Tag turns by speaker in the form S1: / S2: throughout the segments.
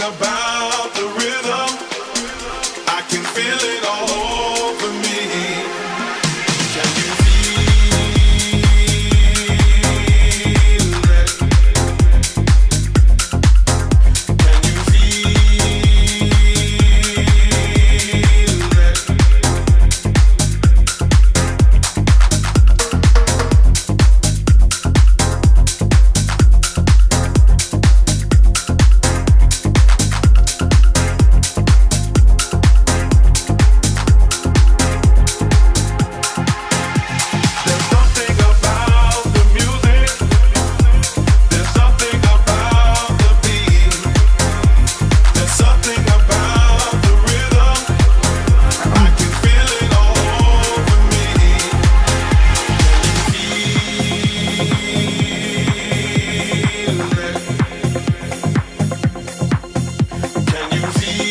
S1: about the rhythm. I can feel it all over me. Can you feel that? Can you feel that? There's something about the music. There's something about the beat. There's something about the rhythm. I can feel it all over me. Can you feel that? Can you feel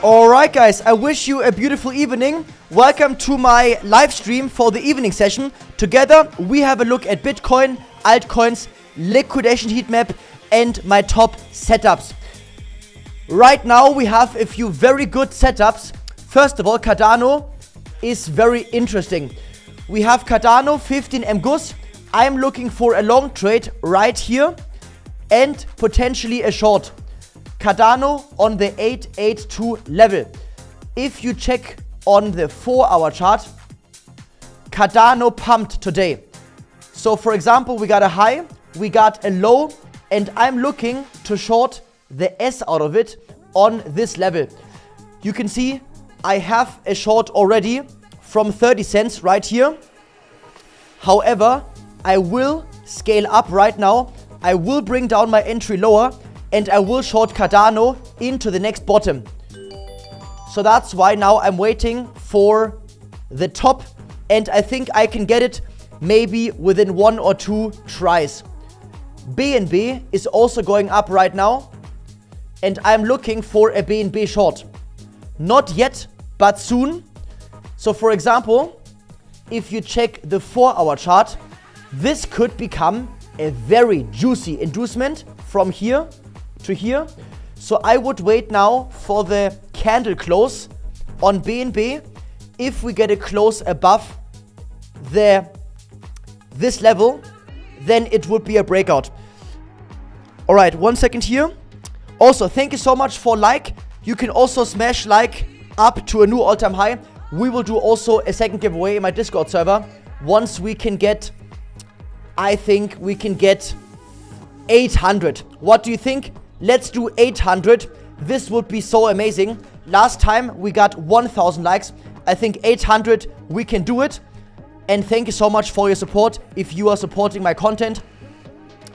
S2: Alright guys, I wish you a beautiful evening. Welcome to my live stream for the evening session. Together we have a look at Bitcoin, altcoins, liquidation heat map and my top setups. Right now we have a few very good setups. First of all, Cardano is very interesting. We have Cardano 15 GUS. I'm looking for a long trade right here and potentially a short. Cardano on the 882 level. If you check on the 4-hour chart, Cardano pumped today. So for example, we got a high, we got a low, and I'm looking to short the S out of it on this level. You can see I have a short already from 30 cents right here. However, I will scale up right now. I will bring down my entry lower and I will short Cardano into the next bottom. So that's why now I'm waiting for the top and I think I can get it maybe within 1 or 2 tries. BNB is also going up right now and I'm looking for a BNB short. Not yet, but soon. So for example, if you check the 4-hour chart, this could become a very juicy inducement from here to here. So I would wait now for the candle close on BNB. If we get a close above this level, then it would be a breakout. All right, 1 second here. Also, thank you so much for like. You can also smash like up to a new all-time high. We will do also a second giveaway in my Discord server once we can get, I think we can get 800. What do you think? Let's do 800. This would be so amazing. Last time we got 1000 likes. I think 800 we can do it. And thank you so much for your support. If you are supporting my content,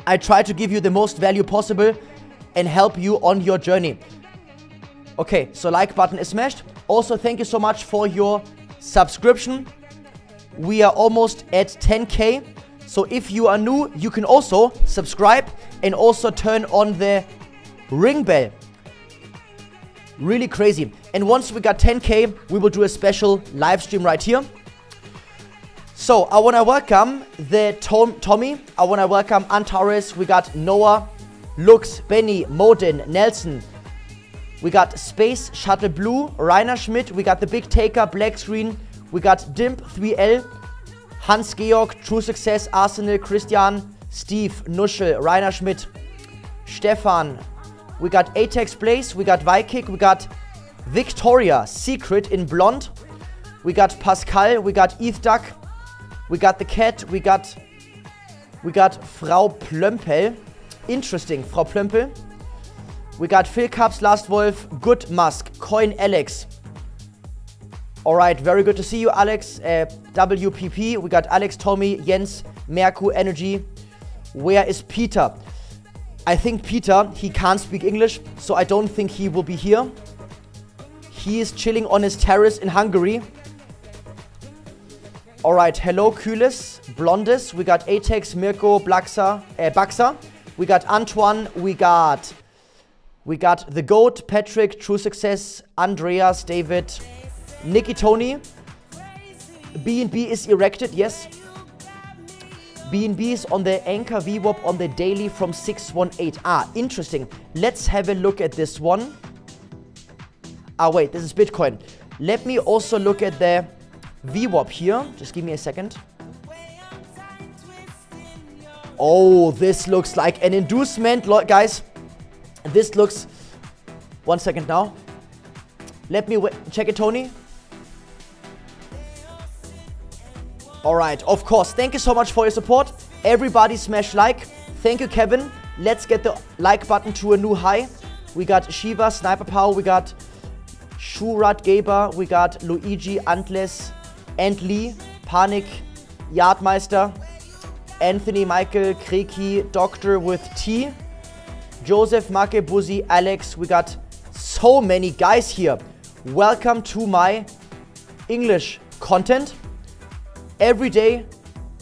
S2: I try to give you the most value possible and help you on your journey. Okay, so like button is smashed. Also, thank you so much for your subscription. We are almost at 10K. So if you are new, you can also subscribe and also turn on the ring bell. Really crazy. And once we got 10K, we will do a special live stream right here. So I want to welcome the Tommy. I want to welcome Antares. We got Noah, Lux, Benny, Modin, Nelson. We got Space, Shuttle Blue, Rainer Schmidt. We got the Big Taker, Black Screen. We got Dimp, 3L, Hans Georg, True Success, Arsenal, Christian, Steve, Nuschel, Rainer Schmidt, Stefan. We got Atex Blaze, we got Vikick, we got Victoria, Secret in Blonde. We got Pascal, we got Eth Duck, we got the Cat, we got Frau Plömpel. Interesting, Frau Plömpel. We got Phil Cups, Last Wolf, Good Musk, Coin Alex. Alright, very good to see you, Alex. WPP, we got Alex, Tommy, Jens, Merku, Energy. Where is Peter? I think Peter, he can't speak English, so I don't think he will be here. He is chilling on his terrace in Hungary. Alright, hello Kühles, Blondes. We got Atex, Mirko, Baxa. We got Antoine. We got the GOAT, Patrick, True Success, Andreas, David, Nicky, Tony. BNB is erected, yes. BNB is on the Anchor VWAP on the daily from 618. Ah, interesting. Let's have a look at this one. Ah, wait, this is Bitcoin. Let me also look at the VWAP here. Just give me a second. Oh, this looks like an inducement, guys. This looks... 1 second now. Let me check it, Tony. Alright, of course. Thank you so much for your support. Everybody smash like. Thank you, Kevin. Let's get the like button to a new high. We got Shiva, Sniper Power. We got Shurat Gaber. We got Luigi, Antles, and Lee, Panic, Yardmeister, Anthony, Michael, Kreki, Doctor with T, Joseph, Make, Buzzy, Alex. We got so many guys here. Welcome to my English content. Every day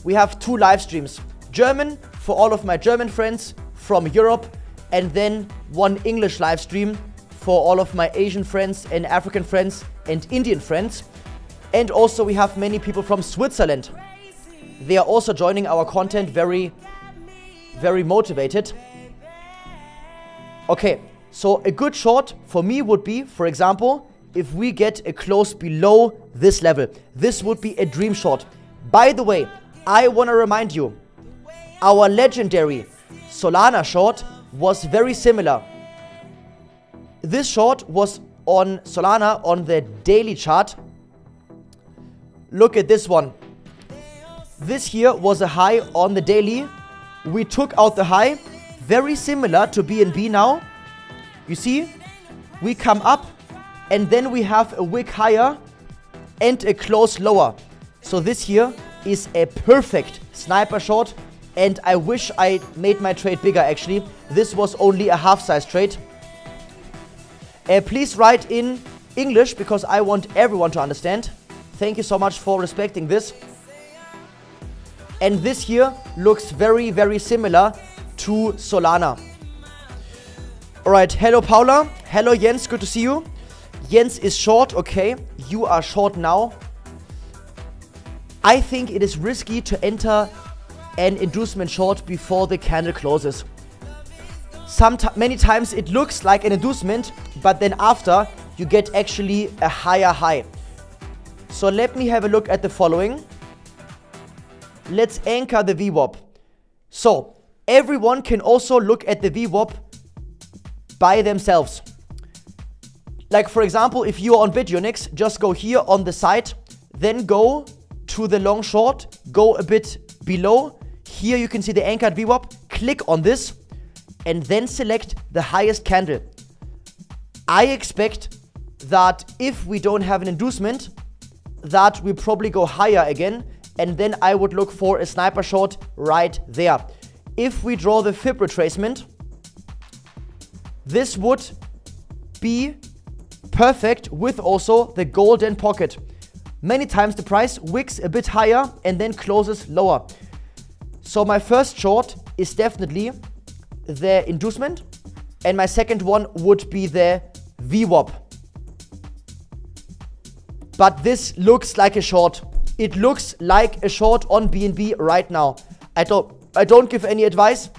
S2: we have 2 live streams. German for all of my German friends from Europe, and then 1 English live stream for all of my Asian friends and African friends and Indian friends. And also we have many people from Switzerland. They are also joining our content, very, very motivated. Okay, so a good short for me would be, for example, if we get a close below this level. This would be a dream short. By the way, I want to remind you, our legendary Solana short was very similar. This short was on Solana on the daily chart. Look at this one. This here was a high on the daily. We took out the high. Very similar to BNB now. You see? We come up and then we have a wick higher and a close lower. So this here is a perfect sniper short. And I wish I made my trade bigger actually. This was only a half size trade. Please write in English because I want everyone to understand. Thank you so much for respecting this. And this here looks very, very similar to Solana. Alright, hello Paula. Hello Jens, good to see you. Jens is short, okay. You are short now. I think it is risky to enter an inducement short before the candle closes. Many times it looks like an inducement, but then after you get actually a higher high. So let me have a look at the following. Let's anchor the VWAP. So everyone can also look at the VWAP by themselves. Like for example, if you are on BITUNIX, just go here on the side, then go to the long short, go a bit below. Here you can see the anchored VWAP. Click on this and then select the highest candle. I expect that if we don't have an inducement, that we probably go higher again, and then I would look for a sniper short right there. If we draw the fib retracement, this would be perfect with also the golden pocket. Many times the price wicks a bit higher and then closes lower. So my first short is definitely the inducement, and my second one would be the VWAP. But this looks like a short. It looks like a short on BNB right now. I don't give any advice.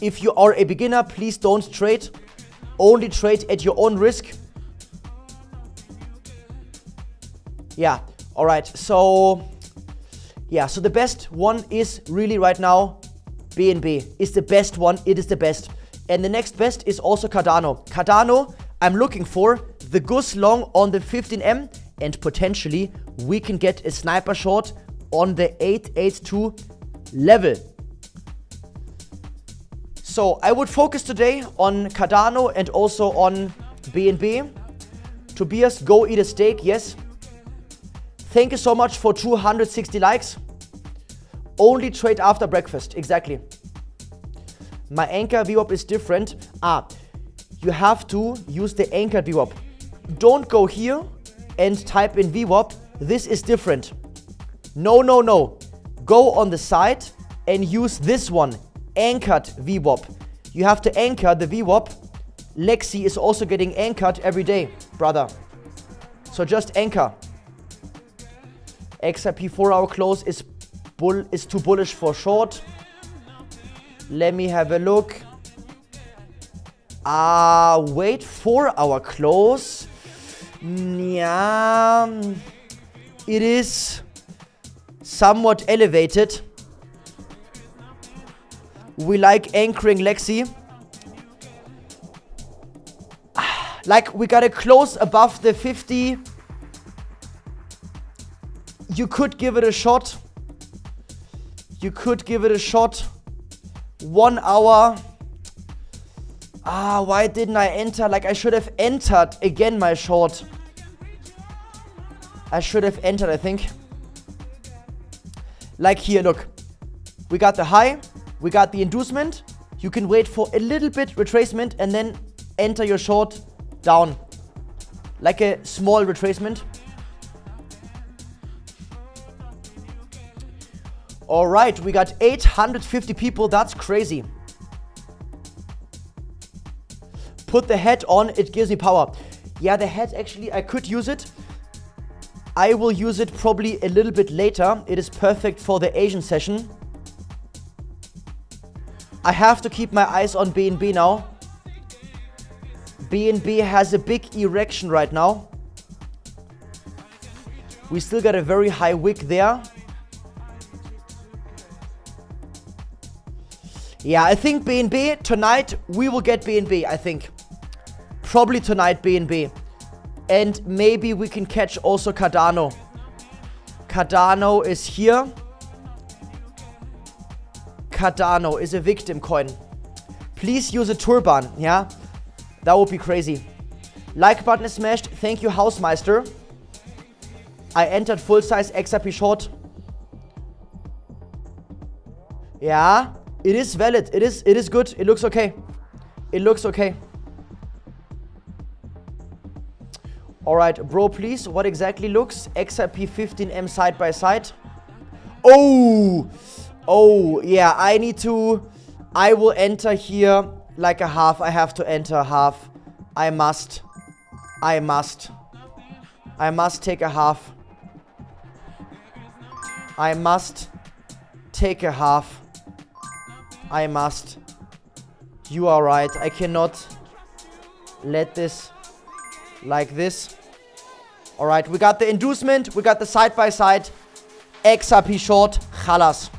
S2: If you are a beginner, please don't trade. Only trade at your own risk. Yeah, all right. So, yeah, so the best one is really right now BNB is the best one. It is the best. And the next best is also Cardano. Cardano, I'm looking for the goose long on the 15M, and potentially we can get a sniper short on the 882 level. So I would focus today on Cardano and also on BNB. Tobias, go eat a steak, yes. Thank you so much for 260 likes. Only trade after breakfast, exactly. My anchor VWAP is different. You have to use the anchor VWAP. don't go here and type in VWAP. This is different. No, no, no. Go on the side and use this one, anchored VWAP. You have to anchor the VWAP. Lexi is also getting anchored every day, brother. So just anchor. XRP 4-hour close is too bullish for short. Let me have a look. Wait, 4-hour close. Yeah, it is somewhat elevated. We like anchoring Lexi. Like, we gotta close above the 50. You could give it a shot. You could give it a shot. 1 hour. Why didn't I enter? Like, I should have entered again my short. I should have entered, I think. Like here, look. We got the high. We got the inducement. You can wait for a little bit retracement and then enter your short down. Like a small retracement. All right, we got 850 people. That's crazy. Put the hat on, it gives me power. Yeah, the hat, actually, I could use it. I will use it probably a little bit later. It is perfect for the Asian session. I have to keep my eyes on BNB now. BNB has a big erection right now. We still got a very high wick there. Yeah, I think BNB, tonight we will get BNB, I think. Probably tonight, BNB. And maybe we can catch also Cardano. Cardano is here. Cardano is a victim coin. Please use a turban, yeah? That would be crazy. Like button is smashed. Thank you, Hausmeister. I entered full size XRP short. Yeah, it is valid. It is good. It looks okay. It looks okay. All right, bro, please. What exactly looks XRP 15M side by side? Oh, yeah. I will enter here like a half. I have to enter a half. I must take a half. I must take a half. I must. You are right. I cannot let this like this. All right, we got the inducement. We got the side by side. XRP short. Khalas.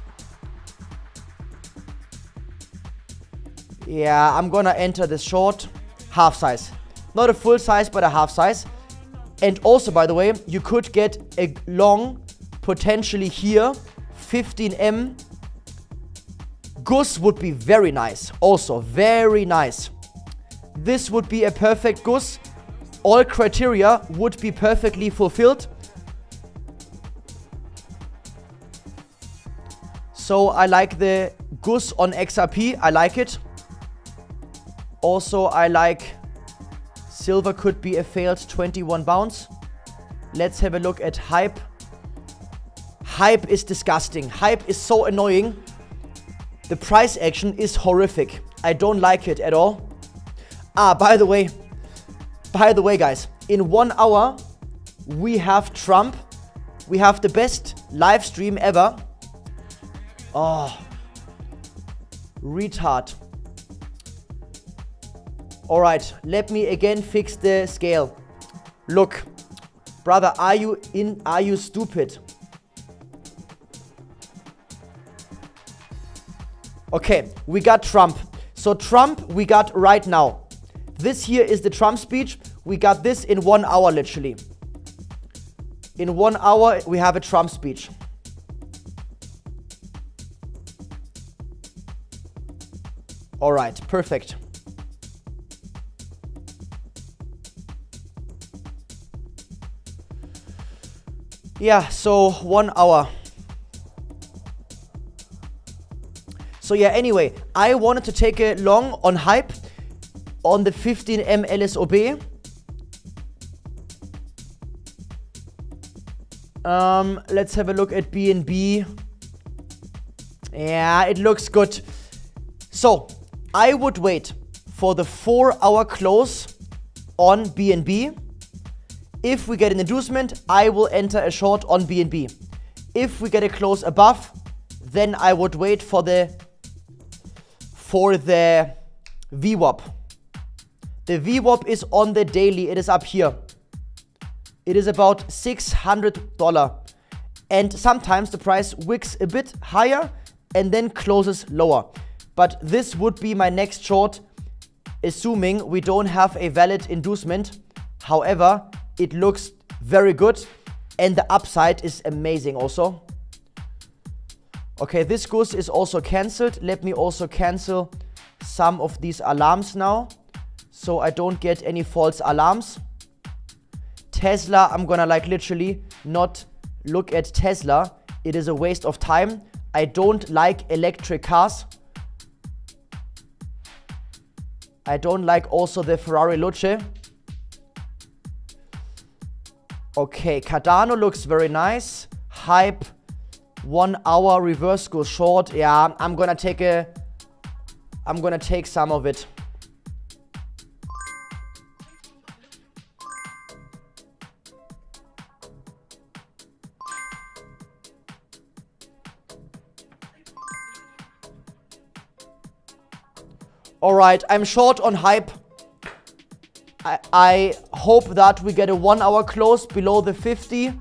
S2: Yeah, I'm gonna enter this short. Half size. Not a full size, but a half size. And also, by the way, you could get a long, potentially here, 15M. Goose would be very nice. Also, very nice. This would be a perfect goose. All criteria would be perfectly fulfilled. So I like the goose on XRP. I like it. Also, I like silver could be a failed 21 bounce. Let's have a look at hype. Hype is disgusting. Hype is so annoying. The price action is horrific. I don't like it at all. By the way, guys, in 1 hour, we have Trump. We have the best live stream ever. Oh, retard. All right, let me again fix the scale. Look, brother, are you stupid? Okay, we got Trump. So Trump we got right now. This here is the Trump speech. We got this in 1 hour, literally. In 1 hour, we have a Trump speech. All right, perfect. Yeah, so 1 hour. So yeah, anyway, I wanted to take a long on hype on the 15M LSOB. Let's have a look at BNB. Yeah, it looks good. So, I would wait for the 4-hour close on BNB. If we get an inducement, I will enter a short on BNB. If we get a close above, then I would wait for the VWAP. The VWAP is on the daily. It is up here. It is about $600. And sometimes the price wicks a bit higher and then closes lower. But this would be my next short, assuming we don't have a valid inducement. However, it looks very good and the upside is amazing also. Okay, this goose is also cancelled. Let me also cancel some of these alarms now, so I don't get any false alarms. Tesla, I'm gonna like literally not look at Tesla. It is a waste of time. I don't like electric cars. I don't like also the Ferrari Luce. Okay, Cardano looks very nice. Hype, 1 hour reverse go short. Yeah, I'm gonna take some of it. All right, I'm short on hype. I hope that we get a 1 hour close below the 50.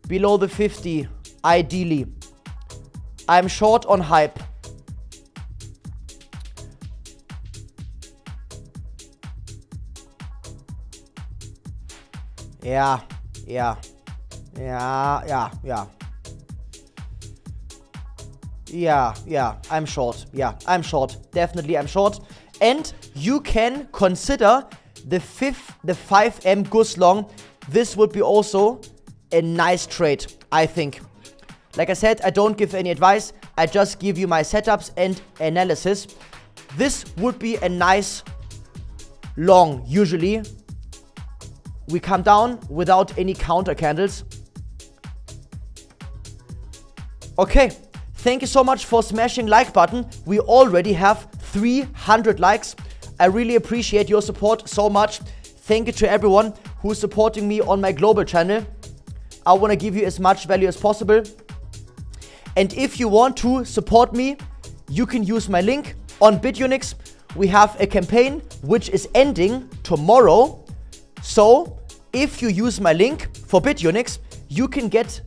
S2: Below the 50, ideally. I'm short on hype. Yeah. I'm short. Yeah, I'm short. Definitely I'm short. And you can consider the 5M goose long. This would be also a nice trade, I think. Like I said, I don't give any advice. I just give you my setups and analysis. This would be a nice long. Usually we come down without any counter candles. Okay. Thank you so much for smashing like button. We already have 300 likes. I really appreciate your support so much. Thank you to everyone who's supporting me on my global channel. I want to give you as much value as possible. And if you want to support me, you can use my link on BITUNIX. We have a campaign which is ending tomorrow. So if you use my link for BITUNIX, you can get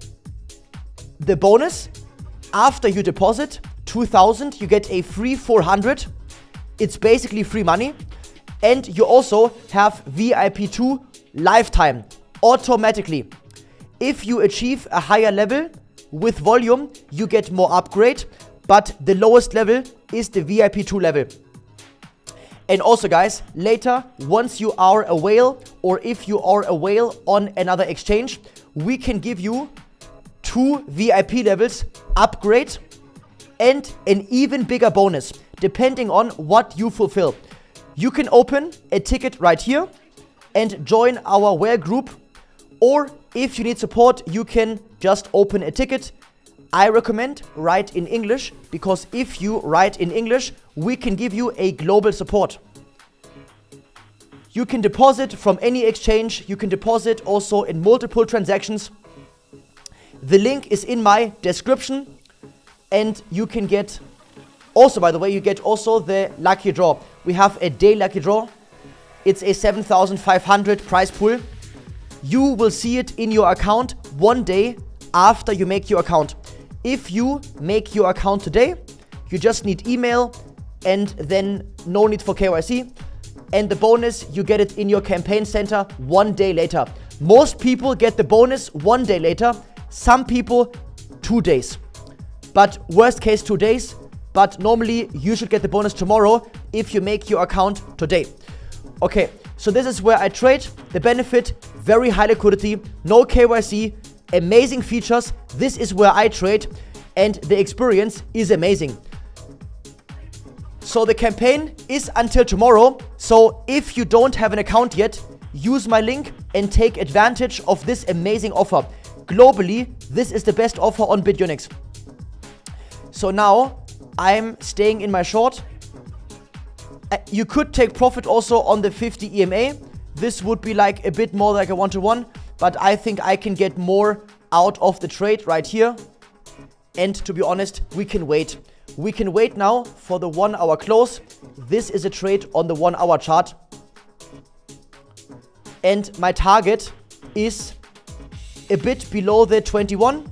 S2: the bonus. After you deposit 2,000, you get a free 400. It's basically free money. And you also have VIP2 lifetime automatically. If you achieve a higher level with volume, you get more upgrade. But the lowest level is the VIP2 level. And also guys, later, once you are a whale or if you are a whale on another exchange, we can give you 2 VIP levels upgrade and an even bigger bonus depending on what you fulfill. You can open a ticket right here and join our whale group, or if you need support, you can just open a ticket. I recommend write in English, because if you write in English, we can give you a global support. You can deposit from any exchange. You can deposit also in multiple transactions. The link is in my description, and you can get also, by the way, you get also the lucky draw. We have a day lucky draw. It's a 7,500 prize pool. You will see it in your account one day after you make your account. If you make your account today, you just need email and then no need for KYC. And the bonus, you get it in your campaign center one day later. Most people get the bonus one day later. Some people 2 days, but worst case 2 days. But normally you should get the bonus tomorrow if you make your account today. Okay, so this is where I trade. The benefit, very high liquidity, no KYC, amazing features. This is where I trade and the experience is amazing. So the campaign is until tomorrow. So if you don't have an account yet, use my link and take advantage of this amazing offer. Globally, this is the best offer on BITUNIX. So now I'm staying in my short. You could take profit also on the 50 EMA. This would be like a bit more like a 1-to-1, but I think I can get more out of the trade right here. And to be honest, we can wait. We can wait now for the 1 hour close. This is a trade on the 1 hour chart. And my target is a bit below the 21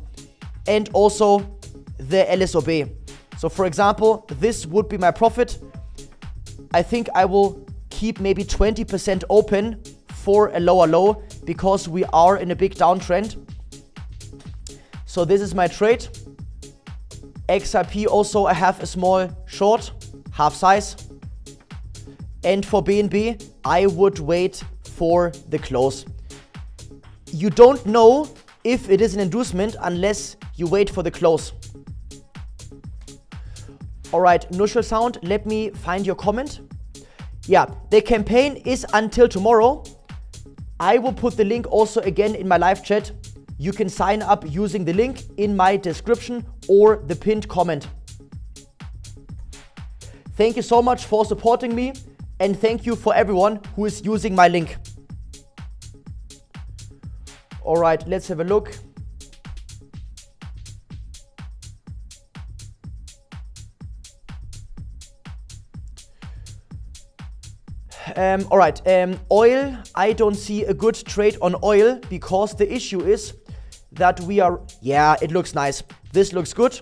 S2: and also the LSOB. So for example, this would be my profit. I think I will keep maybe 20% open for a lower low because we are in a big downtrend. So this is my trade. XRP also I have a small short, half size. And for BNB, I would wait for the close. You don't know if it is an inducement unless you wait for the close. Alright, neutral sound, let me find your comment. Yeah, the campaign is until tomorrow. I will put the link also again in my live chat. You can sign up using the link in my description or the pinned comment. Thank you so much for supporting me and thank you for everyone who is using my link. Alright, let's have a look. Alright, oil, I don't see a good trade on oil because the issue is that we are, yeah, it looks nice. This looks good.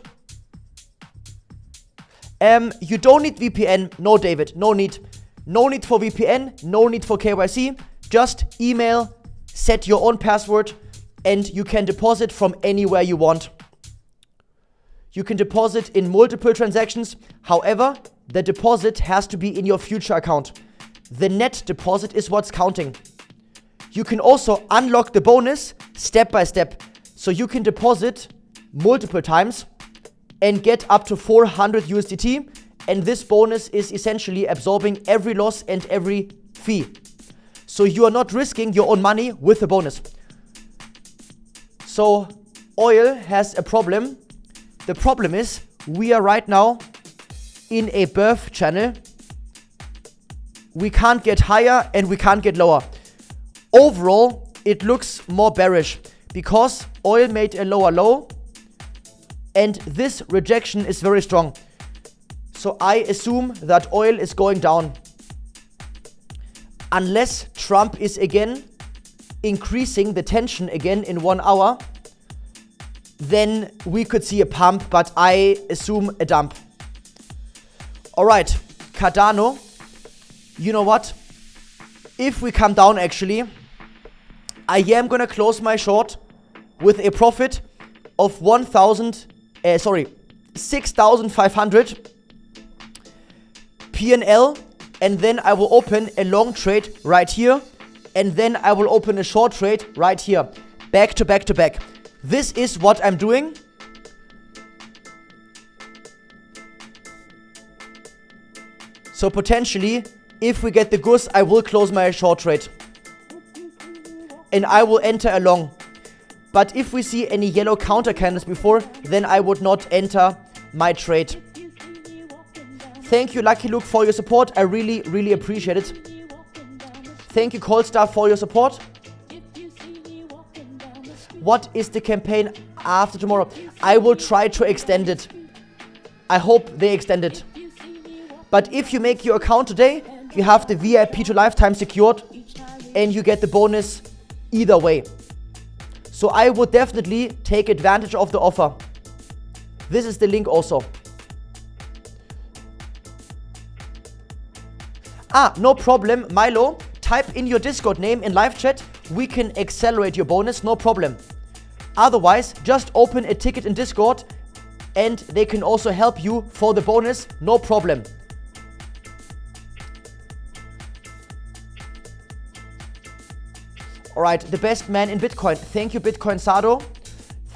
S2: You don't need VPN. No, David, no need. No need for VPN, no need for KYC. Just email, set your own password, and you can deposit from anywhere you want. You can deposit in multiple transactions. However, the deposit has to be in your future account. The net deposit is what's counting. You can also unlock the bonus step by step. So you can deposit multiple times and get up to 400 USDT. And this bonus is essentially absorbing every loss and every fee. So you are not risking your own money with the bonus. So oil has a problem. The problem is we are right now in a birth channel. We can't get higher and we can't get lower. Overall, it looks more bearish because oil made a lower low and this rejection is very strong. So I assume that oil is going down. Unless Trump is again increasing the tension again in 1 hour, then we could see a pump, but I assume a dump. Alright, Cardano. You know what? If we come down actually, I am gonna close my short with a profit of 6,500 PNL, and then I will open a long trade right here, and then I will open a short trade right here, back to back to back. This is what I'm doing. So potentially, if we get the goose, I will close my short trade. And I will enter a long. But if we see any yellow counter candles before, then I would not enter my trade. Thank you, Lucky Luke, for your support. I really, really appreciate it. Thank you, Coldstar, for your support. What is the campaign after tomorrow? I will try to extend it. I hope they extend it. But if you make your account today, you have the VIP to lifetime secured and you get the bonus either way. So I would definitely take advantage of the offer. This is the link also. No problem, Milo. Type in your Discord name in live chat. We can accelerate your bonus, no problem. Otherwise, just open a ticket in Discord and they can also help you for the bonus, no problem. Alright, the best man in Bitcoin. Thank you, Bitcoin Sado.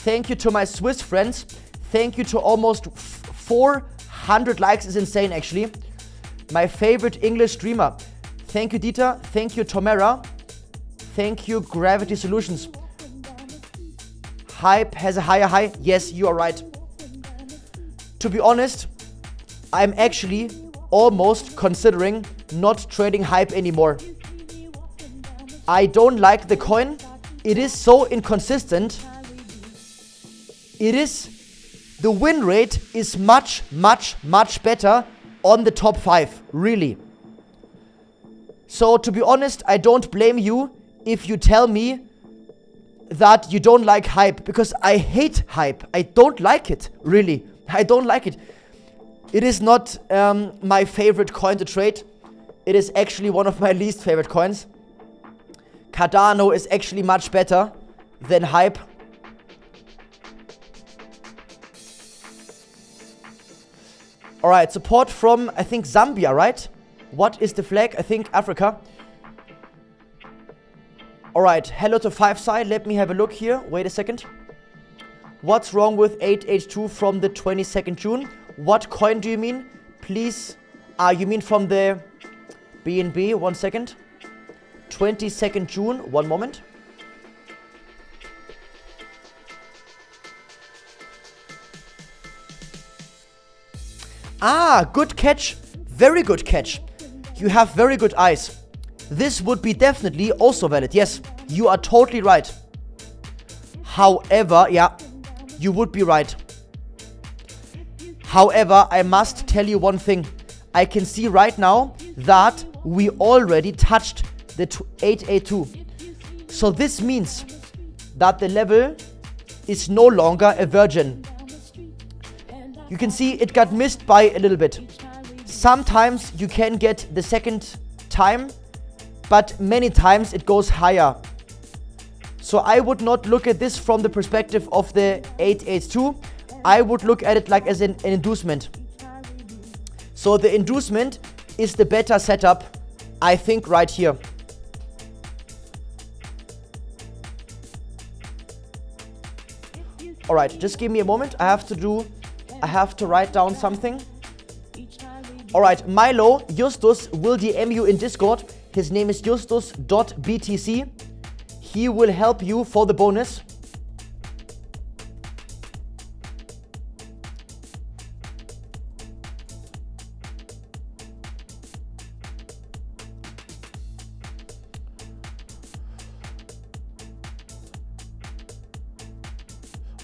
S2: Thank you to my Swiss friends. Thank you to almost 400 likes, is insane actually. My favorite English streamer. Thank you, Dieter. Thank you, Tomera. Thank you, Gravity Solutions. Hype has a higher high. Yes, you are right. To be honest, I'm actually almost considering not trading Hype anymore. I don't like the coin. It is so inconsistent. The win rate is much, much, much better on the top 5, really. So to be honest, I don't blame you if you tell me that you don't like Hype, because I hate Hype. I don't like it, really. I don't like it. It is not my favorite coin to trade. It is actually one of my least favorite coins. Cardano is actually much better than Hype. Alright, support from, I think, Zambia, right? What is the flag? I think Africa. Alright, hello to 5side. Let me have a look here. Wait a second. What's wrong with 882 from the 22nd June? What coin do you mean? Please. You mean from the BNB? 1 second. 22nd June. 1 moment. Good catch. Very good catch. You have very good eyes. This would be definitely also valid. Yes, you are totally right. However, yeah, you would be right. However, I must tell you one thing. I can see right now that we already touched the 882. So this means that the level is no longer a virgin. You can see it got missed by a little bit. Sometimes you can get the second time, but many times it goes higher. So I would not look at this from the perspective of the 882. I would look at it like as an inducement. So the inducement is the better setup, I think, right here. Alright, just give me a moment. I have to write down something. Alright, Milo, Justus will DM you in Discord. His name is justus.btc. He will help you for the bonus.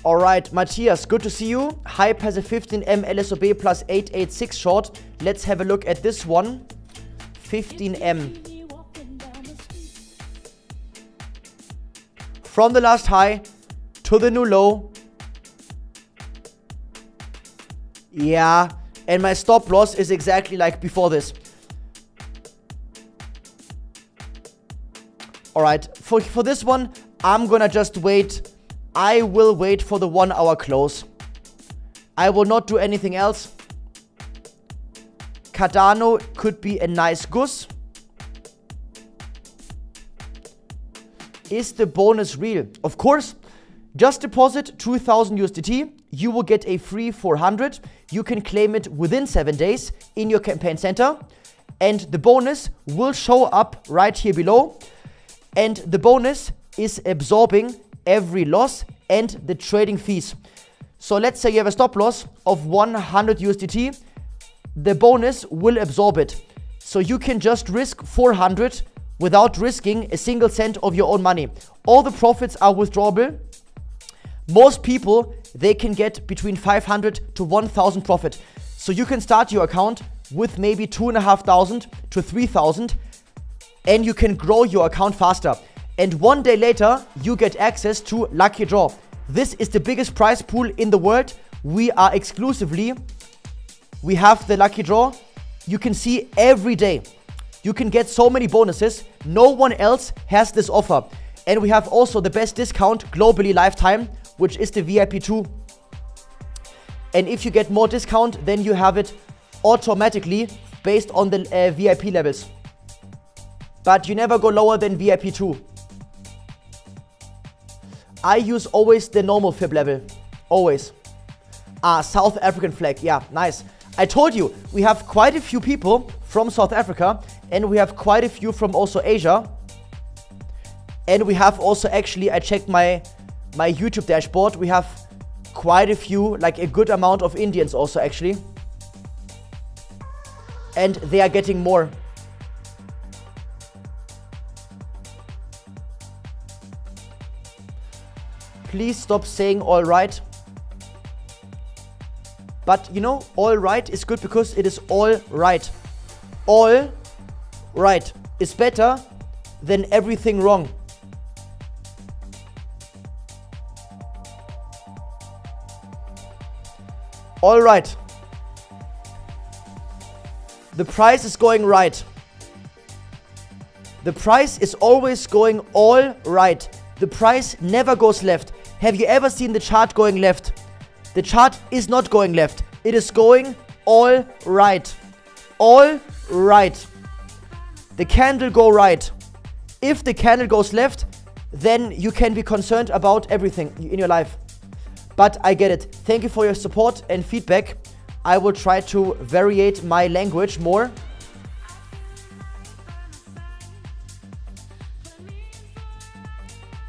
S2: Alright, Matthias, good to see you. Hype has a 15M LSOB plus 886 short. Let's have a look at this one. 15M. From the last high to the new low. Yeah, and my stop loss is exactly like before this. Alright, for this one, I'm gonna just wait. I will wait for the 1 hour close. I will not do anything else. Cardano could be a nice goose. Is the bonus real? Of course. Just deposit 2000 USDT. You will get a free 400. You can claim it within 7 days in your campaign center. And the bonus will show up right here below. And the bonus is absorbing every loss and the trading fees. So let's say you have a stop loss of 100 USDT. The bonus will absorb it. So you can just risk 400 without risking a single cent of your own money. All the profits are withdrawable. Most people, they can get between 500 to 1000 profit. So you can start your account with maybe 2,500 to 3,000 and you can grow your account faster. And 1 day later, you get access to Lucky Draw. This is the biggest prize pool in the world. We have the Lucky Draw. You can see every day. You can get so many bonuses. No one else has this offer. And we have also the best discount globally lifetime, which is the VIP 2. And if you get more discount, then you have it automatically based on the VIP levels. But you never go lower than VIP 2. I use always the normal fib level. Always. South African flag. Yeah, nice. I told you, we have quite a few people from South Africa, and we have quite a few from also Asia. And we have also, actually, I checked my YouTube dashboard, we have quite a few, like a good amount of Indians also, actually. And they are getting more. Please stop saying all right. But you know, all right is good because it is all right. All right is better than everything wrong. All right. The price is going right. The price is always going all right. The price never goes left. Have you ever seen the chart going left? The chart is not going left. It is going all right. All right. The candle go right. If the candle goes left, then you can be concerned about everything in your life. But I get it. Thank you for your support and feedback. I will try to variate my language more.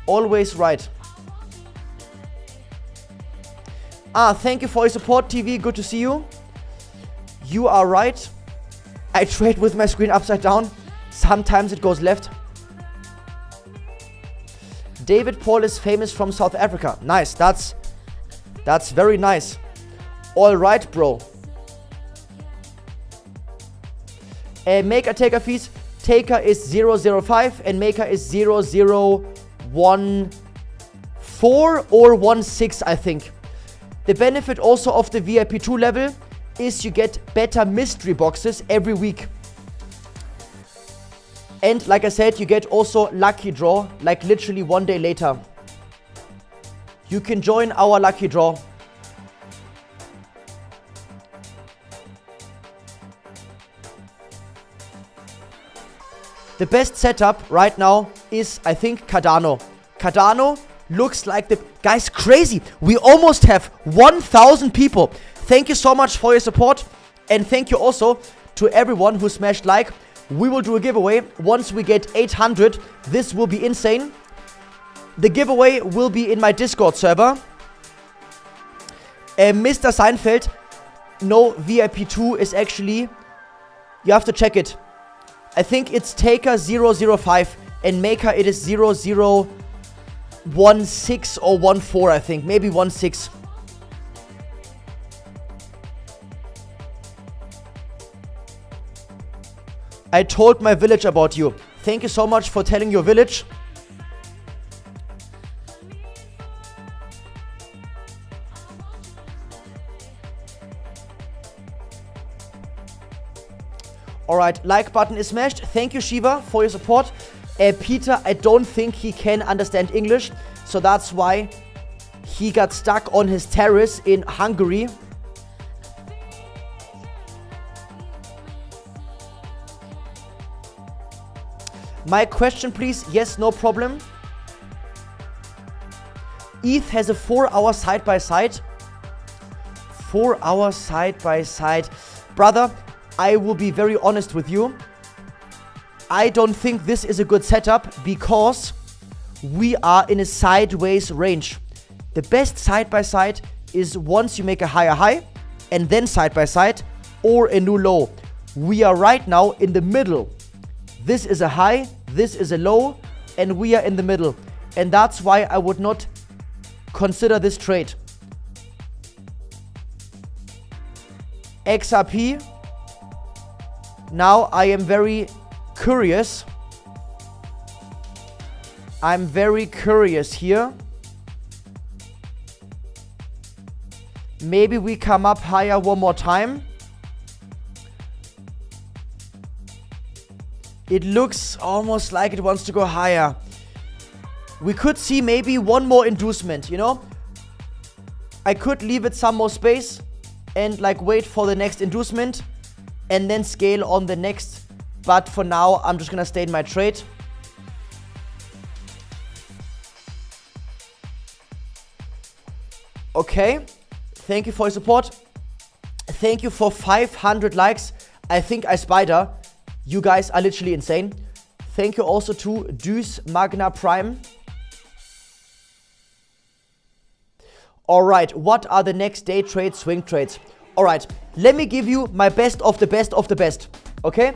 S2: Always right. Thank you for your support, TV. Good to see you. You are right. I trade with my screen upside down. Sometimes it goes left. David Paul is famous from South Africa. Nice. That's very nice. All right, bro. Maker taker fees. Taker is 005 and maker is 0014 or 16, I think. The benefit also of the VIP 2 level is you get better mystery boxes every week. And like I said, you get also lucky draw, like literally one day later. You can join our lucky draw. The best setup right now is, I think, Cardano. Cardano looks like the... Guys, crazy! We almost have 1,000 people. Thank you so much for your support. And thank you also to everyone who smashed like. We will do a giveaway once we get 800. This will be insane. The giveaway will be in my Discord server. Mr. Seinfeld, no, VIP 2 is actually... You have to check it. I think it's Taker 005 and Maker it is 0016 or 14, I think. Maybe 16. I told my village about you. Thank you so much for telling your village. Alright, like button is smashed. Thank you, Shiva, for your support. Peter, I don't think he can understand English, so that's why he got stuck on his terrace in Hungary. My question, please. Yes, no problem. ETH has a 4-hour side-by-side. 4-hour side-by-side. Brother, I will be very honest with you. I don't think this is a good setup because we are in a sideways range. The best side-by-side is once you make a higher high and then side-by-side or a new low. We are right now in the middle. This is a high, this is a low, and we are in the middle. And that's why I would not consider this trade. XRP. Now I am very curious. I'm very curious here. Maybe we come up higher one more time. It looks almost like it wants to go higher. We could see maybe one more inducement, you know? I could leave it some more space and like wait for the next inducement and then scale on the next. But for now, I'm just gonna stay in my trade. Okay. Thank you for your support. Thank you for 500 likes. I think I spider. You guys are literally insane. Thank you also to Deuce Magna Prime. Alright, what are the next day trades, swing trades? Alright, let me give you my best of the best of the best. Okay?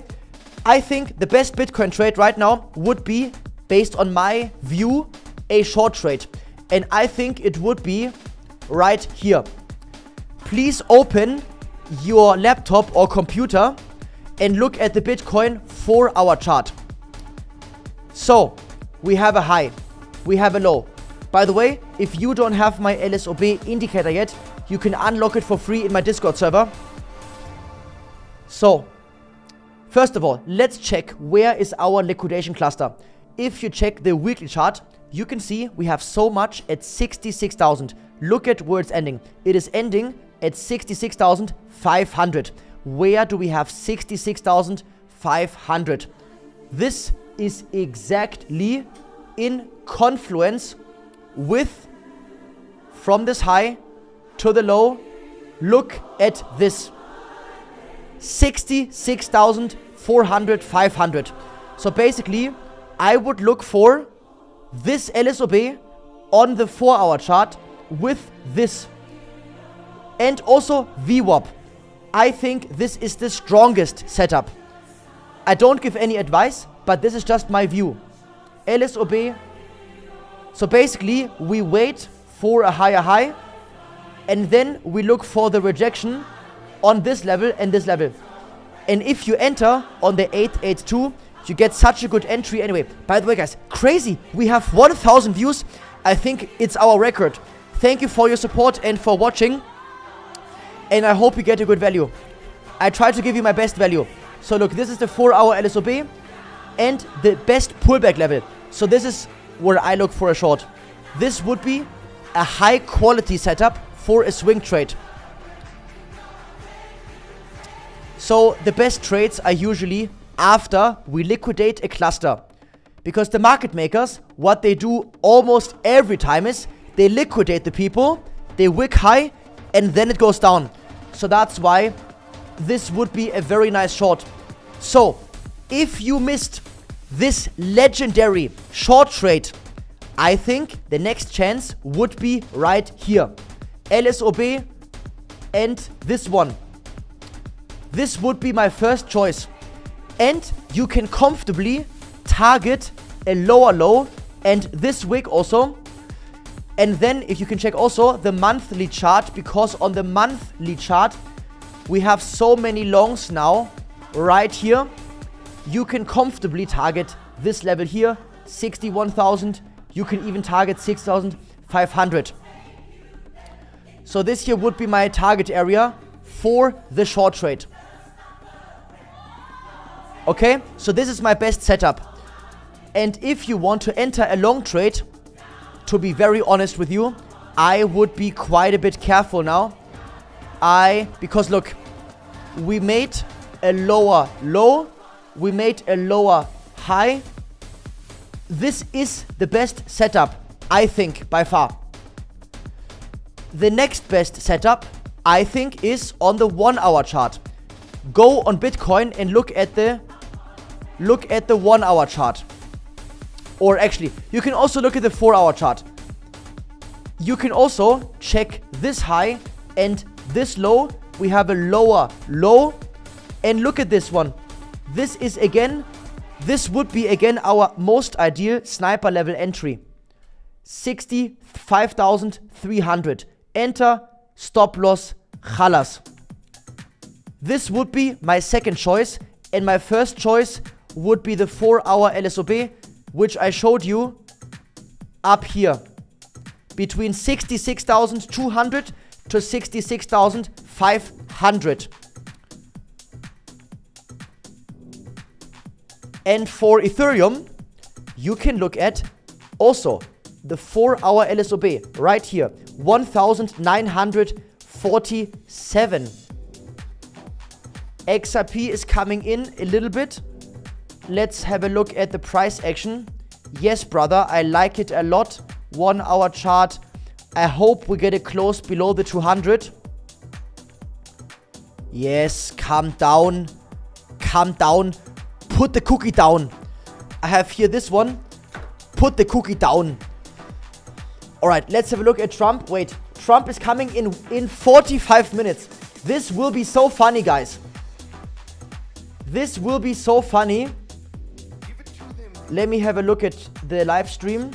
S2: I think the best Bitcoin trade right now would be, based on my view, a short trade. And I think it would be right here. Please open your laptop or computer and look at the Bitcoin 4-hour chart. So, we have a high, we have a low. By the way, if you don't have my LSOB indicator yet, you can unlock it for free in my Discord server. So, first of all, let's check where is our liquidation cluster. If you check the weekly chart, you can see we have so much at 66,000. Look at where it's ending. It is ending at 66,500. Where do we have 66,500? This is exactly in confluence with, from this high to the low, look at this. 66,400, 500. So basically, I would look for this LSOB on the 4-hour chart with this. And also VWAP. I think this is the strongest setup. I don't give any advice, but this is just my view. LSOB. So basically, we wait for a higher high, and then we look for the rejection on this level and this level. And if you enter on the 882, you get such a good entry anyway. By the way, guys, crazy. We have 1,000 views. I think it's our record. Thank you for your support and for watching. And I hope you get a good value. I try to give you my best value. So look, this is the 4-hour LSOB and the best pullback level. So this is where I look for a short. This would be a high quality setup for a swing trade. So the best trades are usually after we liquidate a cluster. Because the market makers, what they do almost every time is they liquidate the people, they wick high, and then it goes down. So that's why this would be a very nice short. So if you missed this legendary short trade, I think the next chance would be right here. LSOB and this one. This would be my first choice. And you can comfortably target a lower low and this wick also. And then if you can check also the monthly chart, because on the monthly chart we have so many longs now right here. You can comfortably target this level here, 61,000. You can even target 6,500. So this here would be my target area for the short trade. Okay, so this is my best setup. And if you want to enter a long trade, to be very honest with you, I would be quite a bit careful now. Because look, we made a lower low, we made a lower high. This is the best setup, I think, by far. The next best setup, I think, is on the 1-hour chart. Go on Bitcoin and look at the 1-hour chart. Or actually, you can also look at the 4-hour chart. You can also check this high and this low. We have a lower low. And look at this one. This would be again our most ideal sniper level entry. 65,300. Enter, stop loss, khalas. This would be my second choice. And my first choice would be the 4-hour LSOB, which I showed you up here. Between 66,200 to 66,500. And for Ethereum, you can look at also the 4-hour LSOB right here, 1,947. XRP is coming in a little bit. Let's have a look at the price action. Yes, brother, I like it a lot. 1-hour chart. I hope we get it close below the 200. Yes, calm down. calm down. Put the cookie down. I have here this one. Put the cookie down. Alright, let's have a look at Trump. Wait, Trump is coming in 45 minutes. This will be so funny, guys. This will be so funny. Let me have a look at the live stream.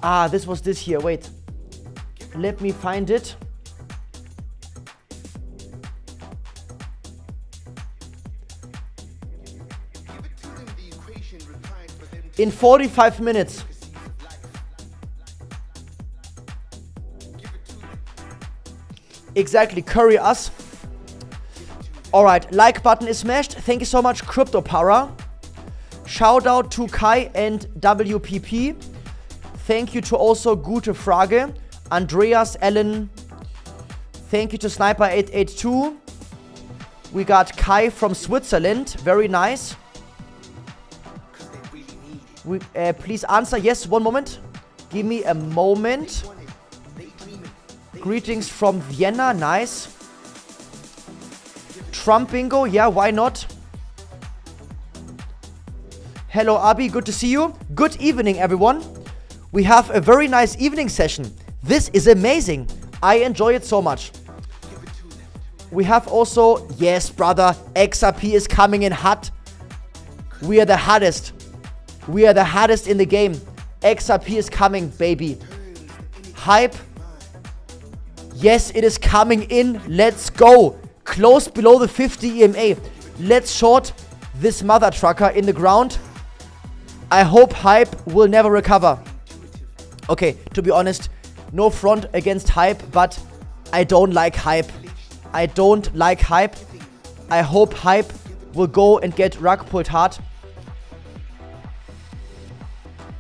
S2: Ah, this was this here. Wait. Let me find it. In 45 minutes. Exactly, curry us. Alright, like button is smashed. Thank you so much, CryptoPara. Shout out to Kai and WPP. Thank you to also Gute Frage. Andreas, Ellen. Thank you to Sniper882. We got Kai from Switzerland. Very nice. Please answer. Yes, one moment. Give me a moment. Greetings from Vienna. Nice. Trump bingo. Yeah, why not? Hello, Abi. Good to see you. Good evening, everyone. We have a very nice evening session. This is amazing. I enjoy it so much. We have also, yes, brother, XRP is coming in hot. We are the hottest. We are the hottest in the game. XRP is coming, baby. Hype. Yes, it is coming in. Let's go. Close below the 50 EMA. Let's short this mother trucker in the ground. I hope Hype will never recover. Okay, to be honest, no front against Hype, but I don't like Hype. I don't like Hype. I hope Hype will go and get rug pulled hard.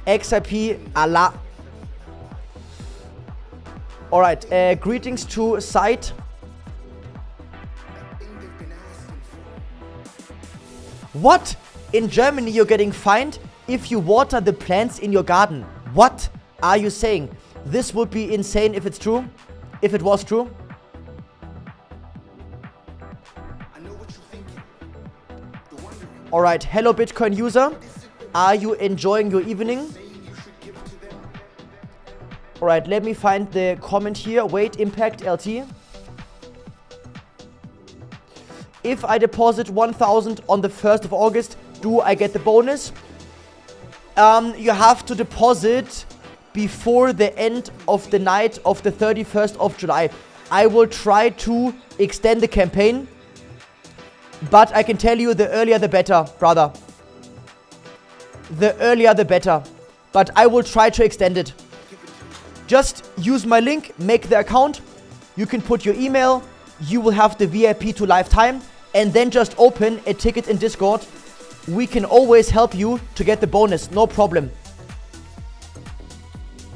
S2: XRP, Allah. Alright, greetings to site. What? In Germany you're getting fined if you water the plants in your garden. What are you saying? This would be insane if it's true. If it was true. Alright, hello Bitcoin user. Are you enjoying your evening? Alright, let me find the comment here. Wait, impact LT. If I deposit 1,000 on the 1st of August, do I get the bonus? You have to deposit before the end of the night of the 31st of July. I will try to extend the campaign, but I can tell you the earlier the better, brother. The earlier the better. But I will try to extend it. Just use my link, make the account. You can put your email. You will have the VIP to lifetime. And then just open a ticket in Discord. We can always help you to get the bonus. No problem.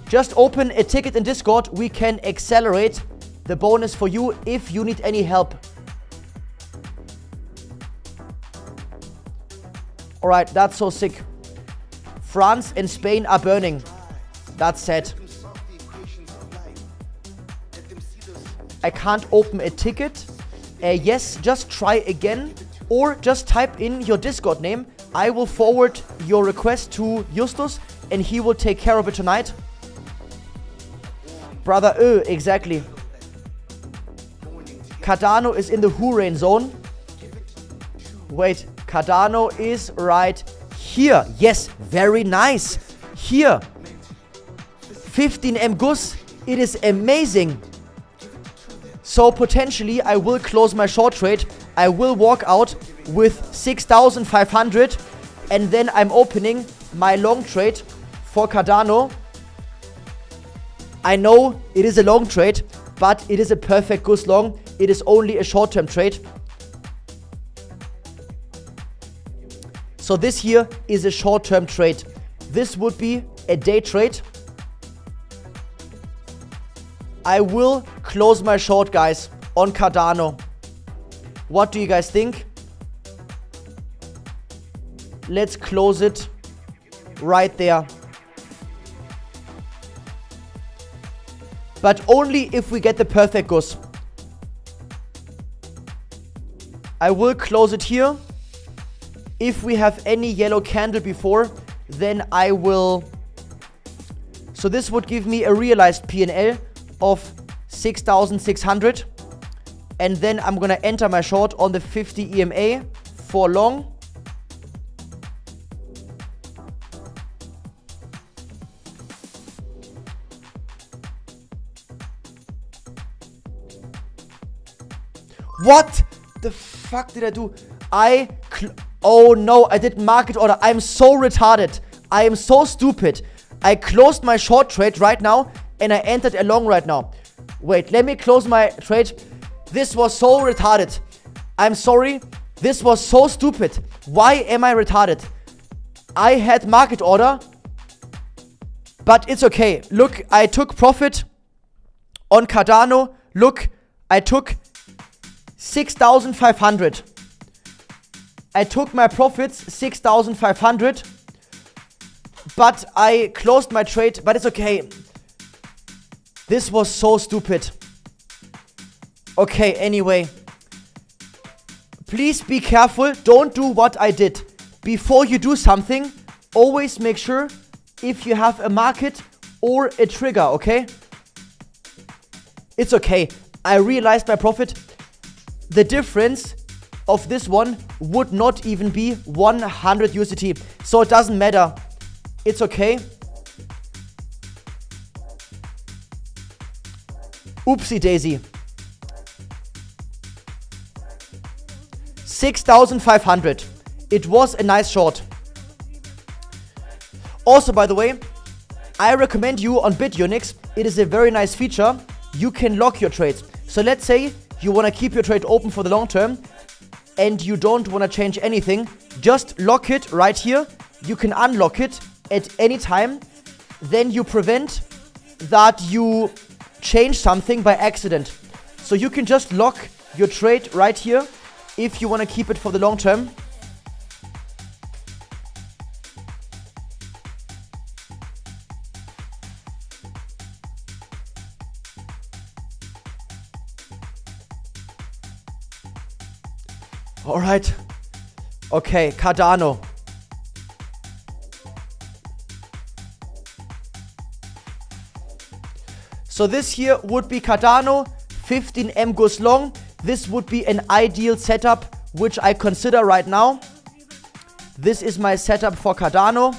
S2: Just open a ticket in Discord. We can accelerate the bonus for you if you need any help. Alright, that's so sick. France and Spain are burning. That's sad. I can't open a ticket. Yes, just try again. Or just type in your Discord name. I will forward your request to Justus and he will take care of it tonight. Brother, exactly. Cardano is in the Hurricane zone. Wait, Cardano is right here. Yes, very nice. Here. 15 M Gus. It is amazing. So potentially I will close my short trade. I will walk out with 6,500 and then I'm opening my long trade for Cardano. I know it is a long trade, but it is a perfect Gus long. It is only a short-term trade. So this here is a short-term trade. This would be a day trade. I will close my short, guys, on Cardano. What do you guys think? Let's close it right there. But only if we get the perfect Gus. I will close it here. If we have any yellow candle before, then I will... So this would give me a realized P&L of 6,600. And then I'm gonna enter my short on the 50 EMA for long. What the fuck did I do? Oh no, I did market order. I'm so retarded. I am so stupid. I closed my short trade right now and I entered a long right now. Wait, let me close my trade. This was so retarded. I'm sorry. This was so stupid. Why am I retarded? I had market order, but it's okay. Look, I took profit on Cardano. Look, I took 6,500. I took my profits 6,500, but I closed my trade, but it's okay. This was so stupid. Okay, anyway. Please be careful. Don't do what I did. Before you do something, always make sure if you have a market or a trigger, okay? It's okay. I realized my profit. The difference of this one would not even be 100 USDT. So it doesn't matter. It's okay. Oopsie daisy. 6,500. It was a nice short. Also, by the way, I recommend you on BITUNIX. It is a very nice feature. You can lock your trades. So let's say you want to keep your trade open for the long term and you don't want to change anything. Just lock it right here. You can unlock it at any time. Then you prevent that you change something by accident. So you can just lock your trade right here if you want to keep it for the long term. All right. Okay, Cardano. So this here would be Cardano, 15M goes long. This would be an ideal setup, which I consider right now. This is my setup for Cardano.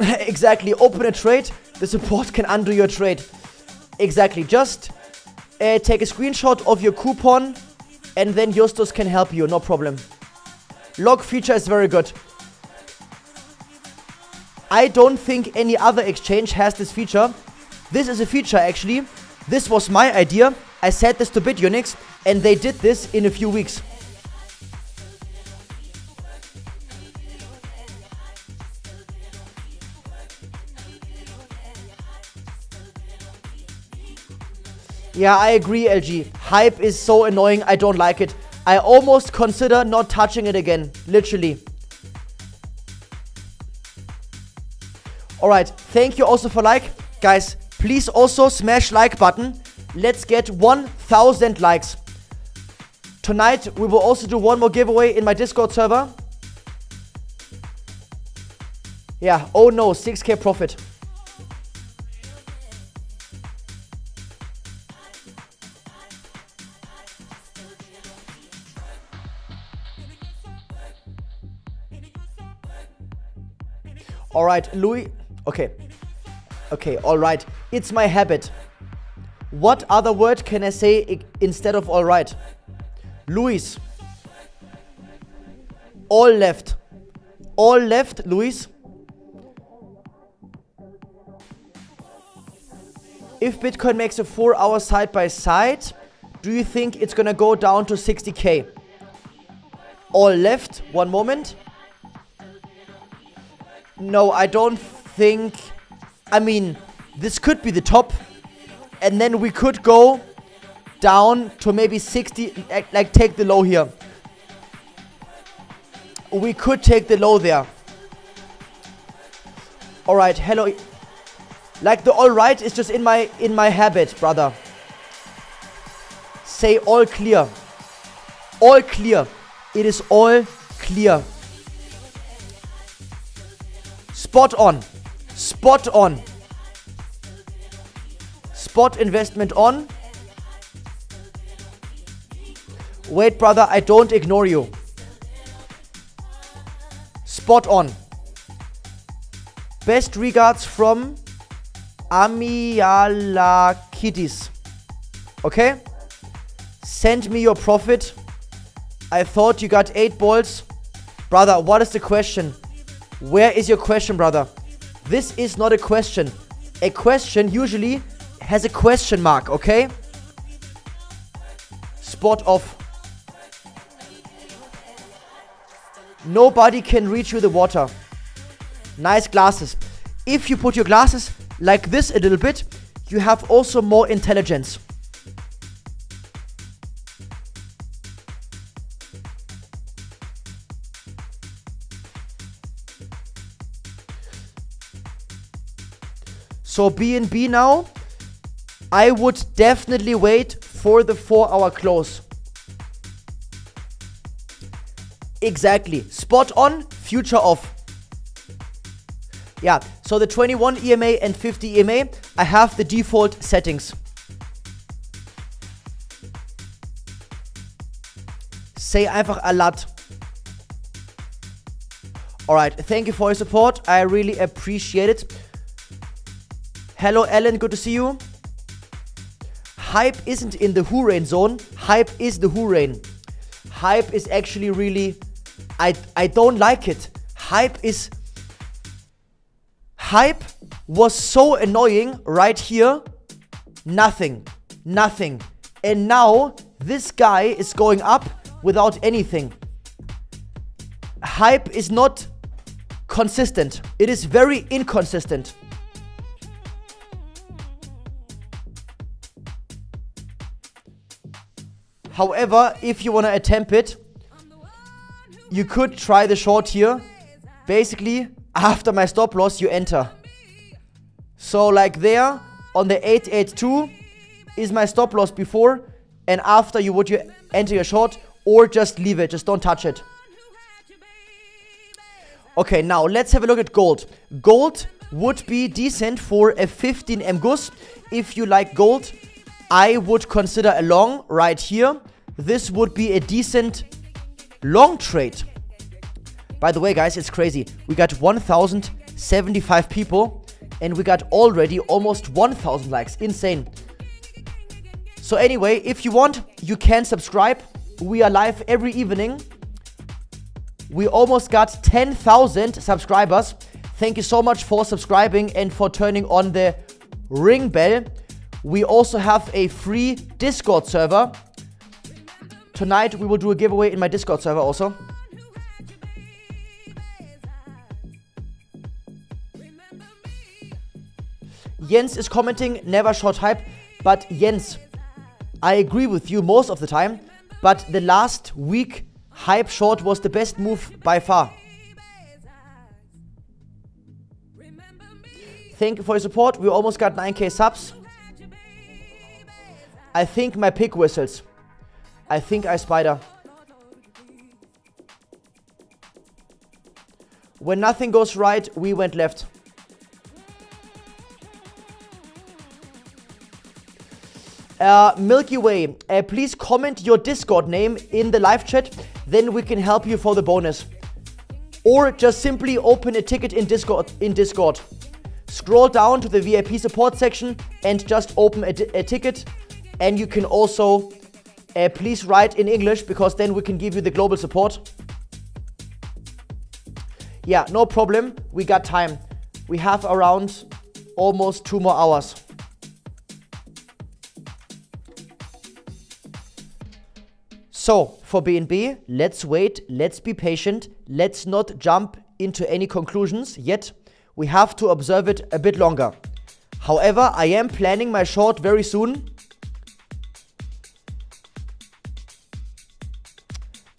S2: Exactly, open a trade. The support can undo your trade. Exactly, just take a screenshot of your coupon and then Justus can help you, no problem. Log feature is very good. I don't think any other exchange has this feature. This is a feature actually. This was my idea. I said this to BITUNIX and they did this in a few weeks. Yeah, I agree, LG. Hype is so annoying. I don't like it. I almost consider not touching it again. Literally. Alright, thank you also for like. Guys, please also smash like button. Let's get 1,000 likes. Tonight, we will also do one more giveaway in my Discord server. Yeah, oh no, 6k profit. Alright, Louis. Okay. Okay, alright. It's my habit. What other word can I say instead of alright? Luis. All left. All left, Luis. If Bitcoin makes a 4-hour side by side, do you think it's gonna go down to 60k? All left. One moment. No, I don't think... I mean, this could be the top. And then we could go down to maybe 60... Like, take the low here. We could take the low there. Alright, hello. Like, the alright is just in my habit, brother. Say all clear. All clear. It is all clear. Spot on. Spot on. Spot investment on. Wait, brother, I don't ignore you. Spot on. Best regards from Amialakidis. Okay? Send me your profit. I thought you got 8 balls. Brother, what is the question? Where is your question, brother? This is not a question. A question usually has a question mark, okay? Spot off. Nobody can reach you the water. Nice glasses. If you put your glasses like this a little bit, you have also more intelligence. So BNB now, I would definitely wait for the 4-hour close. Exactly. Spot on, future off. Yeah, so the 21 EMA and 50 EMA, I have the default settings. Say einfach a lot. Alright, thank you for your support. I really appreciate it. Hello, Ellen, good to see you. Hype isn't in the Hurain zone. Hype is the Hurain. Hype is actually really... I don't like it. Hype was so annoying right here. Nothing. And now this guy is going up without anything. Hype is not consistent. It is very inconsistent. However, if you want to attempt it, you could try the short here. Basically, after my stop loss, you enter. So like there, on the 882 is my stop loss before, and after you enter your short, or just leave it, just don't touch it. Okay, now let's have a look at gold. Gold would be decent for a 15 MGUS. If you like gold, I would consider a long right here. This would be a decent long trade. By the way, guys, it's crazy. We got 1,075 people and we got already almost 1,000 likes. Insane. So anyway, if you want, you can subscribe. We are live every evening. We almost got 10,000 subscribers. Thank you so much for subscribing and for turning on the ring bell. We also have a free Discord server. Tonight we will do a giveaway in my Discord server also. Jens is commenting, never short hype. But Jens, I agree with you most of the time. But the last week, hype short was the best move by far. Thank you for your support. We almost got 9k subs. I think my pig whistles. I think I spider. When nothing goes right, we went left. Milky Way, please comment your Discord name in the live chat. Then we can help you for the bonus. Or just simply open a ticket in Discord. Scroll down to the VIP support section and just open a ticket. And you can also please write in English, because then we can give you the global support. Yeah, no problem. We got time. We have around almost 2 more hours. So, for BNB, let's wait. Let's be patient. Let's not jump into any conclusions yet. We have to observe it a bit longer. However, I am planning my short very soon.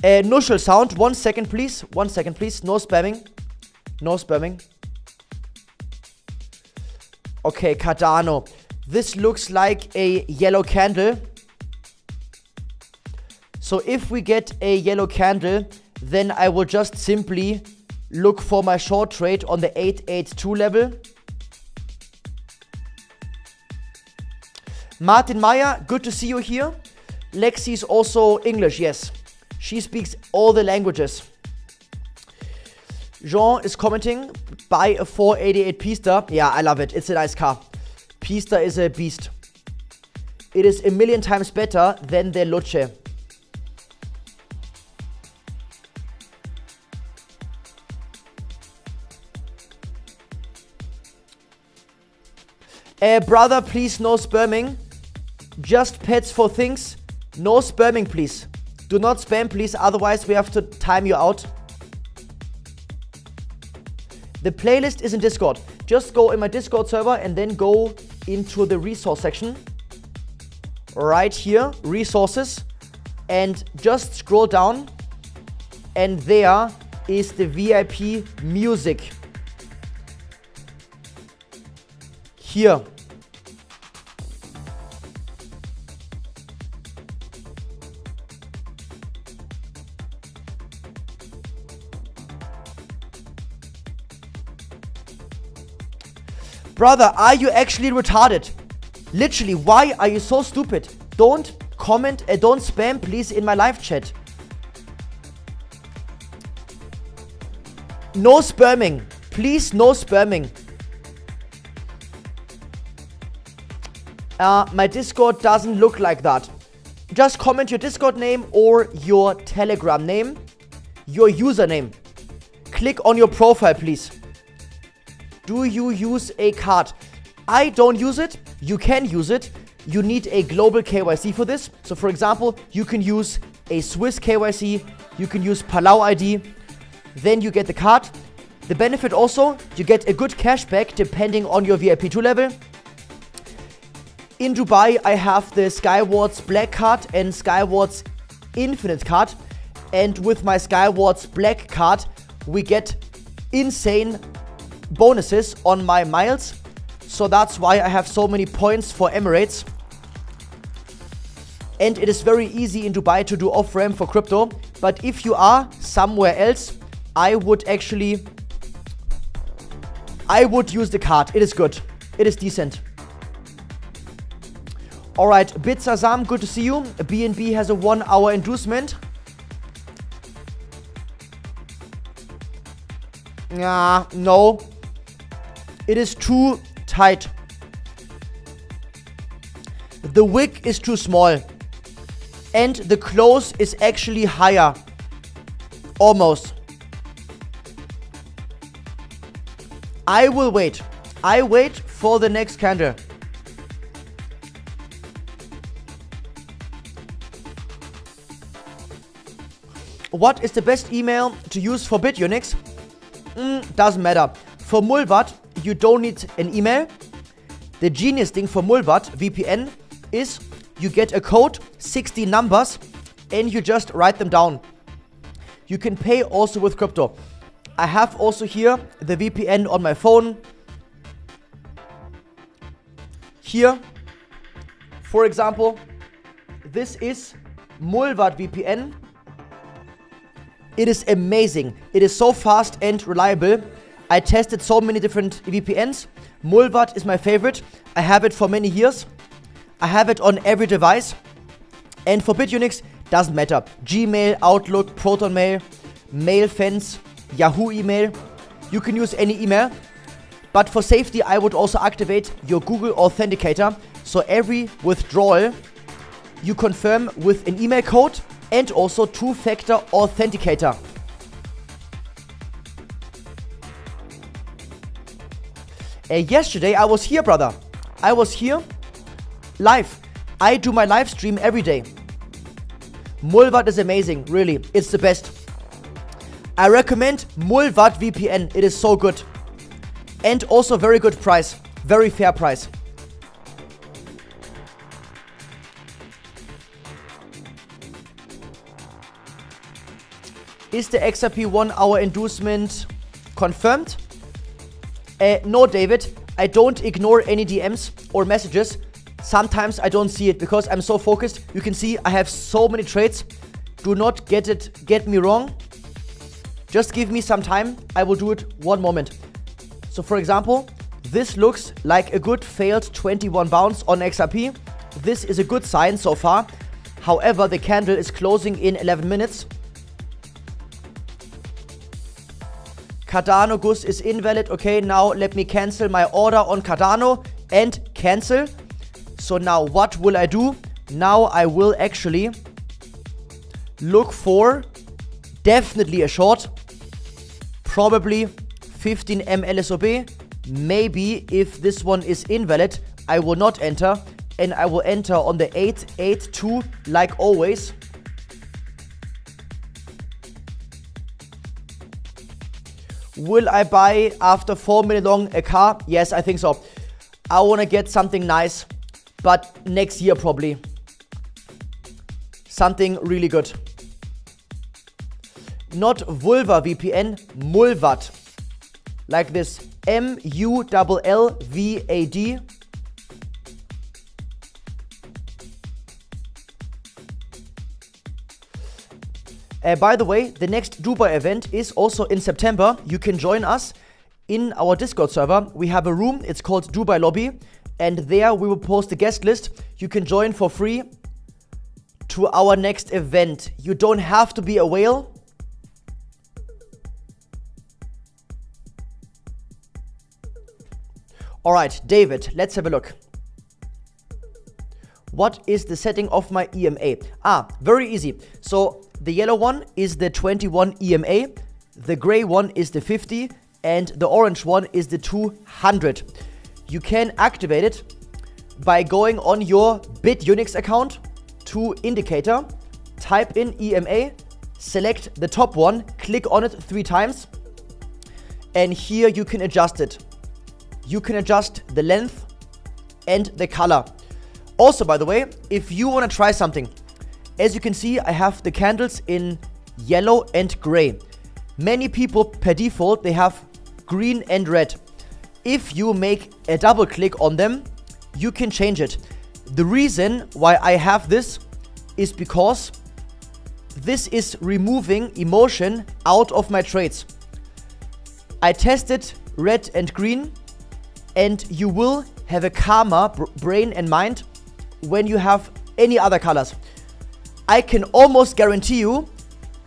S2: Nushel sound, 1 second please. 1 second please. No spamming. No spamming. Okay, Cardano. This looks like a yellow candle. So if we get a yellow candle, then I will just simply look for my short trade on the 882 level. Martin Meyer, good to see you here. Lexi is also English, yes. She speaks all the languages. Jean is commenting, buy a 488 Pista. Yeah, I love it. It's a nice car. Pista is a beast. It is a million times better than the Luce. Brother, please no spamming. Just pets for things. No spamming, please. Do not spam, please. Otherwise, we have to time you out. The playlist is in Discord. Just go in my Discord server and then go into the resource section. Right here, resources. And just scroll down. And there is the VIP music. Here. Brother, are you actually retarded? Literally, why are you so stupid? Don't comment, don't spam, please, in my live chat. No spamming. Please, no spamming. My Discord doesn't look like that. Just comment your Discord name or your Telegram name, your username. Click on your profile, please. Do you use a card? I don't use it. You can use it. You need a global KYC for this. So for example, you can use a Swiss KYC. You can use Palau ID. Then you get the card. The benefit also, you get a good cashback depending on your VIP2 level. In Dubai, I have the Skywards Black card and Skywards Infinite card. And with my Skywards Black card, we get insane bonuses on my miles. So that's why I have so many points for Emirates. And it is very easy in Dubai to do off-ramp for crypto. But if you are somewhere else, I would use the card. It is good. It is decent. Alright, Bitsazam, good to see you. BNB has a 1 hour inducement. No. It is too tight. The wick is too small. And the close is actually higher. Almost. I will wait. I wait for the next candle. What is the best email to use for BITUNIX? Doesn't matter. For Mulvat, you don't need an email. The genius thing for Mulvat VPN is you get a code, 60 numbers, and you just write them down. You can pay also with crypto. I have also here the VPN on my phone. Here, for example, this is Mulvat VPN. It is amazing. It is so fast and reliable. I tested so many different VPNs. Mulvat is my favorite. I have it for many years. I have it on every device. And for BITUNIX, doesn't matter. Gmail, Outlook, Proton Mail, Mailfence, Yahoo email. You can use any email. But for safety, I would also activate your Google Authenticator. So every withdrawal, you confirm with an email code and also two-factor authenticator. Yesterday, I was here, brother. I was here live. I do my live stream every day. Mulvat is amazing, really. It's the best. I recommend Mulvat VPN. It is so good. And also very good price. Very fair price. Is the XRP 1 hour inducement confirmed? No, David. I don't ignore any DMs or messages. Sometimes I don't see it because I'm so focused. You can see I have so many trades. Do not get me wrong. Just give me some time. I will do it one moment. So for example, this looks like a good failed 21 bounce on XRP. This is a good sign so far. However, the candle is closing in 11 minutes. Cardano Gus is invalid. Okay, now let me cancel my order on Cardano and cancel. So now what will I do? Now I will actually look for definitely a short. Probably 15M LSOB. Maybe if this one is invalid, I will not enter. And I will enter on the 882 like always. Will I buy after 4 minute long a car? Yes, I think so. I want to get something nice, but next year probably. Something really good. Not Vulva VPN, Mulvad. Like this. MULLVAD. By the way, the next Dubai event is also in September. You can join us in our Discord server. We have a room, it's called Dubai Lobby, and there we will post a guest list. You can join for free to our next event. You don't have to be a whale. Alright, David, let's have a look. What is the setting of my EMA? Very easy. So the yellow one is the 21 EMA, the gray one is the 50, and the orange one is the 200. You can activate it by going on your BITUNIX account to indicator, type in EMA, select the top one, click on it 3 times, and here you can adjust it. You can adjust the length and the color. Also, by the way, if you want to try something, as you can see, I have the candles in yellow and gray. Many people, per default, they have green and red. If you make a double click on them, you can change it. The reason why I have this is because this is removing emotion out of my trades. I tested red and green, and you will have a calmer brain and mind when you have any other colors. I can almost guarantee you,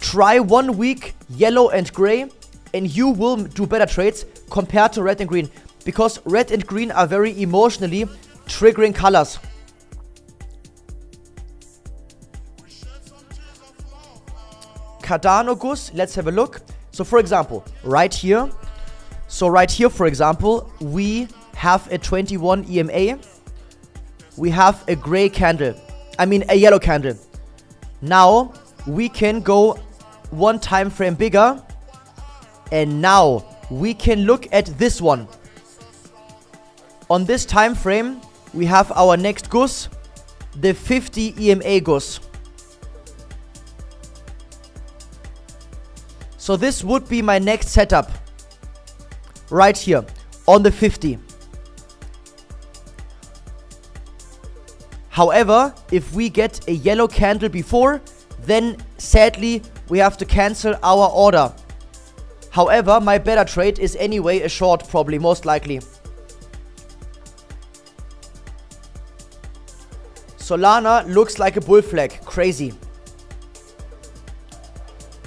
S2: try 1 week yellow and gray and you will do better trades compared to red and green, because red and green are very emotionally triggering colors. Cardano Gus, let's have a look. So for example, right here, for example, we have a 21 EMA. We have a gray candle. A yellow candle. Now we can go 1 time frame bigger, and now we can look at this one. On this time frame, we have our next Gus, the 50 EMA Gus. So this would be my next setup. Right here, on the 50. However, if we get a yellow candle before, then sadly, we have to cancel our order. However, my better trade is anyway a short, probably, most likely. Solana looks like a bull flag. Crazy.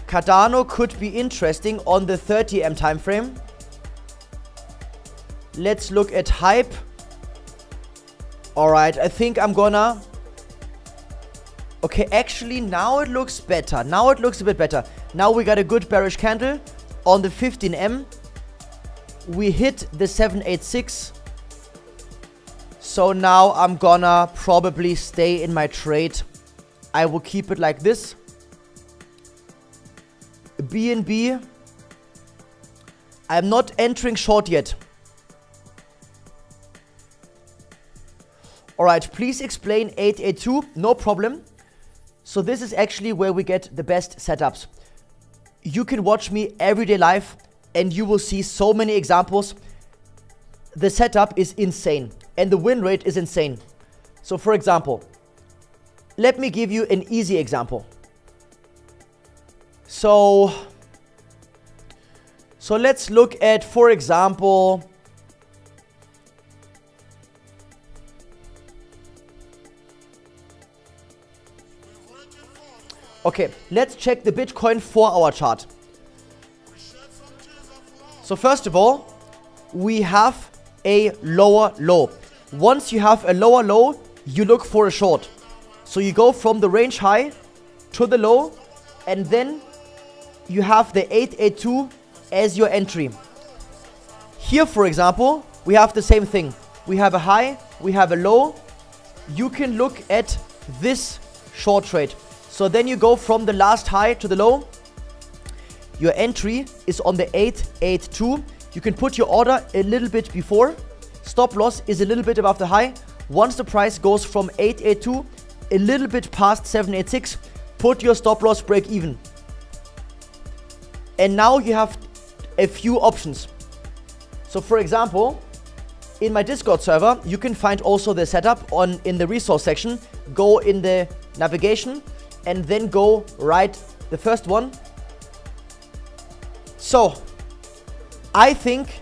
S2: Cardano could be interesting on the 30M time frame. Let's look at hype. Alright, I think I'm gonna... Okay, actually now it looks better. Now it looks a bit better. Now we got a good bearish candle. On the 15M, we hit the 786. So now I'm gonna probably stay in my trade. I will keep it like this. BNB, I'm not entering short yet. Alright, please explain 882. No problem. So this is actually where we get the best setups. You can watch me every day live and you will see so many examples. The setup is insane and the win rate is insane. So for example, let me give you an easy example. So let's look at, for example, okay, let's check the Bitcoin 4-hour chart. So first of all, we have a lower low. Once you have a lower low, you look for a short. So you go from the range high to the low, and then you have the 882 as your entry. Here, for example, we have the same thing. We have a high, we have a low. You can look at this short trade. So then you go from the last high to the low. Your entry is on the 882. You can put your order a little bit before. Stop loss is a little bit above the high. Once the price goes from 882 a little bit past 786, put your stop loss break even. And now you have a few options. So for example, in my Discord server, you can find also the setup in the resource section. Go in the navigation and then go right, the first one. So I think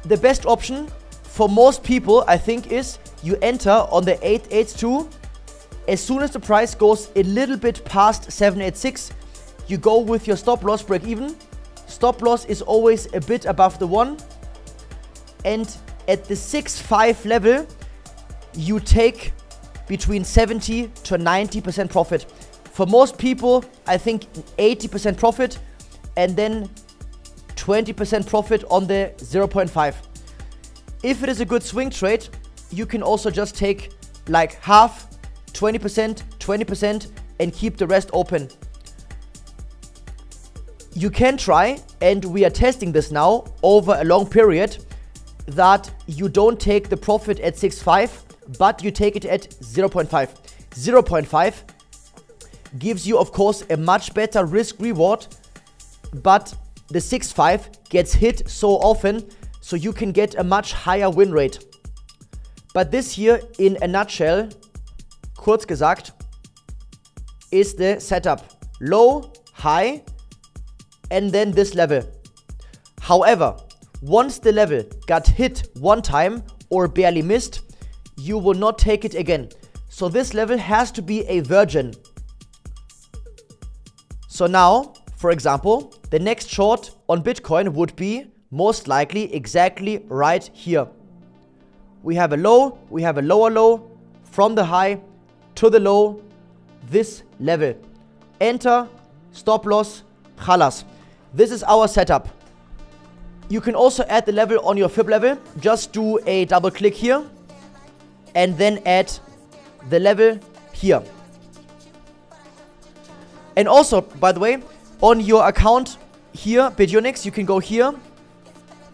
S2: the best option for most people, I think, is you enter on the 882. As soon as the price goes a little bit past 786, you go with your stop loss break even. Stop loss is always a bit above the 1. And at the 6.5 level, you take between 70 to 90% profit. For most people, I think 80% profit, and then 20% profit on the 0.5. If it is a good swing trade, you can also just take like half, 20%, 20%, and keep the rest open. You can try, and we are testing this now over a long period, that you don't take the profit at 6.5, but you take it at 0.5. 0.5 gives you, of course, a much better risk reward, but the 6.5 gets hit so often, so you can get a much higher win rate. But this here, in a nutshell, kurz gesagt, is the setup. Low, high, and then this level. However, once the level got hit one time or barely missed, you will not take it again. So this level has to be a virgin. So now, for example, the next short on Bitcoin would be most likely exactly right here. We have a low, we have a lower low, from the high to the low, this level. Enter, stop loss, khalas. This is our setup. You can also add the level on your fib level. Just do a double click here and then add the level here. And also, by the way, on your account here, BITUNIX, you can go here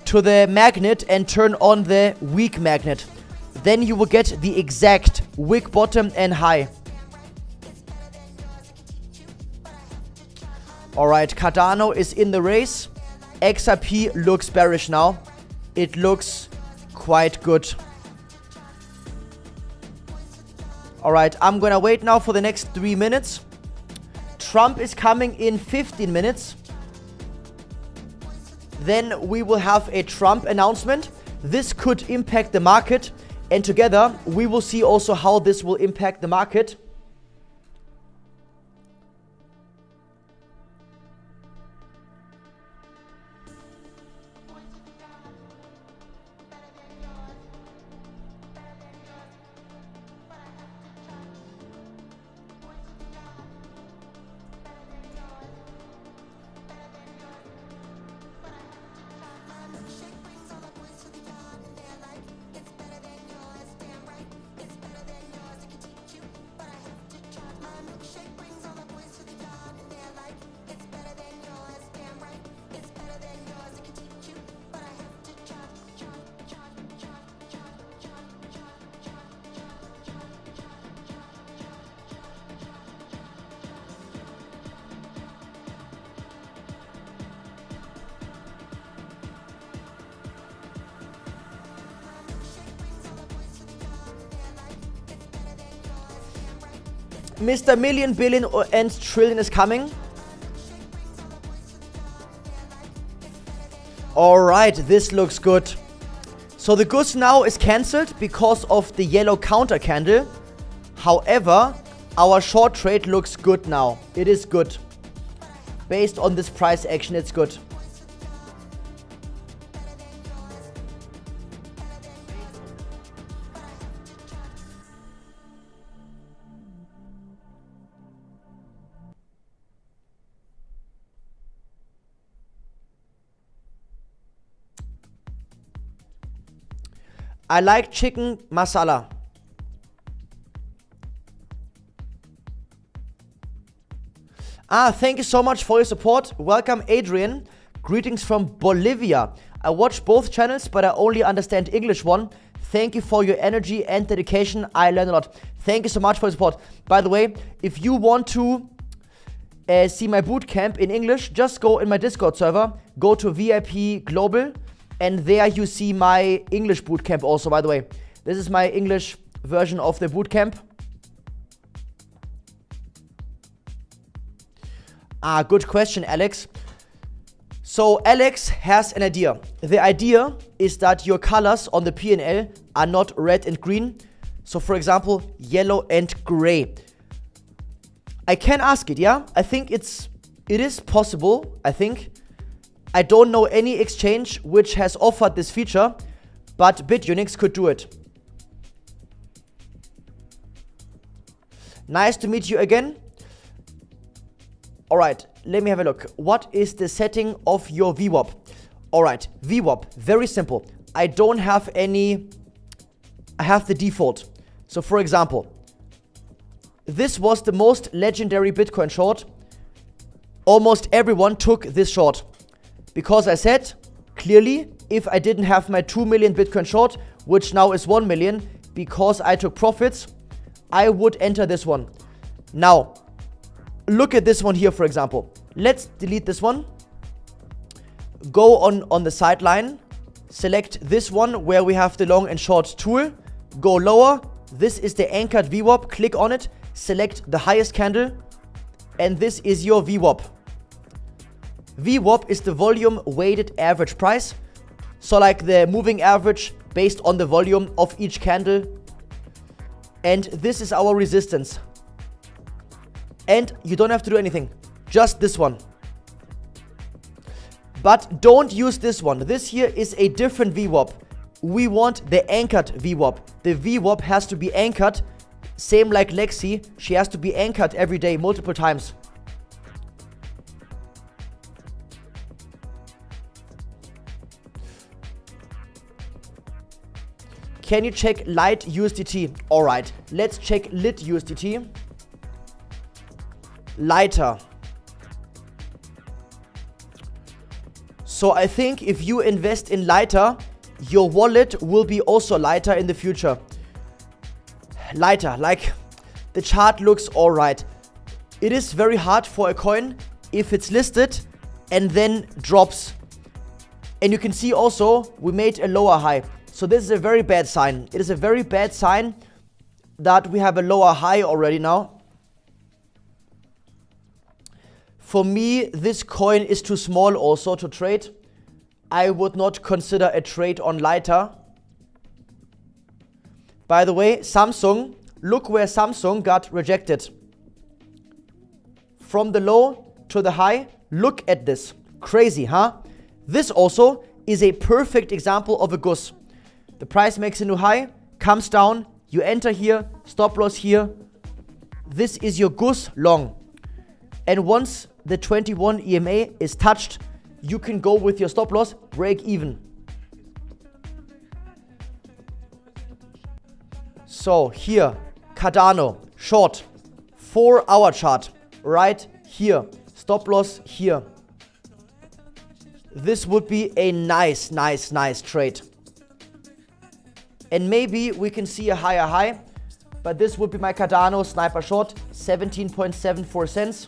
S2: to the magnet and turn on the weak magnet. Then you will get the exact wick bottom and high. Alright, Cardano is in the race. XRP looks bearish now. It looks quite good. Alright, I'm gonna wait now for the next 3 minutes. Trump is coming in 15 minutes. Then we will have a Trump announcement. This could impact the market. And together, we will see also how this will impact the market. Mr. Million, Billion and Trillion is coming. Alright, this looks good. So the goose now is cancelled because of the yellow counter candle. However, our short trade looks good now. It is good. Based on this price action, it's good. I like chicken masala. Thank you so much for your support. Welcome, Adrian. Greetings from Bolivia. I watch both channels, but I only understand English one. Thank you for your energy and dedication. I learned a lot. Thank you so much for your support. By the way, if you want to see my bootcamp in English, just go in my Discord server. Go to VIP Global. And there you see my English bootcamp also, by the way. This is my English version of the bootcamp. Good question, Alex. So Alex has an idea. The idea is that your colors on the P&L are not red and green. So for example, yellow and gray. I can ask it, yeah? I think it is possible, I think. I don't know any exchange which has offered this feature, but BITUNIX could do it. Nice to meet you again. Alright, let me have a look. What is the setting of your VWAP? Alright, VWAP, very simple. I don't have any, I have the default. So for example, this was the most legendary Bitcoin short. Almost everyone took this short. Because I said, clearly, if I didn't have my 2 million Bitcoin short, which now is 1 million, because I took profits, I would enter this one. Now, look at this one here, for example. Let's delete this one. Go on the sideline. Select this one where we have the long and short tool. Go lower. This is the anchored VWAP. Click on it. Select the highest candle. And this is your VWAP. VWAP is the volume weighted average price. So like the moving average based on the volume of each candle. And this is our resistance. And you don't have to do anything. Just this one. But don't use this one. This here is a different VWAP. We want the anchored VWAP. The VWAP has to be anchored. Same like Lexi. She has to be anchored every day, multiple times. Can you check light USDT? Alright, let's check lit USDT. Lighter. So I think if you invest in lighter, your wallet will be also lighter in the future. Lighter, like the chart looks alright. It is very hard for a coin if it's listed and then drops. And you can see also we made a lower high. So this is a very bad sign. It is a very bad sign that we have a lower high already now. For me, this coin is too small also to trade. I would not consider a trade on lighter. By the way, Samsung, look where Samsung got rejected. From the low to the high, look at this. Crazy, huh? This also is a perfect example of a goose. The price makes a new high, comes down, you enter here, stop loss here. This is your goose long. And once the 21 EMA is touched, you can go with your stop loss, break even. So here, Cardano, short, 4-hour chart, right here, stop loss here. This would be a nice trade. And maybe we can see a higher high, but this would be my Cardano sniper short, 17.74 cents.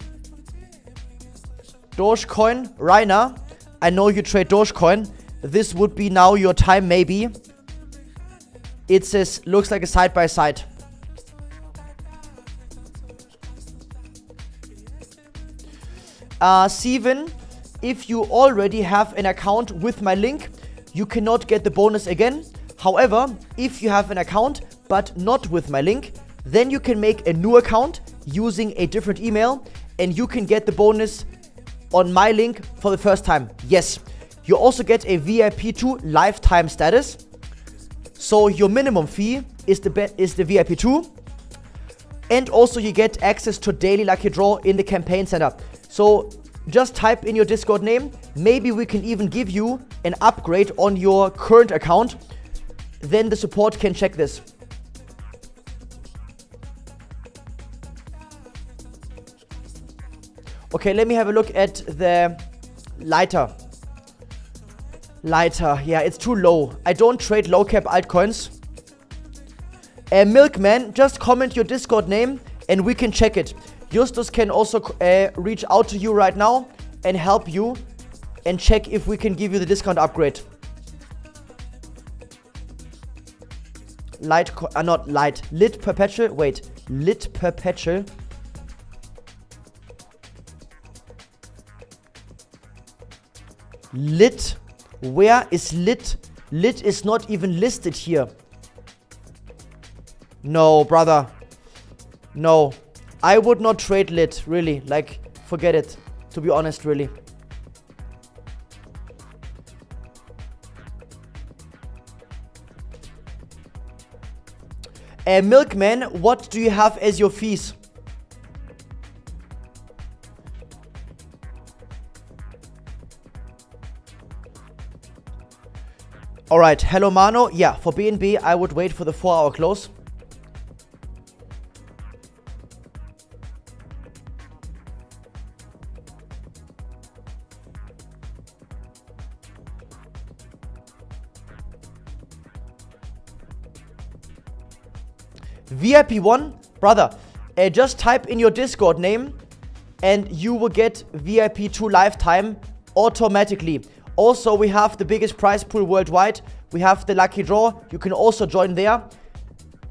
S2: Dogecoin, Rainer, I know you trade Dogecoin. This would be now your time maybe. It says, looks like a side by side. Steven, if you already have an account with my link, you cannot get the bonus again. However, if you have an account but not with my link, then you can make a new account using a different email and you can get the bonus on my link for the first time. Yes, you also get a VIP2 lifetime status. So your minimum fee is the VIP2. And also you get access to daily lucky draw in the campaign center. So just type in your Discord name. Maybe we can even give you an upgrade on your current account. Then the support can check this. Okay, let me have a look at the lighter. Yeah, it's too low. I don't trade low cap altcoins. Milkman, just comment your Discord name and we can check it. Justus can also reach out to you right now and help you and check if we can give you the discount upgrade. Lit Perpetual. Wait, Lit Perpetual. Lit. Where is Lit? Lit is not even listed here. No, brother. No. I would not trade Lit, really. Like, forget it. To be honest, really. Milkman, what do you have as your fees? Alright, hello Mano. Yeah, for BNB, I would wait for the 4-hour close. VIP1, brother, just type in your Discord name and you will get VIP2 lifetime automatically. Also, we have the biggest prize pool worldwide. We have the lucky draw. You can also join there.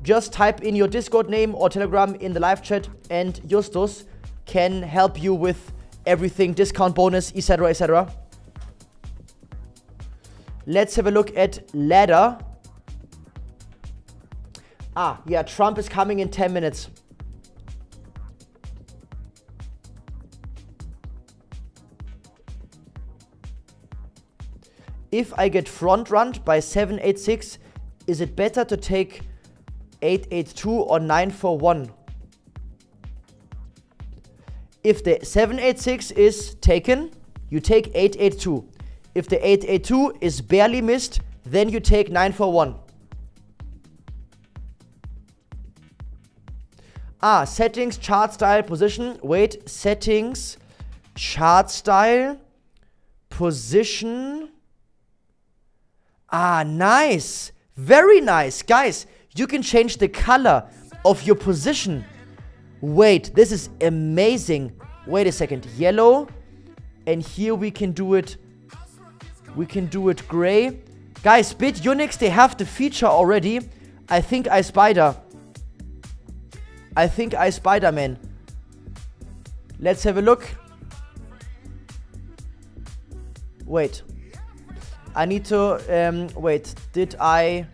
S2: Just type in your Discord name or Telegram in the live chat and Justus can help you with everything, discount bonus, etc, etc. Let's have a look at ladder. Ah, yeah, Trump is coming in 10 minutes. If I get front run by 786, is it better to take 882 or 941? If the 786 is taken, you take 882. If the 882 is barely missed, then you take 941. Ah, settings, chart style, position. Wait, settings, chart style, position. Ah, nice. Very nice. Guys, you can change the color of your position. Wait, this is amazing. Wait a second. Yellow. And here we can do it. We can do it gray. Guys, BITUNIX, they have the feature already. I think I spider. Man. Let's have a look. Wait. I need to, wait. Did I...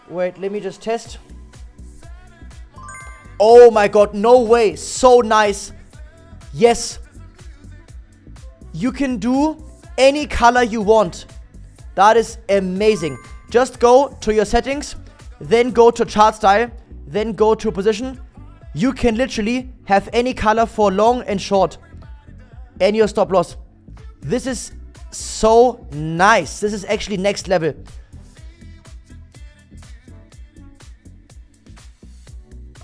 S2: Wait, let me just test. Oh my god, no way. So nice. Yes. You can do any color you want. That is amazing. Just go to your settings, then go to chart style, then go to position. You can literally have any color for long and short. And your stop loss. This is so nice. This is actually next level.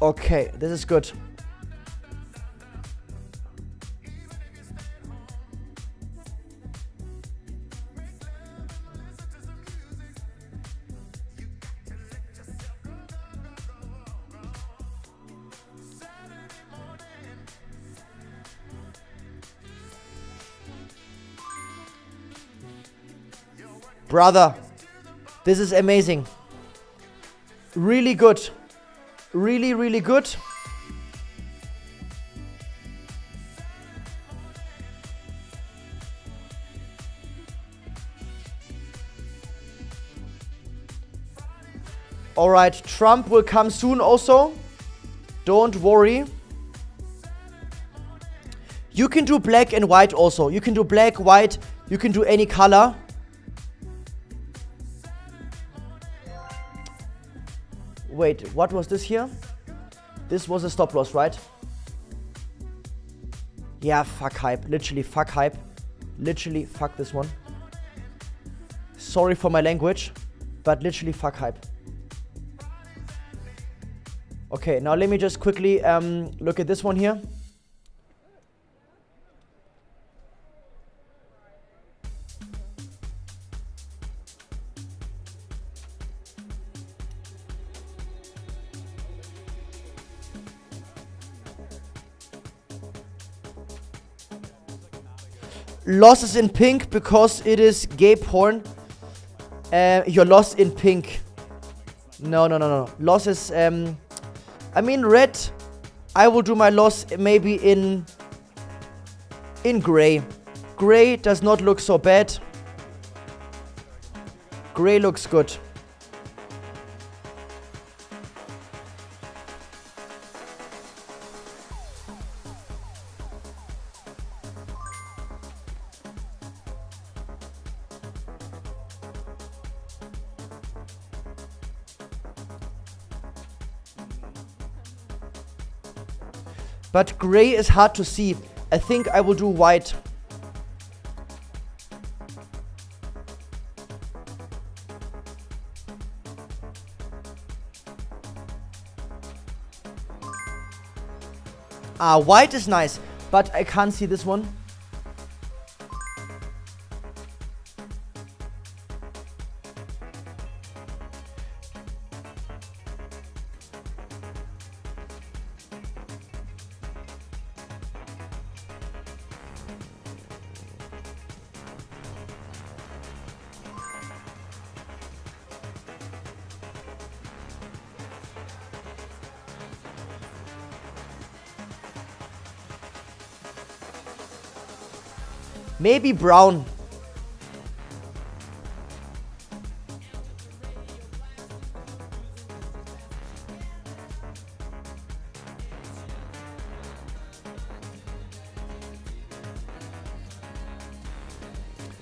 S2: Okay, this is good. Brother, this is amazing. Really good. Really, really good. All right, Trump will come soon also. Don't worry. You can do black and white also. You can do black, white. You can do any color. Wait, what was this here? This was a stop loss, right? Yeah, fuck hype. Literally fuck hype. Literally fuck this one. Sorry for my language, but literally fuck hype. Okay, now let me just quickly look at this one here. Losses in pink because it is gay porn. You're lost in pink. No. Losses, I mean red. I will do my loss maybe in gray. Gray does not look so bad. Gray looks good. But gray is hard to see. I think I will do white. White is nice, but I can't see this one. Maybe brown.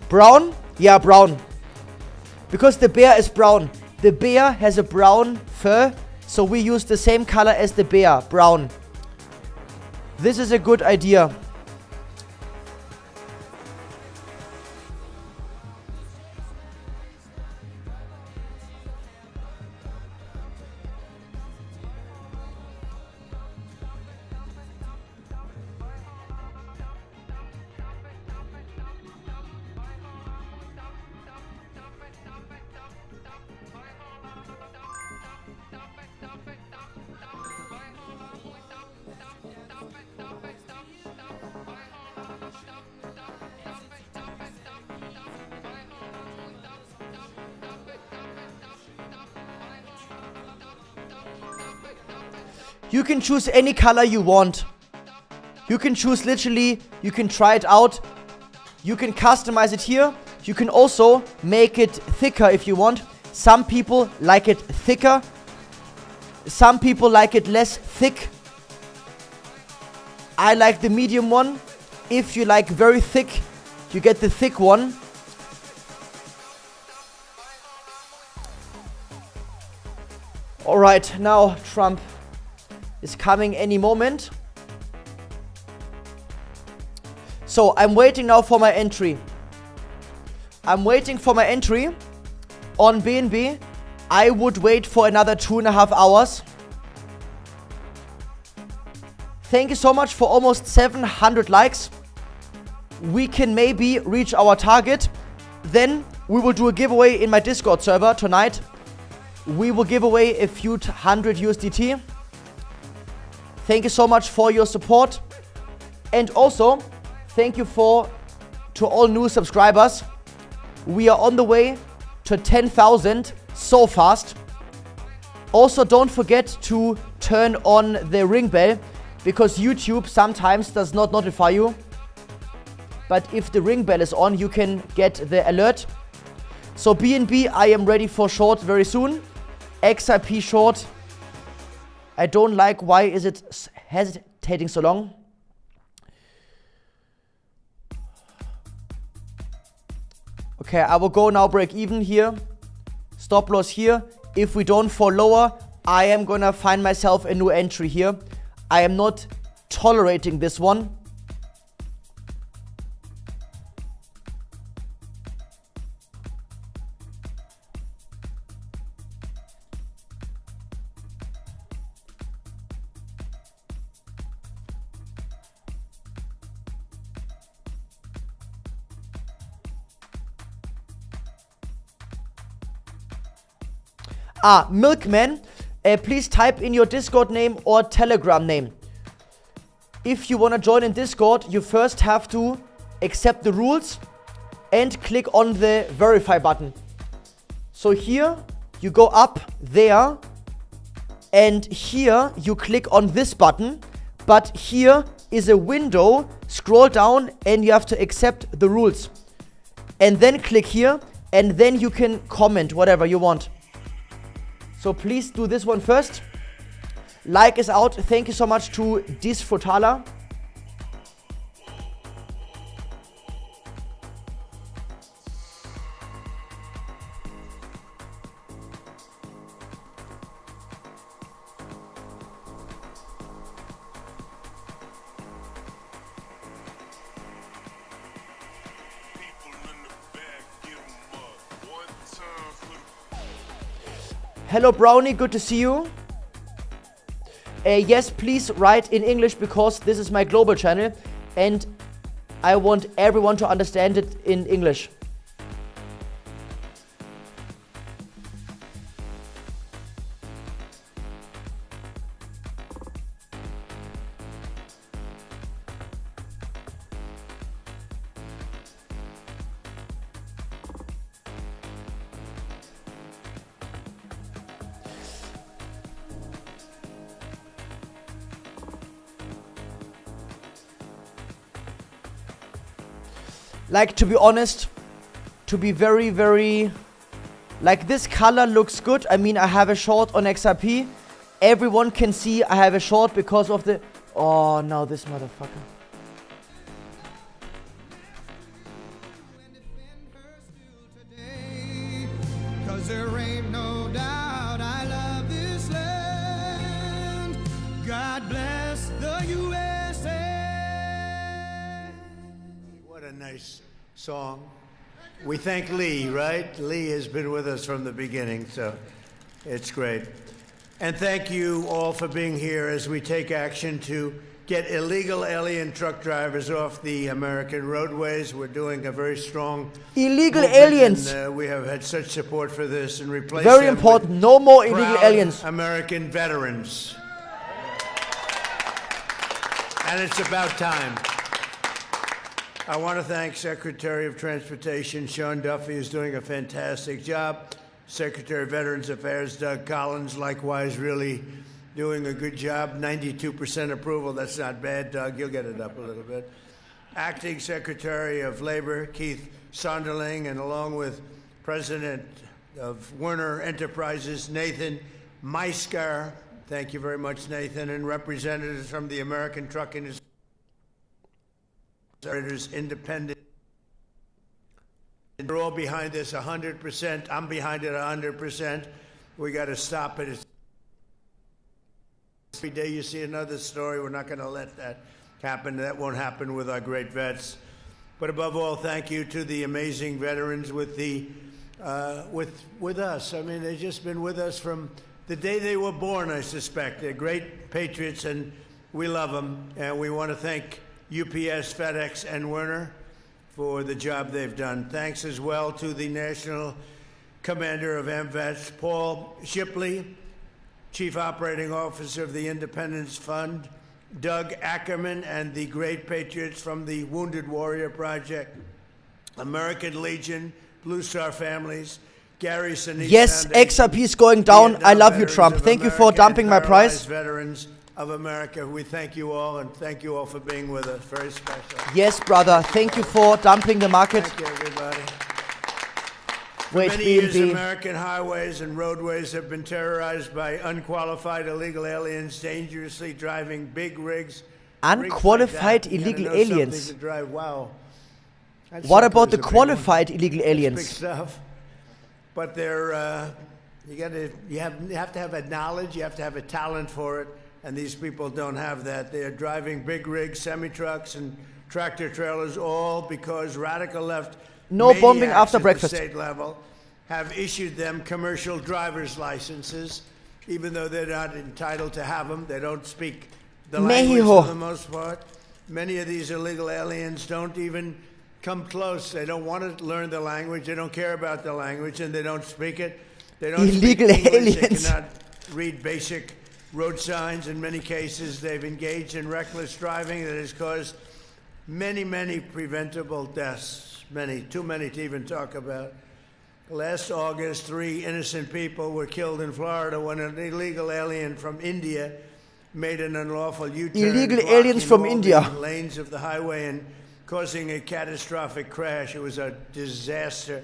S2: Brown? Yeah, brown. Because the bear is brown. The bear has a brown fur, so we use the same color as the bear, brown. This is a good idea. You can choose any color you want. You can choose literally, you can try it out. You can customize it here. You can also make it thicker if you want. Some people like it thicker. Some people like it less thick. I like the medium one. If you like very thick, you get the thick one. Alright, now Trump is coming any moment. So I'm waiting now for my entry. I'm waiting for my entry on BNB. I would wait for another 2.5 hours. Thank you so much for almost 700 likes. We can maybe reach our target. Then we will do a giveaway in my Discord server tonight. We will give away a few hundred USDT. Thank you so much for your support. And also, thank you to all new subscribers. We are on the way to 10,000 so fast. Also, don't forget to turn on the ring bell, because YouTube sometimes does not notify you. But if the ring bell is on, you can get the alert. So BNB, I am ready for short very soon. XRP short. I don't like, why is it hesitating so long? Okay, I will go now break even here. Stop loss here. If we don't fall lower, I am gonna find myself a new entry here. I am not tolerating this one. Milkman, please type in your Discord name or Telegram name. If you want to join in Discord, you first have to accept the rules and click on the verify button. So here you go up there, and here you click on this button, but here is a window. Scroll down and you have to accept the rules, and then click here, and then you can comment whatever you want. So please do this one first. Like is out. Thank you so much to Disfrutala. Hello Brownie, good to see you. Yes, please write in English, because this is my global channel and I want everyone to understand it in English. Like, to be honest, to be very, like, this color looks good. I mean, I have a short on XRP. Everyone can see I have a short because of the... Oh, no, this motherfucker.
S3: Cause there ain't no doubt I love this land. God bless the USA.
S4: What a nice song. We thank Lee, right? Lee has been with us from the beginning, so it's great. And thank you all for being here as we take action to get illegal alien truck drivers off the American roadways. We're doing a very strong
S2: Illegal
S4: movement,
S2: aliens.
S4: and we have had such support for this, and replace
S2: Very
S4: them
S2: important.
S4: with
S2: No more illegal
S4: proud
S2: aliens.
S4: American veterans. And it's about time. I want to thank Secretary of Transportation Sean Duffy, who's doing a fantastic job. Secretary of Veterans Affairs Doug Collins, likewise, really doing a good job. 92% approval. That's not bad, Doug. You'll get it up a little bit. Acting Secretary of Labor Keith Sonderling, and along with President of Werner Enterprises Nathan Meisker. Thank you very much, Nathan, and representatives from the American Truck Industry. Independent. They're all behind this 100%. I'm behind it 100%. We got to stop it. Every day you see another story. We're not going to let that happen. That won't happen with our great vets. But above all, thank you to the amazing veterans with us. I mean, they've just been with us from the day they were born, I suspect. They're great patriots, and we love them. And we want to thank UPS, FedEx, and Werner for the job they've done. Thanks as well to the National Commander of AMVETS, Paul Shipley, Chief Operating Officer of the Independence Fund, Doug Ackerman, and the great patriots from the Wounded Warrior Project, American Legion, Blue Star Families, Gary Sinise
S2: Yes,
S4: Foundation,
S2: XRP is going down. I
S4: Vietnam
S2: love you,
S4: Veterans
S2: Trump.
S4: of
S2: Thank you for
S4: America,
S2: dumping
S4: and
S2: my
S4: Paralyzed
S2: price.
S4: Veterans of America. We thank you all, and thank you all for being with us. Very special.
S2: Yes, brother. Thank you for dumping the market.
S4: Thank you, everybody.
S2: Wait,
S4: Many years,
S2: BNB.
S4: American highways and roadways have been terrorized by unqualified illegal aliens dangerously driving big rigs.
S2: Unqualified
S4: rigs like that. You gotta
S2: illegal
S4: know something
S2: aliens.
S4: to drive. Wow. That
S2: What
S4: sucker
S2: about
S4: is
S2: the
S4: a big one.
S2: qualified illegal
S4: Big
S2: aliens?
S4: stuff. But they're you have to have a knowledge, you have to have a talent for it, and these people don't have that. They are driving big rigs, semi-trucks, and tractor trailers, all because radical left
S2: No bombing
S4: maniacs
S2: after
S4: at
S2: breakfast.
S4: the state level have issued them commercial driver's licenses, even though they're not entitled to have them. They don't speak the language
S2: Mexico.
S4: for the most part. Many of these illegal aliens don't even come close. They don't want to learn the language. They don't care about the language, and they don't speak it. They don't
S2: Illegal
S4: speak English.
S2: aliens.
S4: They cannot read basic road signs. In many cases, they've engaged in reckless driving that has caused many, many preventable deaths. Many, too many to even talk about. Last August, 3 innocent people were killed in Florida when an illegal alien from India made an unlawful U-turn.
S2: Illegal
S4: blocking
S2: aliens from
S4: all
S2: India.
S4: the lanes of the highway and causing a catastrophic crash. It was a disaster.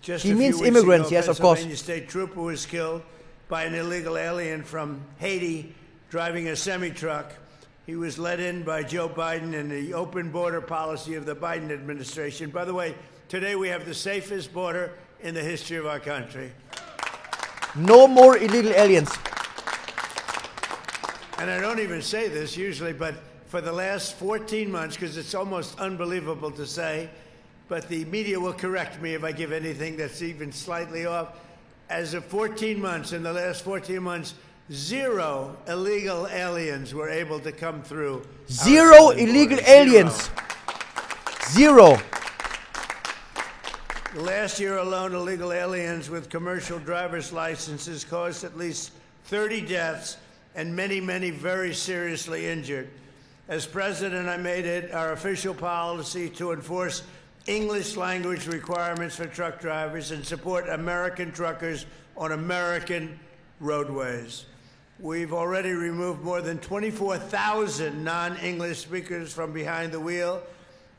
S4: Just
S2: He
S4: a few
S2: means
S4: weeks
S2: immigrants,
S4: ago,
S2: yes, of course.
S4: Pennsylvania state trooper was killed by an illegal alien from Haiti driving a semi-truck. He was let in by Joe Biden and the open border policy of the Biden administration. By the way, today we have the safest border in the history of our country.
S2: No more illegal aliens.
S4: And I don't even say this usually, but for the last 14 months, because it's almost unbelievable to say, but the media will correct me if I give anything that's even slightly off. As of 14 months, in the last 14 months, 0 illegal aliens were able to come through. our
S2: 0
S4: southern
S2: illegal
S4: border.
S2: aliens. 0.
S4: Last year alone, illegal aliens with commercial driver's licenses caused at least 30 deaths and many, many very seriously injured. As president, I made it our official policy to enforce English language requirements for truck drivers and support American truckers on American roadways. We've already removed more than 24,000 non-English speakers from behind the wheel.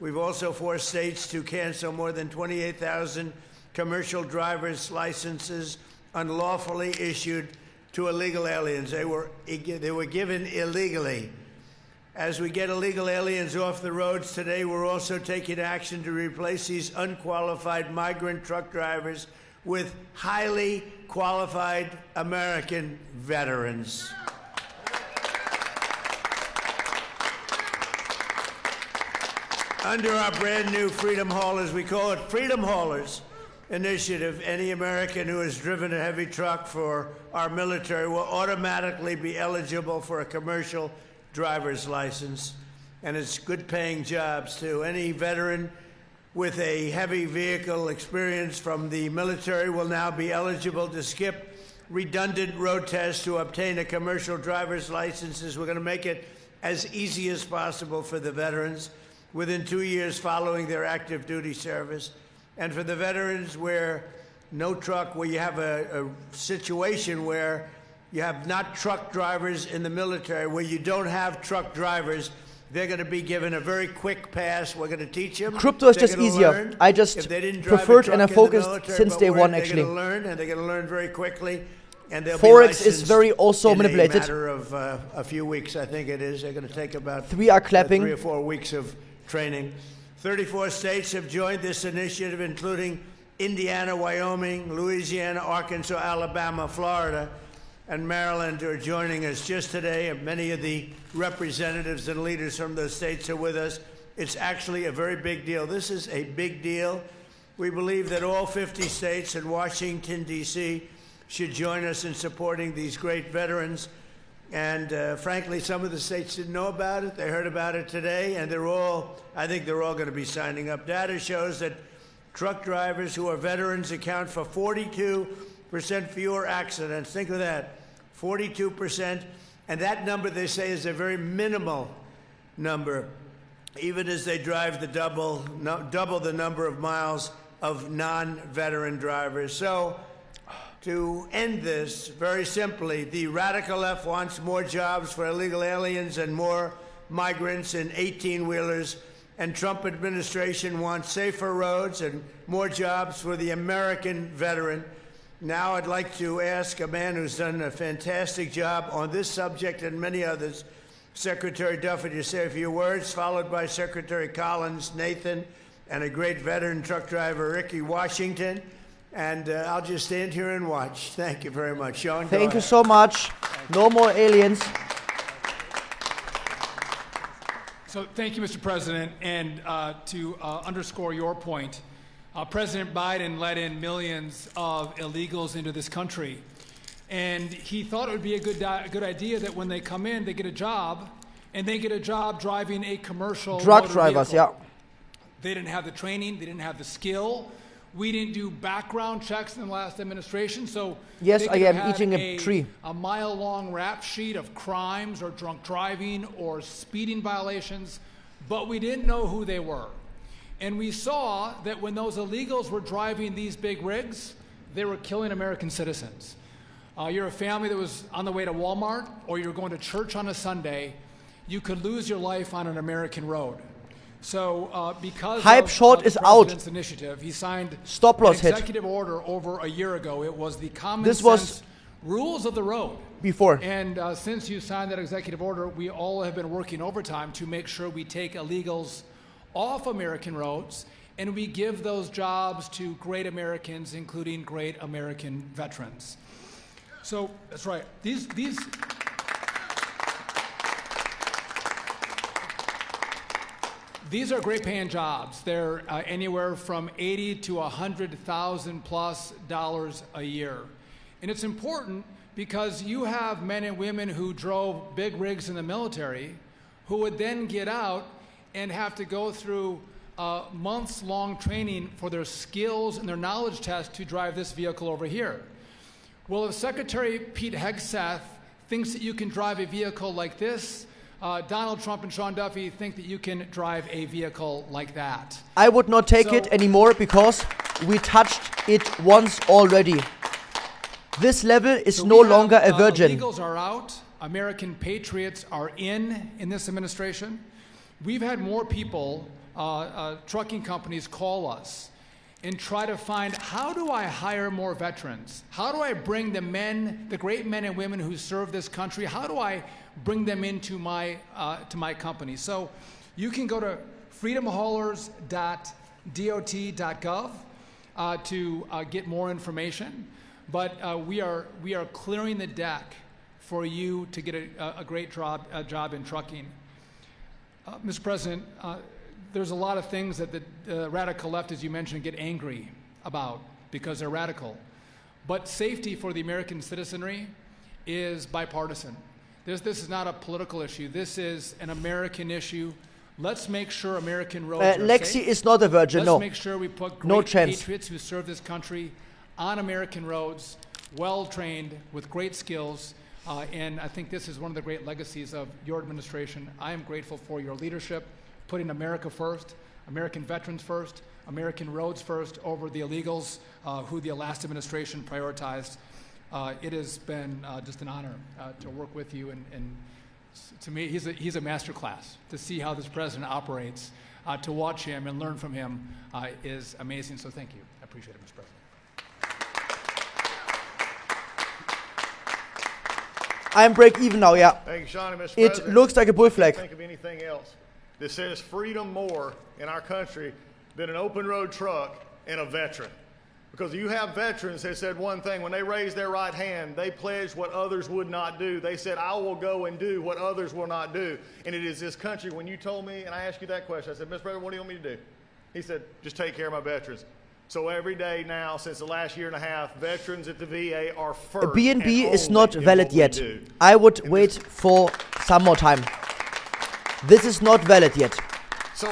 S4: We've also forced states to cancel more than 28,000 commercial driver's licenses unlawfully issued to illegal aliens. They were given illegally. As we get illegal aliens off the roads today, we're also taking action to replace these unqualified migrant truck drivers with highly qualified American veterans. Under our brand new Freedom Haulers, we call it Freedom Haulers initiative, any American who has driven a heavy truck for our military will automatically be eligible for a commercial driver's license. And it's good paying jobs too. Any veteran with a heavy vehicle experience from the military will now be eligible to skip redundant road tests to obtain a commercial driver's license. We're going to make it as easy as possible for the veterans within 2 years following their active duty service. And for the veterans where no truck, where you have a situation where you have not truck drivers in the military, where you don't have truck drivers, they're going to be given a very quick pass. We're going to teach them.
S2: Crypto is
S4: They're
S2: just
S4: gonna
S2: easier.
S4: learn.
S2: I just
S4: If they didn't drive a
S2: preferred
S4: truck
S2: and I
S4: in the
S2: focused
S4: military,
S2: since
S4: but
S2: day
S4: were,
S2: one,
S4: they're
S2: actually.
S4: going to learn, and they're going to learn very quickly. And they'll
S2: Forex
S4: be
S2: is
S4: licensed
S2: very also
S4: in
S2: manipulated.
S4: a matter of a few weeks, I think it is. They're going to take about
S2: 3 are clapping.
S4: 3 or 4 weeks of training. 34 states have joined this initiative, including Indiana, Wyoming, Louisiana, Arkansas, Alabama, Florida, and Maryland are joining us just today. And many of the representatives and leaders from those states are with us. It's actually a very big deal. This is a big deal. We believe that all 50 states and Washington, D.C. should join us in supporting these great veterans. And frankly, some of the states didn't know about it. They heard about it today, and I think they're all going to be signing up. Data shows that truck drivers who are veterans account for 42% fewer accidents. Think of that, 42%. And that number, they say, is a very minimal number, even as they drive the double the number of miles of non-veteran drivers. So, to end this, very simply, the radical left wants more jobs for illegal aliens and more migrants in 18-wheelers, and Trump administration wants safer roads and more jobs for the American veteran. Now I'd like to ask a man who's done a fantastic job on this subject and many others, Secretary Duffy, to say a few words, followed by Secretary Collins, Nathan, and a great veteran truck driver, Ricky Washington. And I'll just stand here and watch. Thank you very much. Sean,
S2: Thank you so much. No more aliens.
S5: So thank you, Mr. President. And to underscore your point, President Biden let in millions of illegals into this country. And he thought it would be a good idea that when they come in, they get a job, and they get a job driving a commercial
S2: Truck
S5: motor
S2: drivers,
S5: vehicle.
S2: yeah.
S5: They didn't have the training, they didn't have the skill. We didn't do background checks in the last administration, so
S2: Yes,
S5: they
S2: I
S5: could
S2: am
S5: have had
S2: eating a tree.
S5: a mile-long rap sheet of crimes or drunk driving or speeding violations, but we didn't know who they were. And we saw that when those illegals were driving these big rigs, they were killing American citizens. You're a family that was on the way to Walmart, or you're going to church on a Sunday, you could lose your life on an American road. So because
S2: Hype
S5: of
S2: short
S5: the
S2: is out.
S5: president's initiative, he signed
S2: Stop loss
S5: an
S2: hit.
S5: executive order over a year ago. It was the common
S2: This
S5: sense
S2: was
S5: rules of the road.
S2: before.
S5: And since you signed that executive order, we all have been working overtime to make sure we take illegals off American roads and we give those jobs to great Americans, including great American veterans. So that's right. These are great paying jobs. They're anywhere from $80,000 to $100,000 plus a year. And it's important because you have men and women who drove big rigs in the military who would then get out and have to go through months-long training for their skills and their knowledge test to drive this vehicle over here. Well, if Secretary Pete Hegseth thinks that you can drive a vehicle like this, Donald Trump and Sean Duffy think that you can drive a vehicle like that.
S2: I would not take it anymore because we touched it once already. This level is no longer a virgin.
S5: Illegals are out. American patriots are in this administration. We've had more people, trucking companies, call us and try to find, how do I hire more veterans? How do I bring the great men and women who serve this country, how do I bring them into my company? So you can go to freedomhaulers.dot.gov to get more information. But we are clearing the deck for you to get a great job in trucking. Mr. President, there's a lot of things that the radical left, as you mentioned, get angry about because they're radical. But safety for the American citizenry is bipartisan. This is not a political issue. This is an American issue. Let's make sure American roads are
S2: Lexi
S5: safe.
S2: is not a virgin, no.
S5: Let's make sure we put great
S2: No chance.
S5: patriots who serve this country on American roads, well-trained, with great skills. And I think this is one of the great legacies of your administration. I am grateful for your leadership, putting America first, American veterans first, American roads first over the illegals who the last administration prioritized. It has been just an honor to work with you, and to me, he's a master class. To see how this president operates, to watch him and learn from him is amazing. So thank you. I appreciate it, Mr. President.
S2: I'm break even now, yeah.
S6: Thank you, Shawnee, Mr.
S2: It
S6: President.
S2: looks like a bull flag.
S6: Think of anything else that says freedom more in our country than an open road truck and a veteran. Because you have veterans that said one thing, when they raised their right hand, they pledged what others would not do. They said, I will go and do what others will not do. And it is this country, when you told me, and I asked you that question, I said, Mr. President, what do you want me to do? He said, just take care of my veterans. So every day now, since the last year and a half, veterans at the VA are first.
S2: BNB
S6: and
S2: is
S6: only
S2: not
S6: in
S2: valid
S6: what we
S2: yet.
S6: do.
S2: I would wait for some more time. This is not valid yet.
S6: So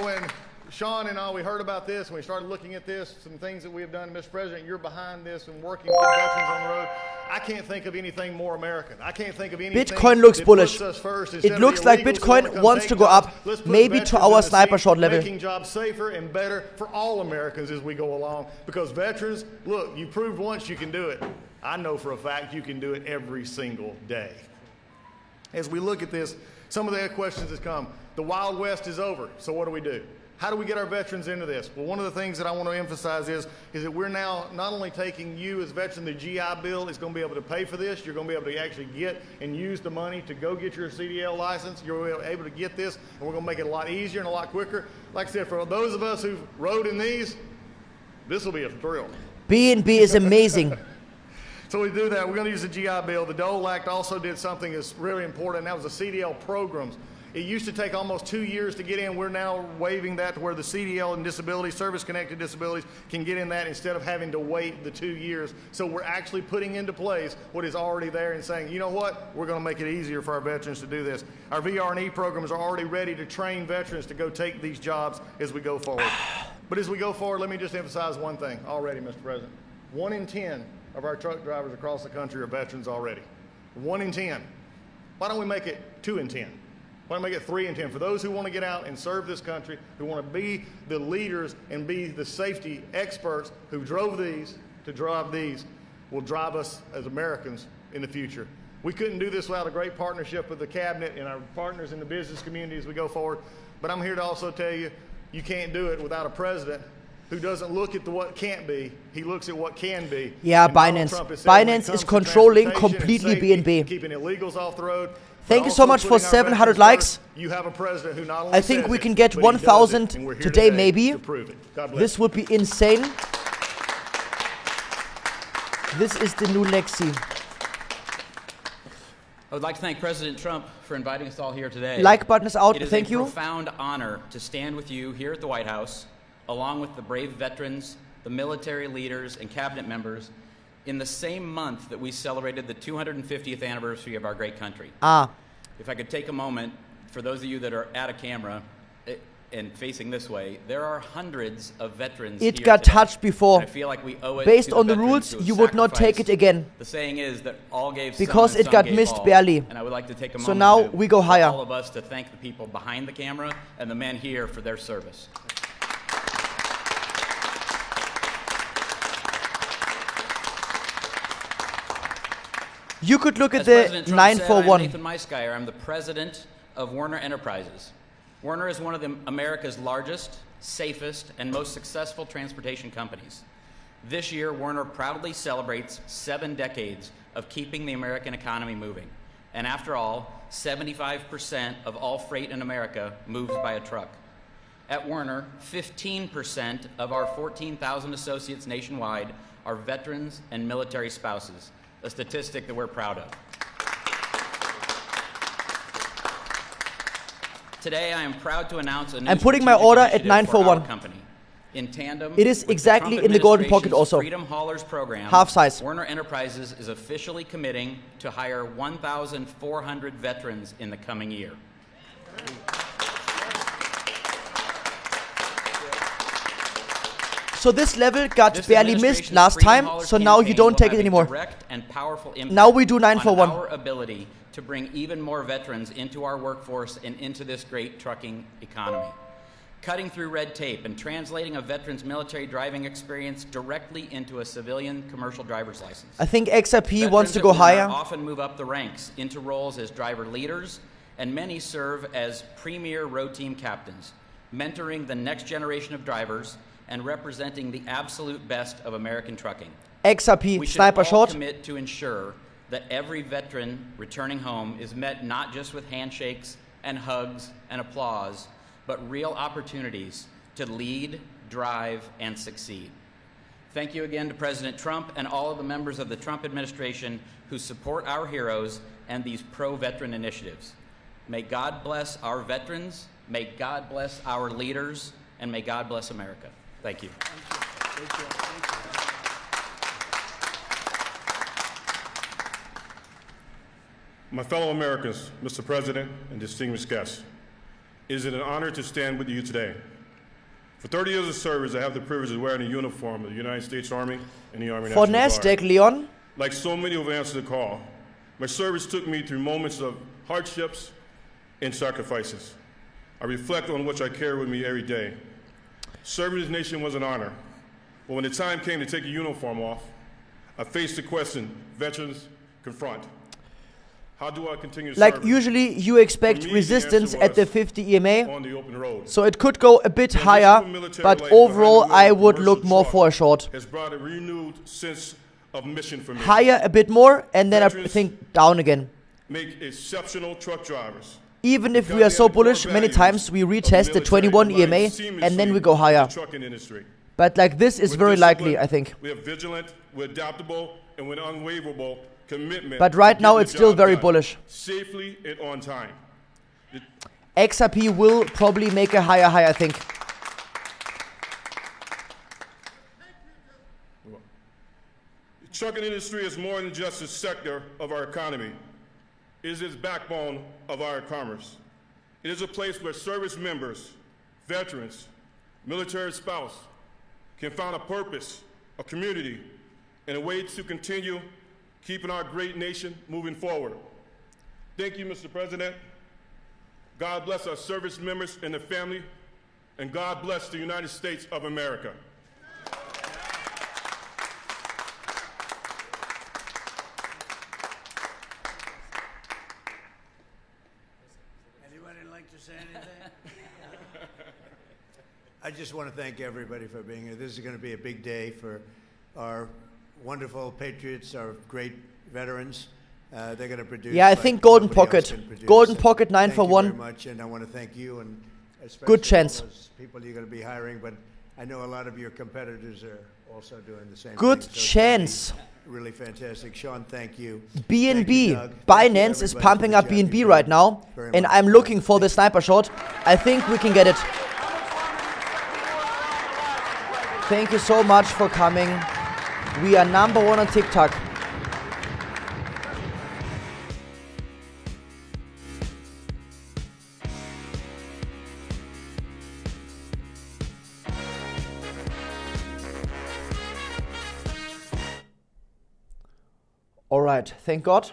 S6: Sean and I, we heard about this, and we started looking at this, some things that we have done. Mr. President, you're behind this and working with veterans on the road. I can't think of anything more American. I can't think of anything
S2: Bitcoin looks
S6: that
S2: bullish.
S6: puts us first
S2: It
S6: instead of
S2: looks
S6: the
S2: like
S6: illegals who
S2: Bitcoin
S6: wanna come
S2: wants
S6: take
S2: to go
S6: jobs.
S2: up,
S6: Let's put
S2: maybe to
S6: veterans
S2: our
S6: in the
S2: sniper
S6: seat,
S2: shot level.
S6: making jobs safer and better for all Americans as we go along. Because veterans, look, you proved once you can do it. I know for a fact you can do it every single day. As we look at this, some of the questions that come. The Wild West is over, so what do? How do we get our veterans into this? Well, one of the things that I want to emphasize is that we're now not only taking you as veteran, the GI Bill is going to be able to pay for this. You're going to be able to actually get and use the money to go get your CDL license. You're able to get this, and we're going to make it a lot easier and a lot quicker. Like I said, for those of us who rode in these, this will be a thrill.
S2: B&B is amazing.
S6: So we do that. We're going to use the GI Bill. The Dole Act also did something that's really important, and that was the CDL programs. It used to take almost 2 years to get in. We're now waiving that to where the CDL and disability, service-connected disabilities, can get in that instead of having to wait the 2 years. So we're actually putting into place what is already there and saying, you know what, we're going to make it easier for our veterans to do this. Our VR&E programs are already ready to train veterans to go take these jobs as we go forward. But as we go forward, let me just emphasize one thing already, Mr. President. 1 in 10 of our truck drivers across the country are veterans already. 1 in 10. Why don't we make it 2 in 10? Why don't we make it 3 in 10? For those who want to get out and serve this country, who want to be the leaders and be the safety experts who drove these, to drive these, will drive us as Americans in the future. We couldn't do this without a great partnership with the cabinet and our partners in the business community as we go forward. But I'm here to also tell you, you can't do it without a president who doesn't look at the what can't be, he looks at what can be.
S2: Yeah,
S6: And Donald
S2: Binance.
S6: Trump has said when it
S2: Binance
S6: comes
S2: is
S6: to
S2: controlling
S6: transportation and
S2: completely
S6: safety,
S2: BNB.
S6: keeping illegals off the road.
S2: Thank
S6: but
S2: you so
S6: also
S2: much for
S6: putting our
S2: 700
S6: veterans
S2: likes.
S6: first. You have a president who not only
S2: I think
S6: says
S2: we
S6: it,
S2: can get
S6: but he does it,
S2: 1,000
S6: and we're here
S2: today, maybe.
S6: to prove it. God bless.
S2: This would be insane. This is the new Lexi.
S7: I would like to thank President Trump for inviting us all here today.
S2: Like button is out.
S7: It is
S2: Thank
S7: a
S2: you.
S7: profound honor to stand with you here at the White House, along with the brave veterans, the military leaders, and cabinet members, in the same month that we celebrated the 250th anniversary of our great country. If I could take a moment, for those of you that are at a camera and facing this way, there are hundreds of veterans
S2: It
S7: here
S2: got
S7: today.
S2: touched before.
S7: I feel like we owe it
S2: Based
S7: to
S2: on the
S7: veterans
S2: rules,
S7: who have
S2: you would not take
S7: sacrificed.
S2: it again.
S7: The saying is that all gave some
S2: Because
S7: and
S2: it
S7: some
S2: got
S7: gave
S2: missed
S7: all.
S2: barely.
S7: And I would like to take a
S2: So
S7: moment
S2: now
S7: to,
S2: we go
S7: for
S2: higher.
S7: all of us to thank the people behind the camera and the men here for their service.
S2: You could look at
S7: As
S2: the
S7: President Trump said, I'm
S2: 941.
S7: Nathan Maiskeier. I'm the president of Werner Enterprises. Werner is one of America's largest, safest, and most successful transportation companies. This year, Werner proudly celebrates 7 decades of keeping the American economy moving. And after all, 75% of all freight in America moves by a truck. At Werner, 15% of our 14,000 associates nationwide are veterans and military spouses, a statistic that we're proud of. Today, I am proud to announce a new
S2: I'm putting my
S7: strategic
S2: order at
S7: initiative
S2: 941.
S7: for our company. In tandem
S2: It is
S7: with the
S2: exactly
S7: Trump
S2: in the golden pocket
S7: administration's
S2: also.
S7: Freedom Haulers program,
S2: Half size.
S7: Werner Enterprises is officially committing to hire 1,400 veterans in the coming year.
S2: So this level got
S7: This
S2: barely missed
S7: administration's
S2: last
S7: Freedom
S2: time,
S7: Haulers
S2: so now you
S7: campaign
S2: don't
S7: will
S2: take
S7: have
S2: it
S7: a
S2: anymore.
S7: direct and powerful impact
S2: Now we do 941.
S7: on our ability to bring even more veterans into our workforce and into this great trucking economy. Cutting through red tape and translating a veteran's military driving experience directly into a civilian commercial driver's license.
S2: I think XRP
S7: Veterans
S2: wants to
S7: at
S2: go
S7: Werner
S2: higher.
S7: often move up the ranks into roles as driver leaders, and many serve as premier road team captains, mentoring the next generation of drivers and representing the absolute best of American trucking.
S2: XRP,
S7: We should
S2: sniper
S7: all
S2: short.
S7: commit to ensure that every veteran returning home is met not just with handshakes and hugs and applause, but real opportunities to lead, drive, and succeed. Thank you again to President Trump and all of the members of the Trump administration who support our heroes and these pro-veteran initiatives. May God bless our veterans, may God bless our leaders, and may God bless America. Thank you.
S8: My fellow Americans, Mr. President, and distinguished guests, it is an honor to stand with you today. For 30 years of service, I have the privilege of wearing the uniform of the United States Army and the Army
S2: For
S8: National
S2: Nasdaq,
S8: Guard.
S2: Leon.
S8: Like so many who have answered the call, my service took me through moments of hardships and sacrifices. I reflect on which I carry with me every day. Serving this nation was an honor, but when the time came to take a uniform off, I faced the question veterans confront. How do I continue to
S2: Like
S8: serve
S2: usually you expect
S8: For me, the
S2: resistance
S8: answer
S2: at the
S8: was
S2: 50 EMA,
S8: on the open road?
S2: so it could go a bit
S8: The
S2: higher,
S8: invisible military
S2: but
S8: life
S2: overall
S8: behind the
S2: I
S8: wheel
S2: would
S8: of
S2: look
S8: commercial
S2: more for a
S8: truck
S2: short.
S8: Has brought a renewed sense of mission for me.
S2: Higher a bit more, and then I
S8: Veterans
S2: think down again.
S8: Make exceptional truck drivers.
S2: Even if we are so bullish, many times we retest the 21 EMA and then we go higher.
S8: Trucking industry.
S2: But like this is
S8: With
S2: very likely,
S8: discipline,
S2: I think.
S8: We are vigilant, we're adaptable, and with unwaverable commitment.
S2: But right
S8: to
S2: now
S8: getting
S2: it's
S8: the
S2: still
S8: job
S2: very
S8: done
S2: bullish.
S8: Safely and on time.
S2: XRP will probably make a higher high, I think.
S8: The trucking industry is more than just a sector of our economy. It is its backbone of our commerce. It is a place where service members, veterans, military spouse can find a purpose, a community, and a way to continue keeping our great nation moving forward. Thank you, Mr. President. God bless our service members and their family, and God bless the United States of America.
S4: Anybody like to say anything? I just want to thank everybody for being here. This is going to be a big day for our wonderful patriots, our great veterans. They're going to produce.
S2: Yeah, I
S4: like
S2: think Golden
S4: nobody else
S2: Pocket.
S4: can produce.
S2: Golden Pocket 9
S4: Thank
S2: for
S4: you
S2: 1.
S4: very much, and I want to thank you and especially
S2: Good chance.
S4: all those people you're going to be hiring. But I know a lot of your competitors are also doing the same.
S2: Good
S4: thing, so it's gonna be
S2: chance.
S4: Really fantastic, Sean. Thank you.
S2: BNB.
S4: Thank you, Doug. Thank you,
S2: Binance is
S4: everybody,
S2: pumping
S4: for the
S2: up
S4: job you're
S2: BNB
S4: doing.
S2: right now,
S4: Very
S2: and
S4: much.
S2: I'm looking for the sniper shot. I think we can get it. Thank you so much for coming. We are number 1 on TikTok. All right, thank God.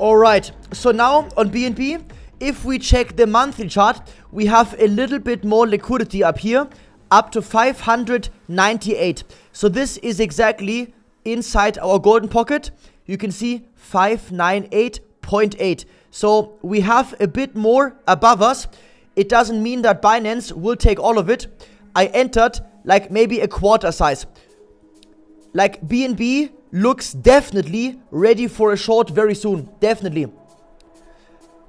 S2: Alright, so now on BNB, if we check the monthly chart, we have a little bit more liquidity up here, up to 598. So this is exactly inside our golden pocket. You can see 598.8. So we have a bit more above us. It doesn't mean that Binance will take all of it. I entered like maybe a quarter size. Like BNB looks definitely ready for a short very soon. Definitely.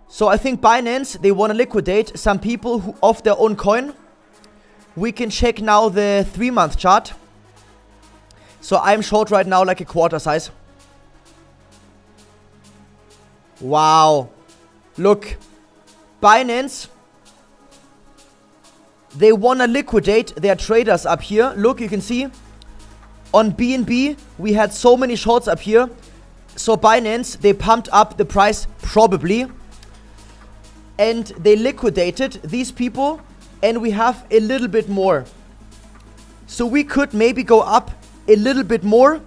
S2: So I think Binance, they want to liquidate some people who off their own coin. We can check now the 3-month chart. So I'm short right now like a quarter size. Wow. Look. Binance, they want to liquidate their traders up here. Look, you can see. On BNB, we had so many shorts up here. So Binance, they pumped up the price probably. And they liquidated these people. And we have a little bit more. So we could maybe go up a little bit more.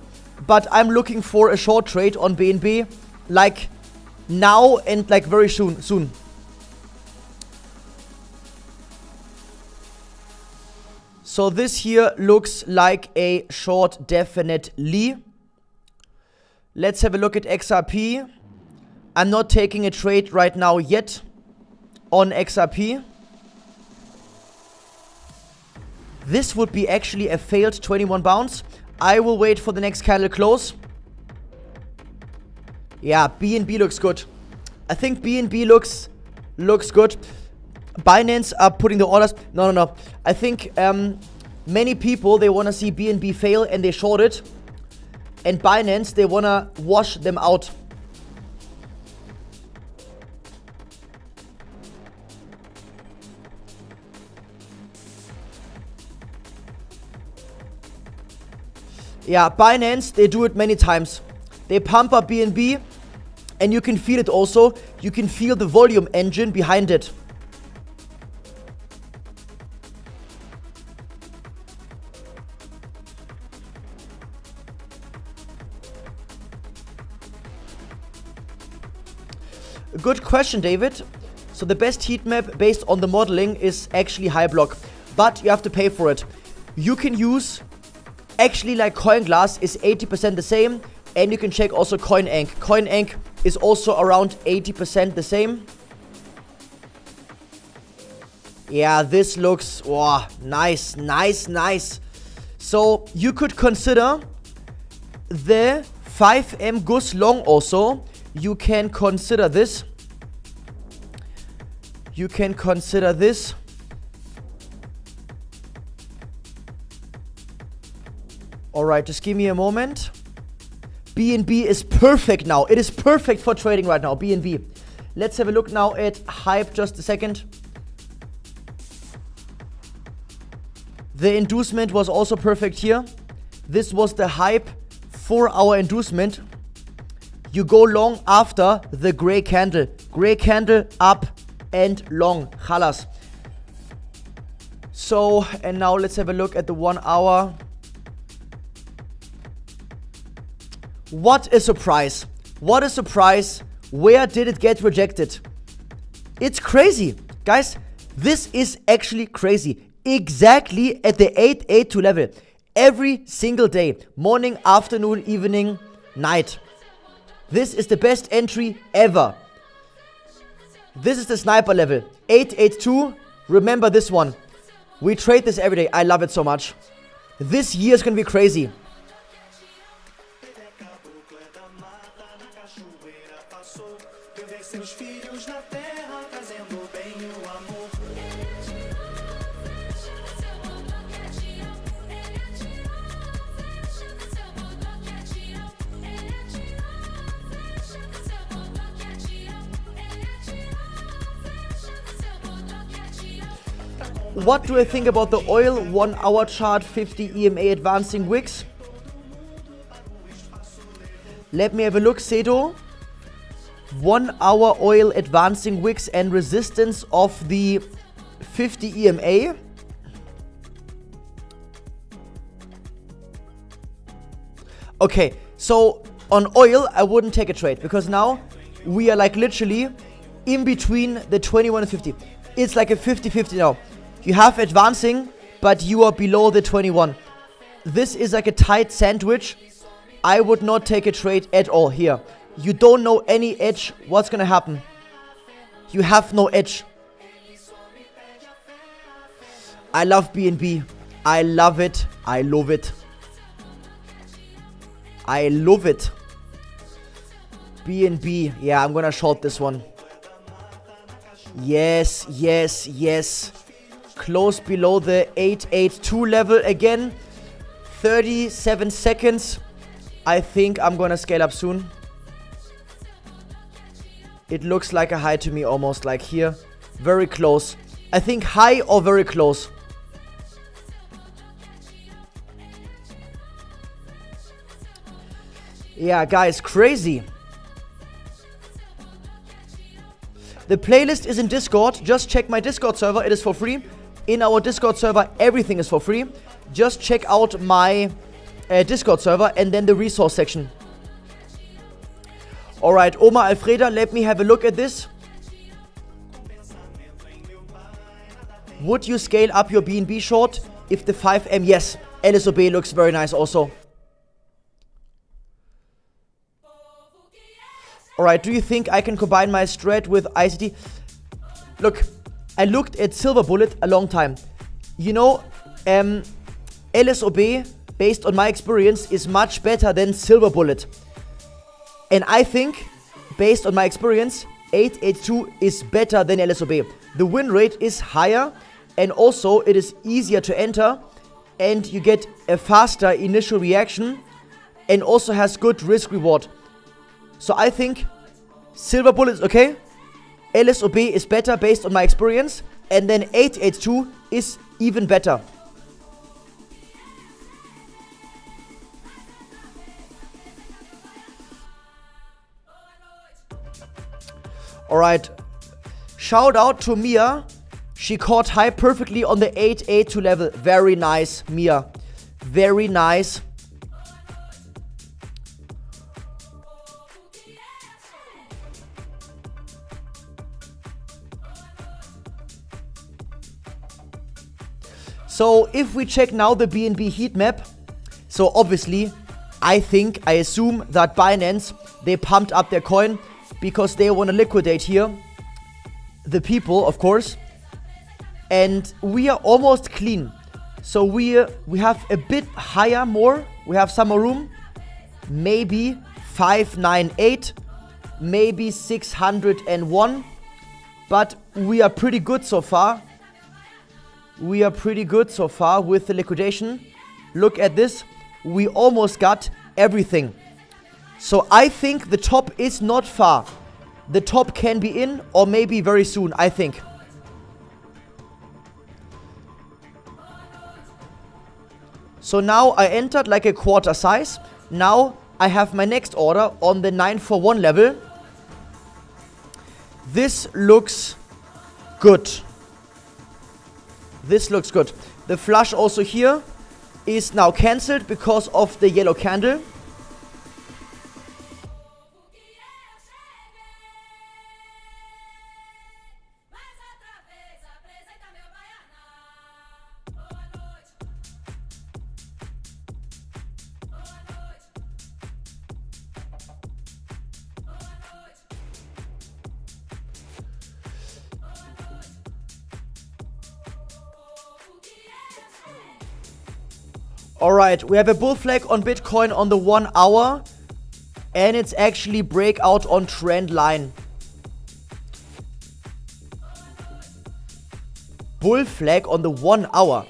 S2: But I'm looking for a short trade on BNB. Like now and like very soon. So this here looks like a short definitely. Let's have a look at XRP. I'm not taking a trade right now yet on XRP. This would be actually a failed 21 bounce. I will wait for the next candle close. Yeah, BNB looks good. I think BNB looks good. Binance are putting the orders. No. I think many people, they want to see BNB fail and they short it. And Binance, they want to wash them out. Yeah, Binance, they do it many times. They pump up BNB and you can feel it also. You can feel the volume engine behind it. Good question, David. So the best heat map based on the modeling is actually high block, but you have to pay for it. You can use, actually like CoinGlass is 80% the same, and you can check also CoinAnk. CoinAnk is also around 80% the same. Yeah, this looks, wow, nice. So you could consider the 5M Gus Long also. You can consider this. You can consider this. Alright, just give me a moment. BNB is perfect now. It is perfect for trading right now, BNB. Let's have a look now at Hype, just a second. The inducement was also perfect here. This was the Hype 4-hour inducement. You go long after the gray candle. Gray candle up and long. Khalas. So, and now let's have a look at the 1 hour. What a surprise. What a surprise. Where did it get rejected? It's crazy. Guys, this is actually crazy. Exactly at the 882 level. Every single day. Morning, afternoon, evening, night. This is the best entry ever. This is the sniper level. 882. Remember this one. We trade this every day. I love it so much. This year is going to be crazy. What do I think about the oil 1 hour chart, 50 EMA advancing wicks? Let me have a look, Sedo. 1 hour oil advancing wicks and resistance of the 50 EMA. Okay, so on oil, I wouldn't take a trade because now we are like literally in between the 21 and 50. It's like a 50-50 now. You have advancing, but you are below the 21. This is like a tight sandwich. I would not take a trade at all here. You don't know any edge. What's gonna happen? You have no edge. I love BNB. I love it. I love it. I love it. BNB. Yeah, I'm gonna short this one. Yes, yes, yes. Close below the 882 level again. 37 seconds. I think I'm gonna scale up soon. It looks like a high to me, almost like here. Very close. I think high or very close. Yeah, guys, crazy. The playlist is in Discord. Just check my Discord server. It is for free. In our Discord server, everything is for free. Just check out my Discord server and then the resource section. Alright, Oma Alfreda, let me have a look at this. Would you scale up your BNB short if the 5M? Yes, LSOB looks very nice also. Alright, do you think I can combine my strat with ICT? Look, I looked at Silver Bullet a long time. You know, LSOB, based on my experience, is much better than Silver Bullet. And I think, based on my experience, 882 is better than LSOB. The win rate is higher, and also it is easier to enter, and you get a faster initial reaction, and also has good risk reward. So I think Silver Bullet is okay, LSOB is better based on my experience, and then 882 is even better. Alright, shout out to Mia. She caught high perfectly on the 882 level. Very nice, Mia. Very nice. So if we check now the BNB heat map, so obviously I assume that Binance, they pumped up their coin because they want to liquidate here the people, of course, and we are almost clean. So we have a bit higher more, we have some more room, maybe 598, maybe 601, but we are pretty good so far. We are pretty good so far with the liquidation. Look at this, we almost got everything. So I think the top is not far. The top can be in, or maybe very soon, I think. So now I entered like a quarter size. Now I have my next order on the 941 level. This looks good. This looks good. The flush also here is now cancelled because of the yellow candle. Alright, we have a bull flag on Bitcoin on the 1 hour. And it's actually breakout on trend line. Bull flag on the 1 hour.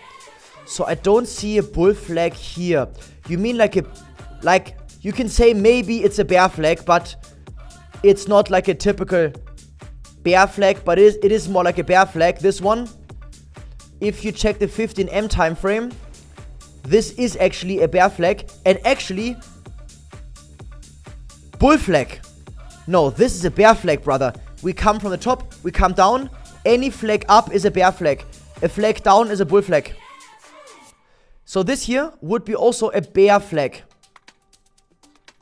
S2: So I don't see a bull flag here. You mean like you can say maybe it's a bear flag, but it's not like a typical bear flag, but it is more like a bear flag, this one. If you check the 15M time frame, this is actually a bear flag, and actually bull flag. No, this is a bear flag, brother. We come from the top, we come down. Any flag up is a bear flag. A flag down is a bull flag. So this here would be also a bear flag.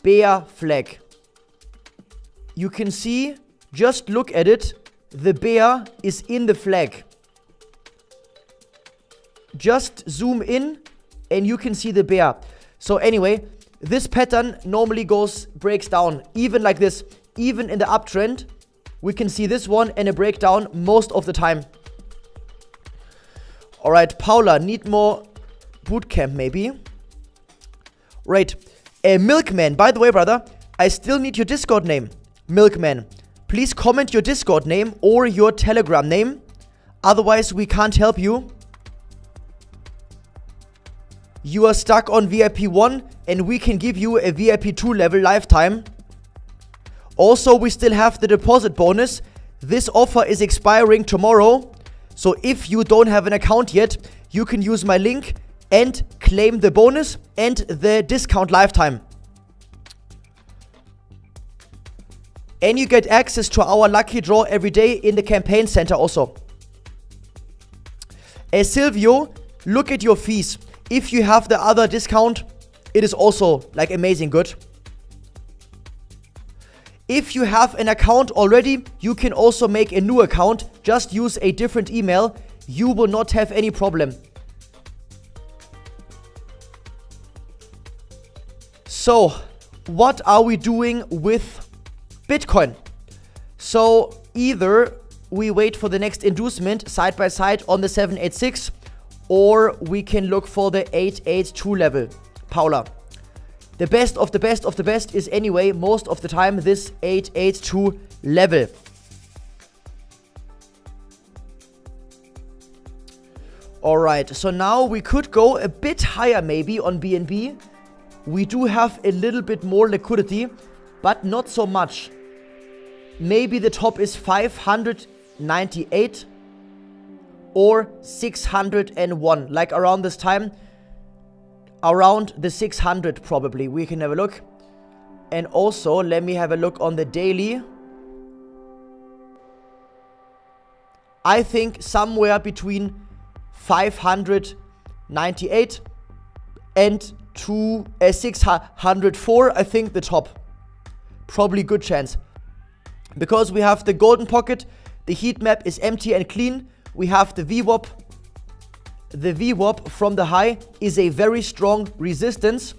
S2: Bear flag. you can see, just look at it, the bear is in the flag. Just zoom in and you can see the bear. So anyway, this pattern normally breaks down, even like this. Even in the uptrend, we can see this one and a breakdown most of the time. Alright, Paula, need more bootcamp maybe. Right, Milkman, by the way, brother, I still need your Discord name. Milkman, please comment your Discord name or your Telegram name. Otherwise, we can't help you. You are stuck on VIP 1 and we can give you a VIP 2 level lifetime. Also, we still have the deposit bonus. This offer is expiring tomorrow. So if you don't have an account yet, you can use my link and claim the bonus and the discount lifetime. And you get access to our lucky draw every day in the campaign center also. Silvio, look at your fees. If you have the other discount, it is also like amazing good. If you have an account already, you can also make a new account. Just use a different email. You will not have any problem. So, what are we doing with Bitcoin? So, either we wait for the next inducement side by side on the 786, or we can look for the 882 level. Paula, the best of the best of the best is anyway most of the time this 882 level. Alright, so now we could go a bit higher maybe on BNB. We do have a little bit more liquidity, but not so much. Maybe the top is 598 or 601, like around this time. Around the 600 probably. We can have a look. And also, let me have a look on the daily. I think somewhere between 598 and 604, I think the top. Probably good chance. Because we have the golden pocket, the heat map is empty and clean. We have the VWAP. The VWAP from the high is a very strong resistance.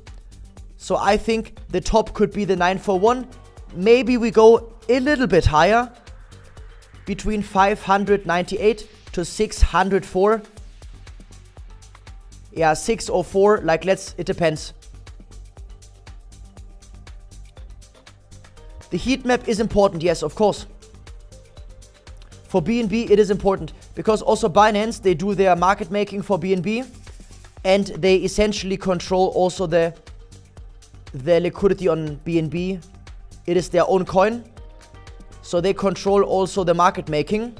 S2: So I think the top could be the 941. Maybe we go a little bit higher. Between 598 to 604. Yeah, 604. Like it depends. The heat map is important, yes, of course. For BNB, it is important because also Binance, they do their market making for BNB and they essentially control also the liquidity on BNB. It is their own coin. So they control also the market making.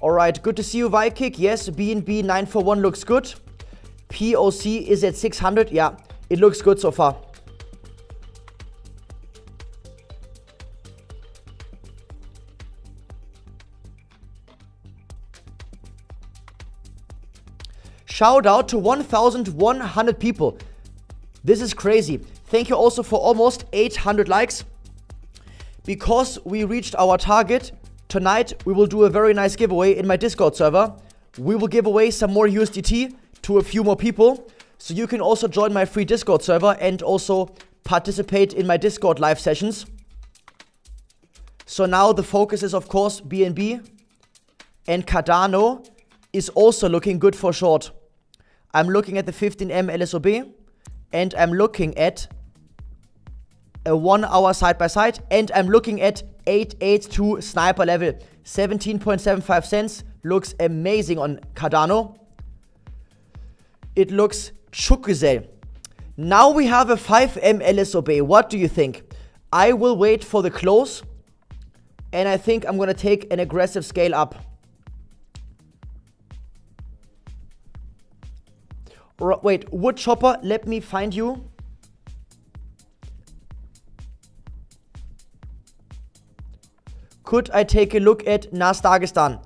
S2: Alright, good to see you, Vikick. Yes, BNB 941 looks good. POC is at 600. Yeah, it looks good so far. Shout out to 1,100 people. This is crazy. Thank you also for almost 800 likes. Because we reached our target, tonight we will do a very nice giveaway in my Discord server. We will give away some more USDT to a few more people. So you can also join my free Discord server and also participate in my Discord live sessions. So now the focus is of course BNB. And Cardano is also looking good for short. I'm looking at the 15M LSOB and I'm looking at a 1 hour side by side and I'm looking at 882 sniper level. 17.75 cents looks amazing on Cardano. It looks chukgesel. Now we have a 5M LSOB. What do you think? I will wait for the close and I think I'm gonna take an aggressive scale up. Wait, wood chopper, let me find you. Could I take a look at Nasdaq?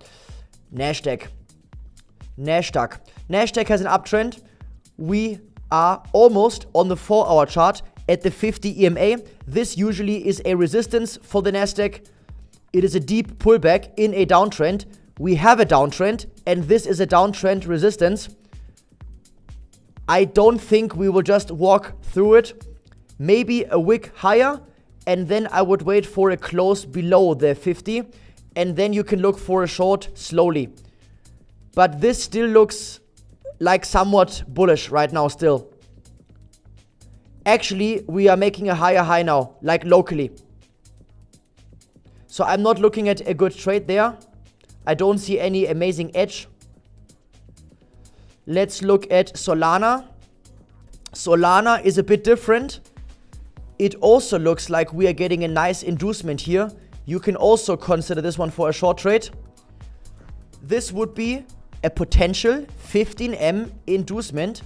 S2: Nasdaq has an uptrend. We are almost on the 4-hour chart at the 50 EMA. This usually is a resistance for the Nasdaq. It is a deep pullback in a downtrend. We have a downtrend, and this is a downtrend resistance. I don't think we will just walk through it. Maybe a wick higher, and then I would wait for a close below the 50, and then you can look for a short slowly. But this still looks like somewhat bullish right now still. Actually, we are making a higher high now, like locally. So I'm not looking at a good trade there. I don't see any amazing edge. Let's look at Solana. Solana is a bit different. It also looks like we are getting a nice inducement here. You can also consider this one for a short trade. This would be a potential 15M inducement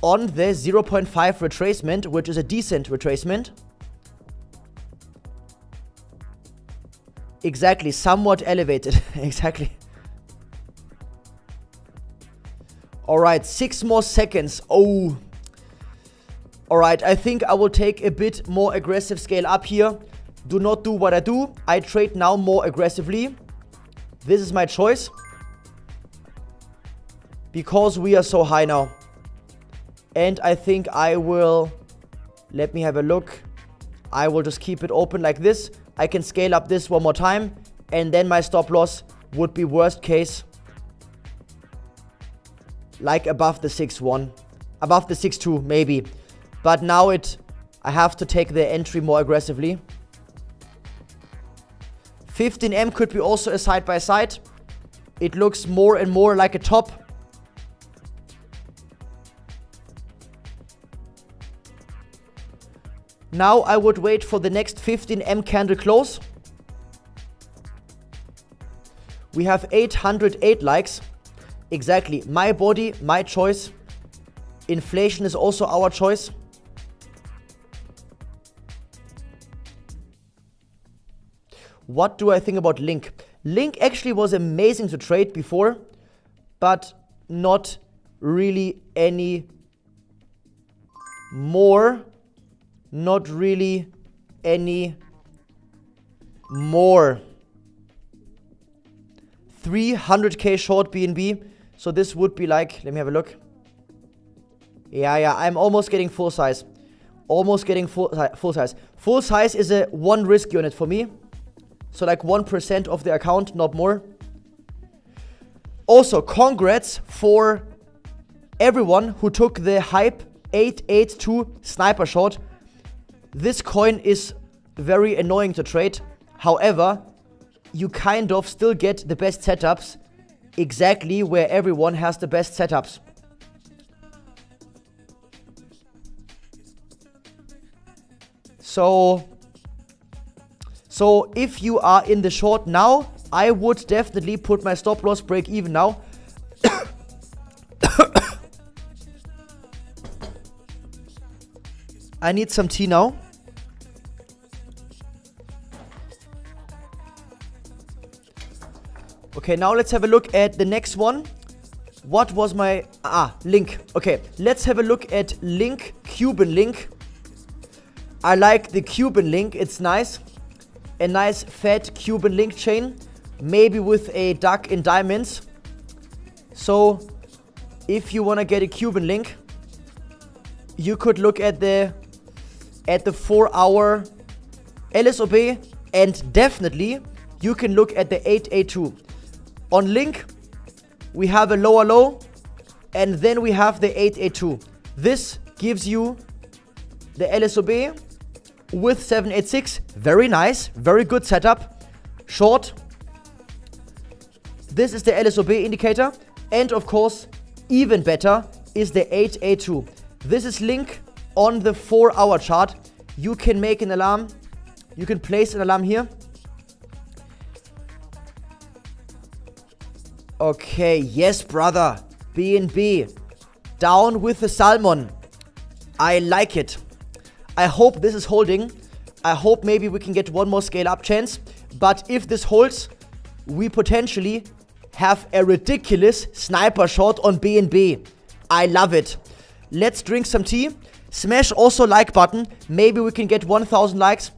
S2: on the 0.5 retracement, which is a decent retracement. Exactly, somewhat elevated. Exactly. Alright, 6 more seconds. Oh. Alright, I think I will take a bit more aggressive scale up here. Do not do what I do. I trade now more aggressively. This is my choice. Because we are so high now. And I think I will... Let me have a look. I will just keep it open like this. I can scale up this one more time. And then my stop loss would be worst case. Like above the 6.1. Above the 6.2 maybe. But now I have to take the entry more aggressively. 15M could be also a side by side. It looks more and more like a top. Now I would wait for the next 15M candle close. We have 808 likes. Exactly. My body, my choice. Inflation is also our choice. What do I think about Link? Link actually was amazing to trade before, but not really any more. Not really any more. 300k short BNB. So this would be like, let me have a look. Yeah, I'm almost getting full size. Almost getting full size. Full size is a 1 risk unit for me. So like 1% of the account, not more. Also, congrats for everyone who took the hype 882 sniper shot. This coin is very annoying to trade. However, you kind of still get the best setups exactly where everyone has the best setups. So if you are in the short now, I would definitely put my stop loss break even now. I need some tea now. Okay, now let's have a look at the next one. What was my... Link. Okay, let's have a look at Link, Cuban Link. I like the Cuban Link, it's nice. A nice fat Cuban Link chain. Maybe with a duck in diamonds. So, if you want to get a Cuban Link, you could look at the 4-hour LSOB, and definitely you can look at the 882. On Link, we have a lower low, and then we have the 882. This gives you the LSOB with 786. Very nice, very good setup. Short. This is the LSOB indicator, and of course, even better is the 882. This is Link on the 4-hour chart. You can make an alarm. You can place an alarm here. Okay, yes, brother. BNB. Down with the salmon. I like it. I hope this is holding. I hope maybe we can get one more scale up chance. But if this holds, we potentially have a ridiculous sniper shot on BNB. I love it. let's drink some tea. Smash also like button. Maybe we can get 1,000 likes.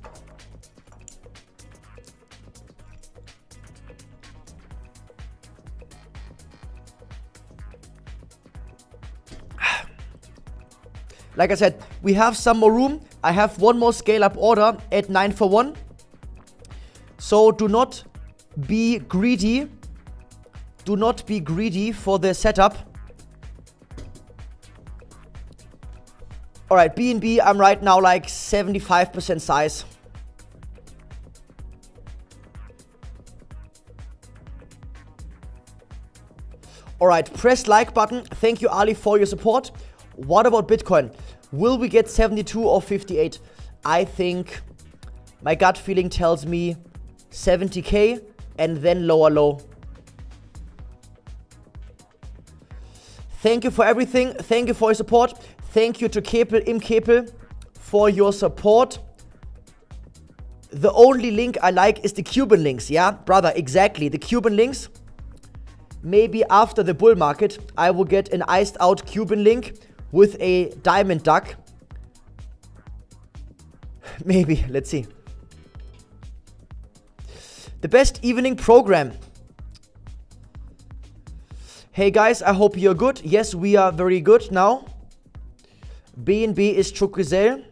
S2: Like I said, we have some more room. I have one more scale up order at 9 for 1. So do not be greedy. Do not be greedy for the setup. Alright, BNB, I'm right now like 75% size. Alright, press like button. Thank you, Ali, for your support. What about Bitcoin? Will we get 72 or 58? I think my gut feeling tells me 70k and then lower low. Thank you for everything. Thank you for your support. Thank you to Kepel, Kepel for your support. The only link I like is the Cuban links. Yeah, brother, exactly. The Cuban links. Maybe after the bull market, I will get an iced out Cuban link with a diamond duck. Maybe, let's see. The best evening program. Hey guys, I hope you're good. Yes, we are very good now. BNB is Chukwuzel.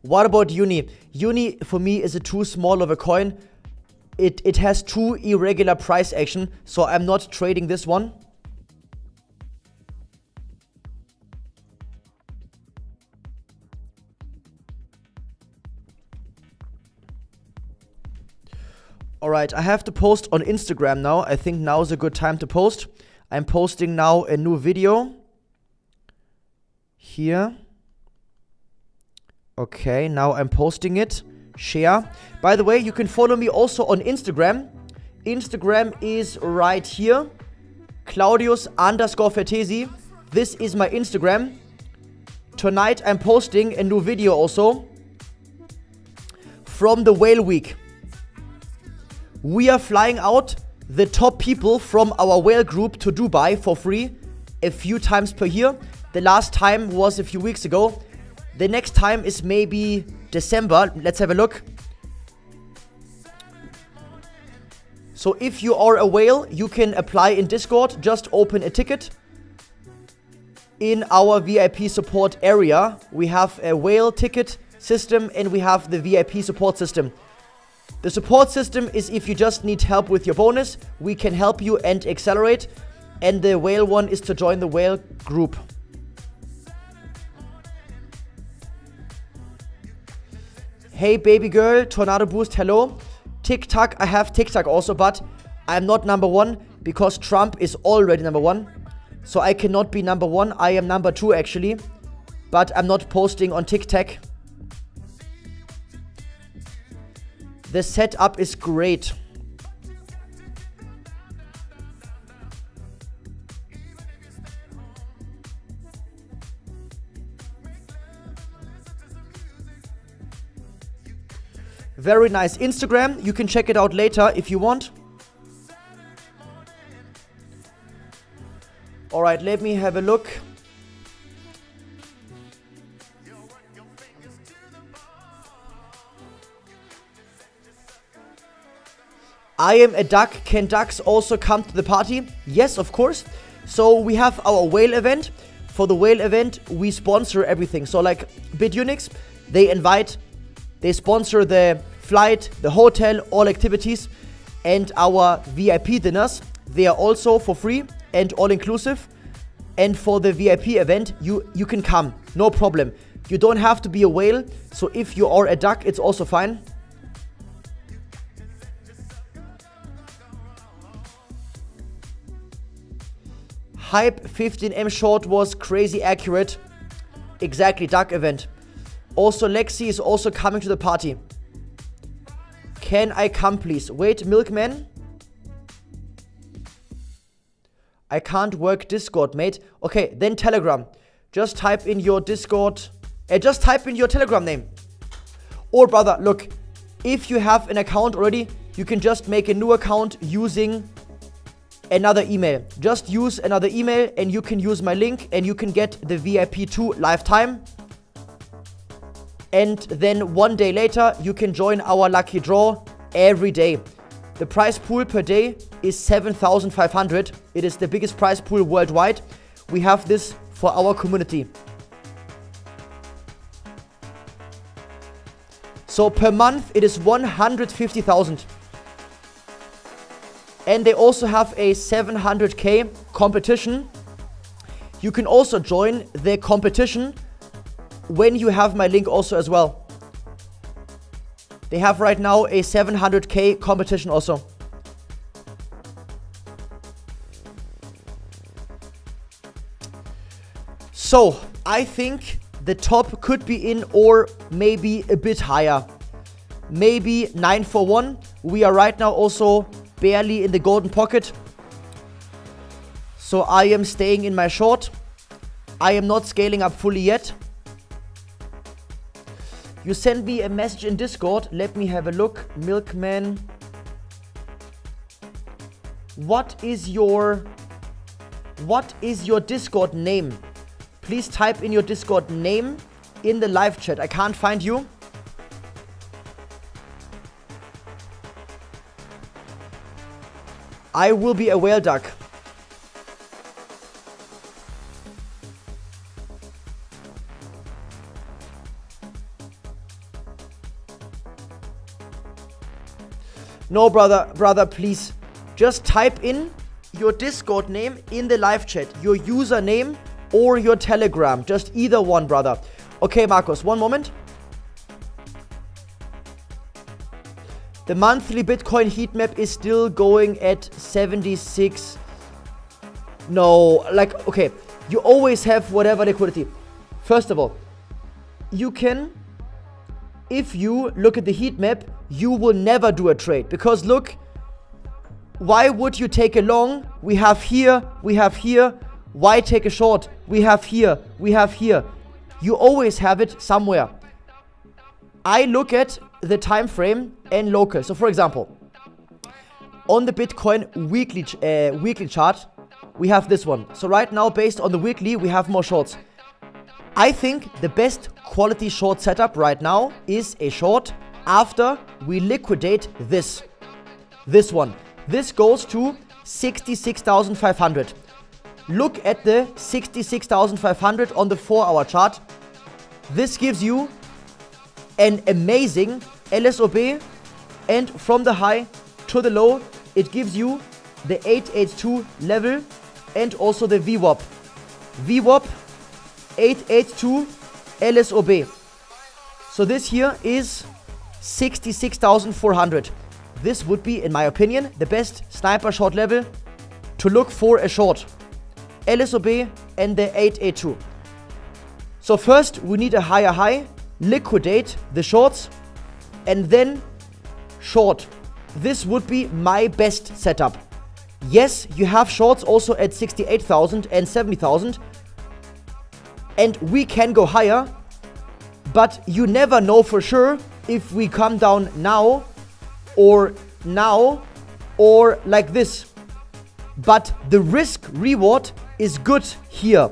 S2: What about Uni? Uni for me is a too small of a coin. It has too irregular price action, so I'm not trading this one. Alright, I have to post on Instagram now. I think now is a good time to post. I'm posting now a new video. Here. Okay, now I'm posting it. Share. By the way, you can follow me also on Instagram. Instagram is right here. Claudius_Vertesi. This is my Instagram. Tonight I'm posting a new video also. From the Whale Week. We are flying out the top people from our whale group to Dubai for free a few times per year. The last time was a few weeks ago. The next time is maybe December. Let's have a look. So if you are a whale, you can apply in Discord. Just open a ticket. In our VIP support area, we have a whale ticket system and we have the VIP support system. The support system is if you just need help with your bonus, we can help you and accelerate. And the whale one is to join the whale group. Hey baby girl, Tornado Boost, hello. TikTok, I have TikTok also, but I'm not number 1 because Trump is already number 1. So I cannot be number 1, I am number 2 actually. But I'm not posting on TikTok. The setup is great. Very nice. Instagram, you can check it out later if you want. Alright, let me have a look. I am a duck. Can ducks also come to the party? Yes, of course. So we have our whale event. For the whale event, we sponsor everything. So like BITUNIX, they sponsor the flight, the hotel, all activities. And our VIP dinners, they are also for free and all inclusive. And for the VIP event, you can come, no problem. You don't have to be a whale. So if you are a duck, it's also fine. Hype 15M short was crazy accurate. Exactly, duck event. Also, Lexi is also coming to the party. Can I come, please? Wait, Milkman. I can't work Discord, mate. Okay, then Telegram. Just type in your Discord. Just type in your Telegram name. Or, brother, look. If you have an account already, you can just make a new account using another email. Just use another email and you can use my link and you can get the VIP2 lifetime. And then 1 day later, you can join our lucky draw every day. The prize pool per day is 7,500. It is the biggest prize pool worldwide. We have this for our community. So per month, it is 150,000. And they also have a 700k competition. You can also join the competition when you have my link also as well. They have right now a 700k competition also. So I think the top could be in or maybe a bit higher. Maybe 941. We are right now also barely in the golden pocket. So I am staying in my short. I am not scaling up fully yet. You send me a message in Discord. Let me have a look. Milkman. What is your Discord name? Please type in your Discord name in the live chat. I can't find you. I will be a whale duck. No, brother, please. Just type in your Discord name in the live chat. Your username or your Telegram. Just either one, brother. Okay, Marcos, one moment. The monthly Bitcoin heat map is still going at 76. No, like, okay. You always have whatever liquidity. First of all, you can, if you look at the heat map, you will never do a trade. Because look, why would you take a long? We have here, we have here. Why take a short? We have here, we have here. You always have it somewhere. I look at the time frame and local. So for example, on the Bitcoin weekly chart, we have this one. So right now, based on the weekly, we have more shorts. I think the best quality short setup right now is a short after we liquidate this one. This goes to 66,500. Look at the 66,500 on the 4-hour chart. This gives you an amazing LSOB, and from the high to the low, it gives you the 882 level and also the VWAP. VWAP 882 LSOB. So this here is 66,400. This would be, in my opinion, the best sniper short level to look for a short. LSOB and the 882. So first we need a higher high, liquidate the shorts, and then short. This would be my best setup. Yes, you have shorts also at 68,000 and 70,000. And we can go higher, but you never know for sure if we come down now or like this. But the risk reward is good here.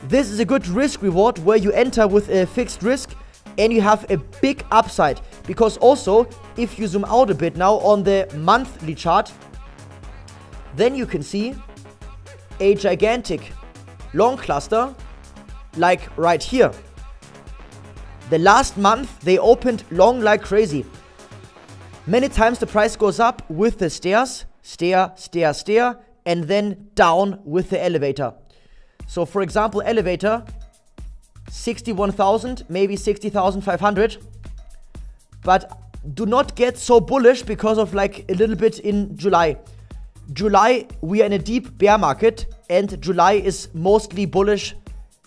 S2: This is a good risk reward where you enter with a fixed risk and you have a big upside. Because also, if you zoom out a bit now on the monthly chart, then you can see a gigantic long cluster like right here. The last month they opened long like crazy. Many times the price goes up with the stairs, stair, and then down with the elevator. So for example, elevator 61,000, maybe 60,500. But do not get so bullish because of like a little bit in July. July, we are in a deep bear market, and July is mostly bullish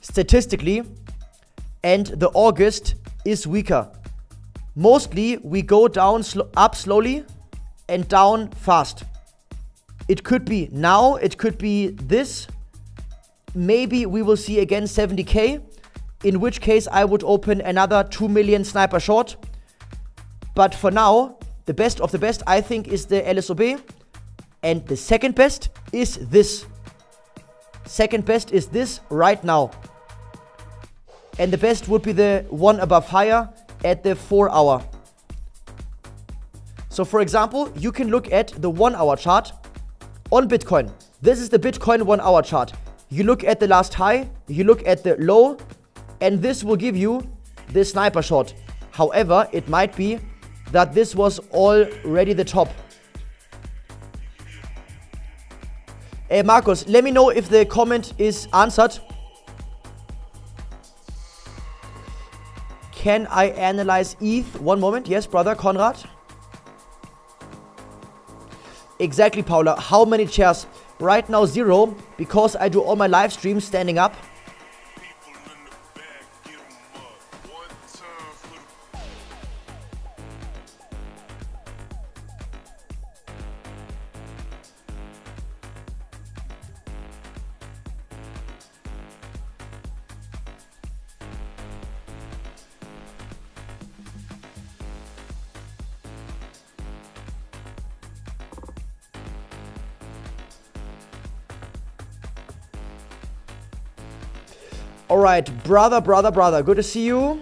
S2: statistically, and the August is weaker. Mostly we go down up slowly and down fast. It could be now, it could be this. Maybe we will see again 70k, in which case I would open another 2 million sniper short. But for now, the best of the best I think is the LSOB And the second best is this. Second best is this right now. And the best would be the one above higher at the 4 hour. So for example, you can look at the 1 hour chart on Bitcoin. This is the Bitcoin 1 hour chart. You look at the last high, you look at the low, and this will give you the sniper shot. However, it might be that this was already the top. Markus, let me know if the comment is answered. Can I analyze ETH? One moment. Yes, brother Konrad. Exactly, Paula. How many chairs? Right now 0, because I do all my live streams standing up. Alright, brother, good to see you.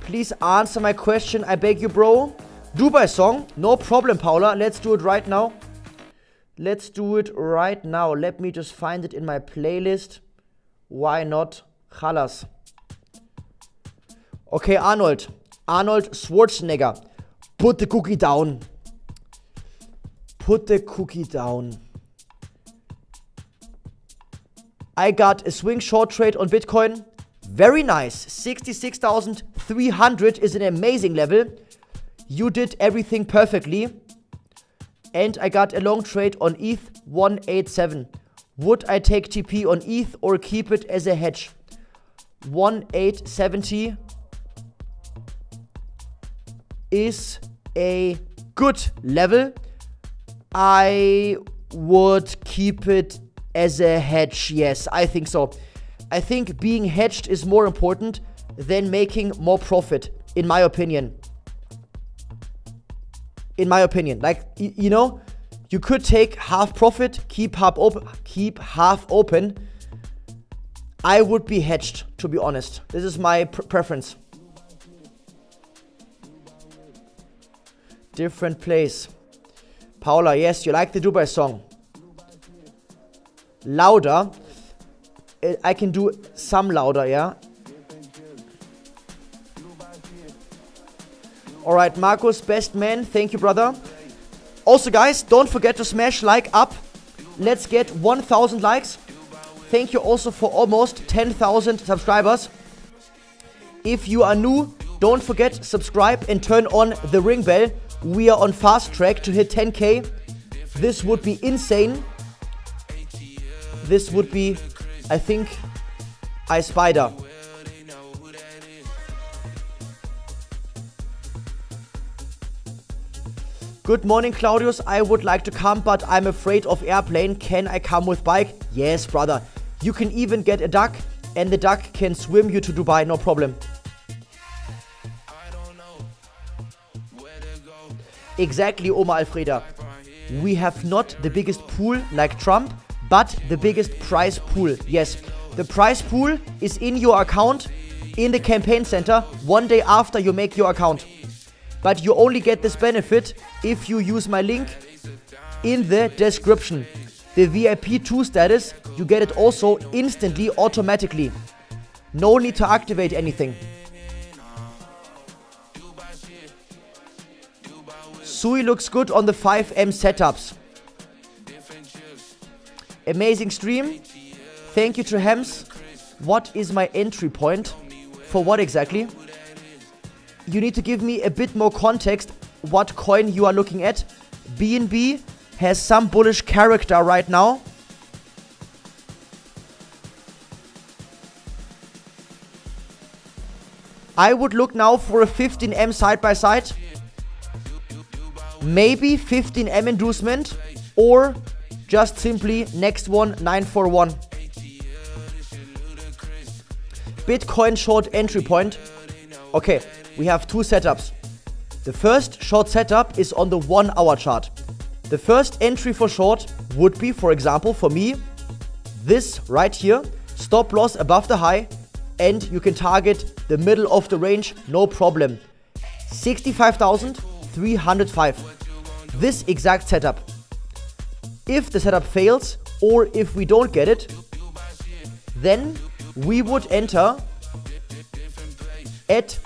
S2: Please answer my question, I beg you, bro. Dubai song, no problem, Paula. Let's do it right now. Let me just find it in my playlist. Why not? Chalas. Okay, Arnold Schwarzenegger. Put the cookie down. I got a swing short trade on Bitcoin. Very nice. 66,300 is an amazing level. You did everything perfectly. And I got a long trade on ETH 187. Would I take TP on ETH or keep it as a hedge? 1870 is a good level. I would keep it as a hedge, yes, I think so. I think being hedged is more important than making more profit, in my opinion. Like, you know, you could take half profit, keep half open. I would be hedged, to be honest. This is my preference. Different place. Paula, yes, you like the Dubai song. Louder. I can do some louder, yeah. Alright, Markus, best man. Thank you, brother. Also, guys, don't forget to smash like up. Let's get 1,000 likes. Thank you also for almost 10,000 subscribers. If you are new, don't forget subscribe and turn on the ring bell. We are on fast track to hit 10k. This would be insane. This would be, I think, I spider. Good morning, Claudius. I would like to come, but I'm afraid of airplane. Can I come with bike? Yes, brother. You can even get a duck, and the duck can swim you to Dubai, no problem. Exactly, Oma Alfreda. We have not the biggest pool like Trump, but the biggest prize pool. Yes, the prize pool is in your account in the campaign center 1 day after you make your account. But you only get this benefit if you use my link in the description. The VIP 2 status, you get it also instantly, automatically. No need to activate anything. Sui looks good on the 5M setups. Amazing stream. Thank you to Hems. What is my entry point? For what exactly? You need to give me a bit more context what coin you are looking at. BNB has some bullish character right now. I would look now for a 15M side by side. Maybe 15M inducement or just simply next one 941. Bitcoin short entry point. Okay, we have two setups. The first short setup is on the 1 hour chart. The first entry for short would be, for example, for me, this right here, stop loss above the high, and you can target the middle of the range, no problem. 65,305. This exact setup. If the setup fails, or if we don't get it, then we would enter at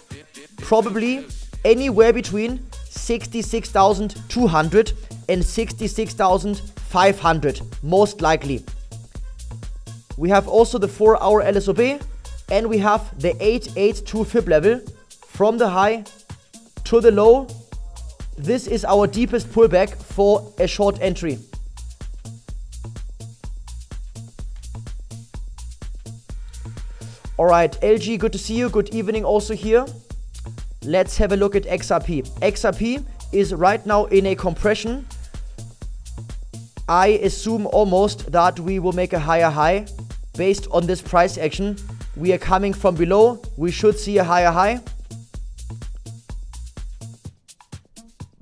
S2: probably anywhere between 66,200 and 66,500, most likely. We have also the 4-hour LSOB, and we have the 882 fib level from the high to the low. This is our deepest pullback for a short entry. Alright, LG, good to see you. Good evening also here. Let's have a look at XRP. XRP is right now in a compression. I assume almost that we will make a higher high based on this price action. We are coming from below. We should see a higher high.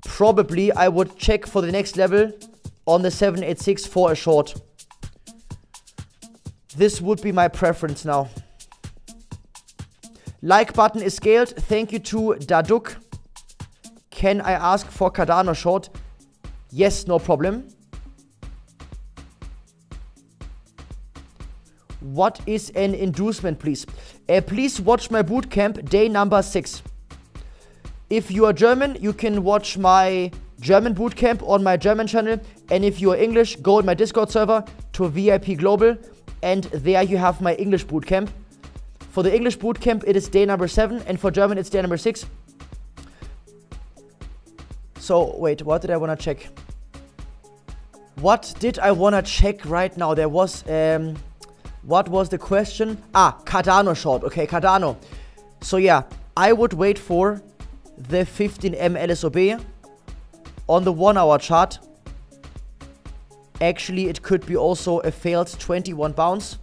S2: Probably I would check for the next level on the 786 for a short. This would be my preference now. Like button is scaled. Thank you to Daduk. Can I ask for Cardano short? Yes, no problem. What is an inducement, please? Please watch my bootcamp day number 6. If you are German, you can watch my German bootcamp on my German channel. And if you are English, go on my Discord server to VIP Global. And there you have my English bootcamp. For the English bootcamp, it is day number 7. And for German, it's day number 6. So, wait, what did I want to check? What did I want to check right now? There was, what was the question? Cardano short. Okay, Cardano. So yeah, I would wait for the 15M LSOB on the 1 hour chart. Actually, it could be also a failed 21 bounce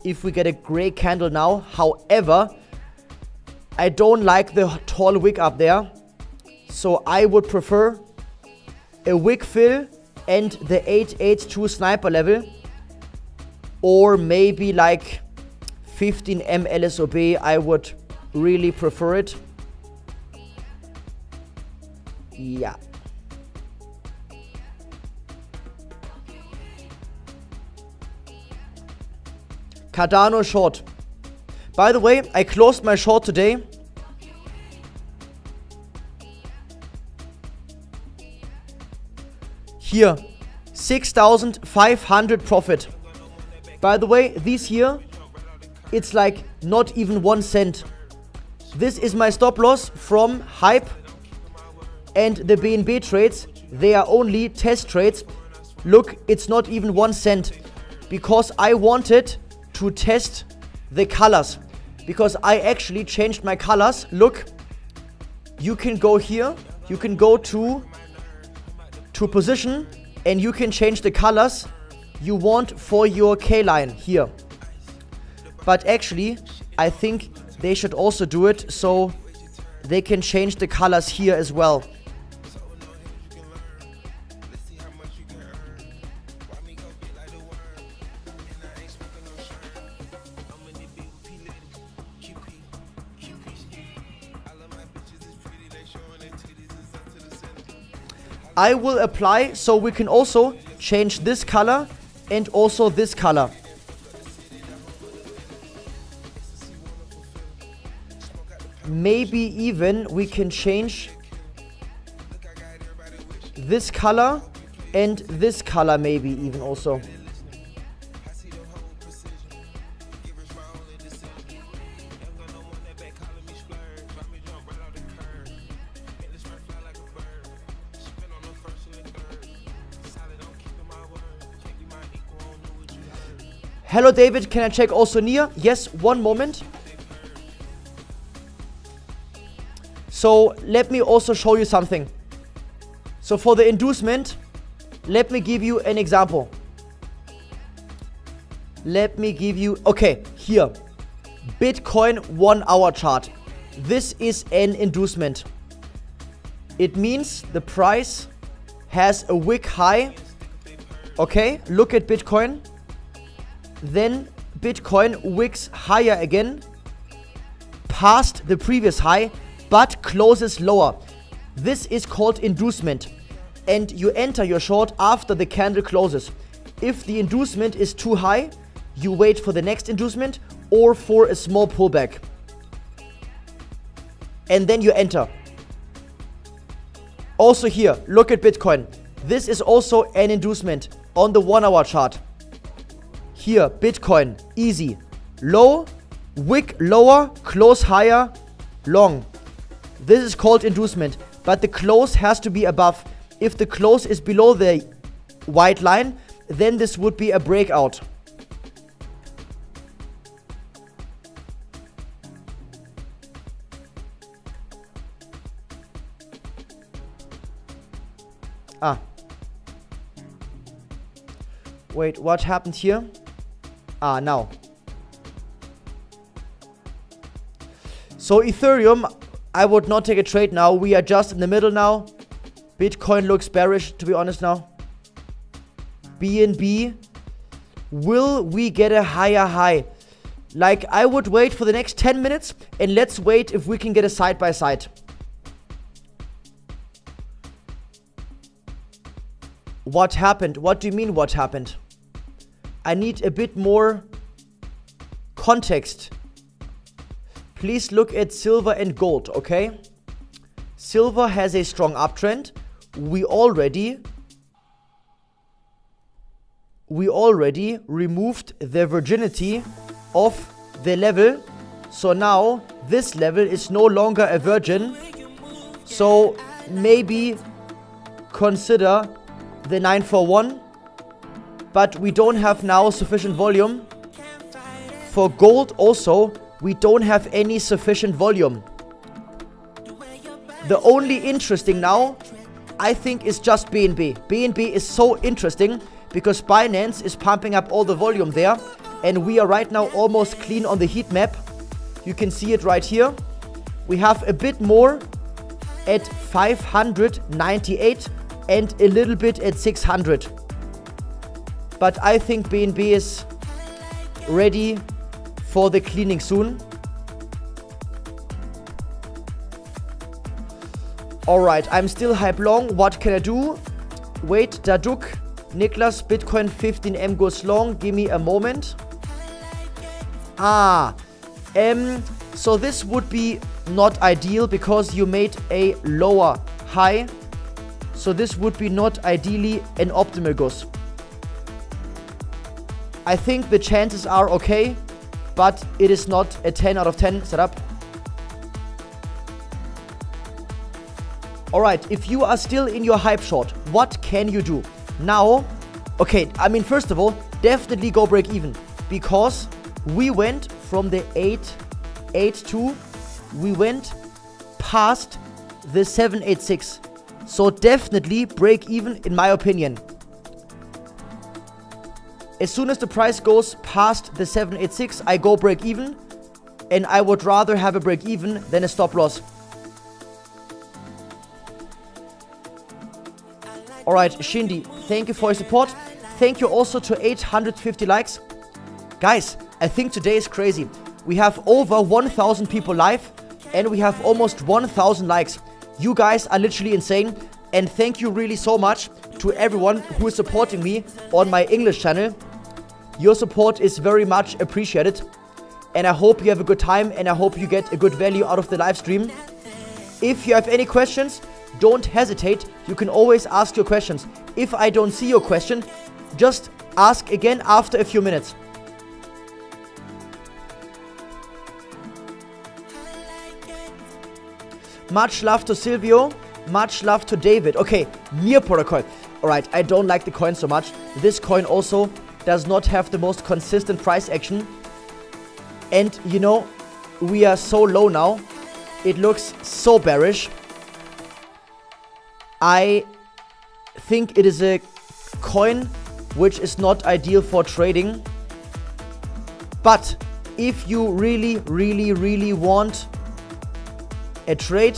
S2: if we get a gray candle now. However, I don't like the tall wick up there. So I would prefer a wick fill and the 882 sniper level. Or maybe like 15M LSOB, I would really prefer it. Yeah. Cardano short. By the way, I closed my short today. Here, 6,500 profit. By the way, these here, it's like not even 1 cent. This is my stop loss from Hype and the BNB trades. They are only test trades. Look, it's not even 1 cent because I wanted to test the colors because I actually changed my colors. Look, you can go here, you can go to position and you can change the colors you want for your K line here. But actually, I think they should also do it so they can change the colors here as well. I will apply so we can also change this color and also this color. Maybe even we can change this color and this color maybe even also. Hello David, can I check also near? Yes, one moment. So let me also show you something. So for the inducement, let me give you an example. Let me give you, okay, here. Bitcoin 1 hour chart. This is an inducement. It means the price has a wick high. Okay, look at Bitcoin. Then Bitcoin wicks higher again, past the previous high, but closes lower. This is called inducement. And you enter your short after the candle closes. If the inducement is too high, you wait for the next inducement or for a small pullback. And then you enter. Also here, look at Bitcoin. This is also an inducement on the 1 hour chart. Here, Bitcoin, easy. Low, wick lower, close higher, long. This is called inducement, but the close has to be above. If the close is below the white line, then this would be a breakout. Wait, what happened here? Now. So Ethereum, I would not take a trade now. We are just in the middle now. Bitcoin looks bearish, to be honest now. BNB, will we get a higher high? Like, I would wait for the next 10 minutes and let's wait if we can get a side by side. What happened? What do you mean what happened? I need a bit more context. Please look at silver and gold, okay? Silver has a strong uptrend. We already removed the virginity of the level. So now this level is no longer a virgin. So maybe consider the 941. But we don't have now sufficient volume. For gold also, we don't have any sufficient volume. The only interesting now, I think, is just BNB. BNB is so interesting because Binance is pumping up all the volume there. And we are right now almost clean on the heat map. You can see it right here. We have a bit more at 598 and a little bit at 600. But I think BNB is ready for the cleaning soon. Alright, I'm still hype long. What can I do? Wait, Daduk, Niklas, Bitcoin 15M goes long. Give me a moment. So this would be not ideal because you made a lower high. So this would be not ideally an optimal goose. I think the chances are okay, but it is not a 10 out of 10 setup. Alright, if you are still in your hype short, what can you do? Now, okay, I mean, first of all, definitely go break even. Because we went from the 882, we went past the 786. So definitely break even, in my opinion. As soon as the price goes past the 786, I go break even. And I would rather have a break even than a stop loss. Alright, Shindy, thank you for your support. Thank you also to 850 likes. Guys, I think today is crazy. We have over 1,000 people live and we have almost 1,000 likes. You guys are literally insane. And thank you really so much to everyone who is supporting me on my English channel. Your support is very much appreciated. And I hope you have a good time and I hope you get a good value out of the live stream. If you have any questions, don't hesitate. You can always ask your questions. If I don't see your question, just ask again after a few minutes. Much love to Silvio. Much love to David. Okay, Mir protocol. Alright, I don't like the coin so much. This coin also does not have the most consistent price action. And you know, we are so low now. It looks so bearish. I think it is a coin which is not ideal for trading. But if you really want a trade,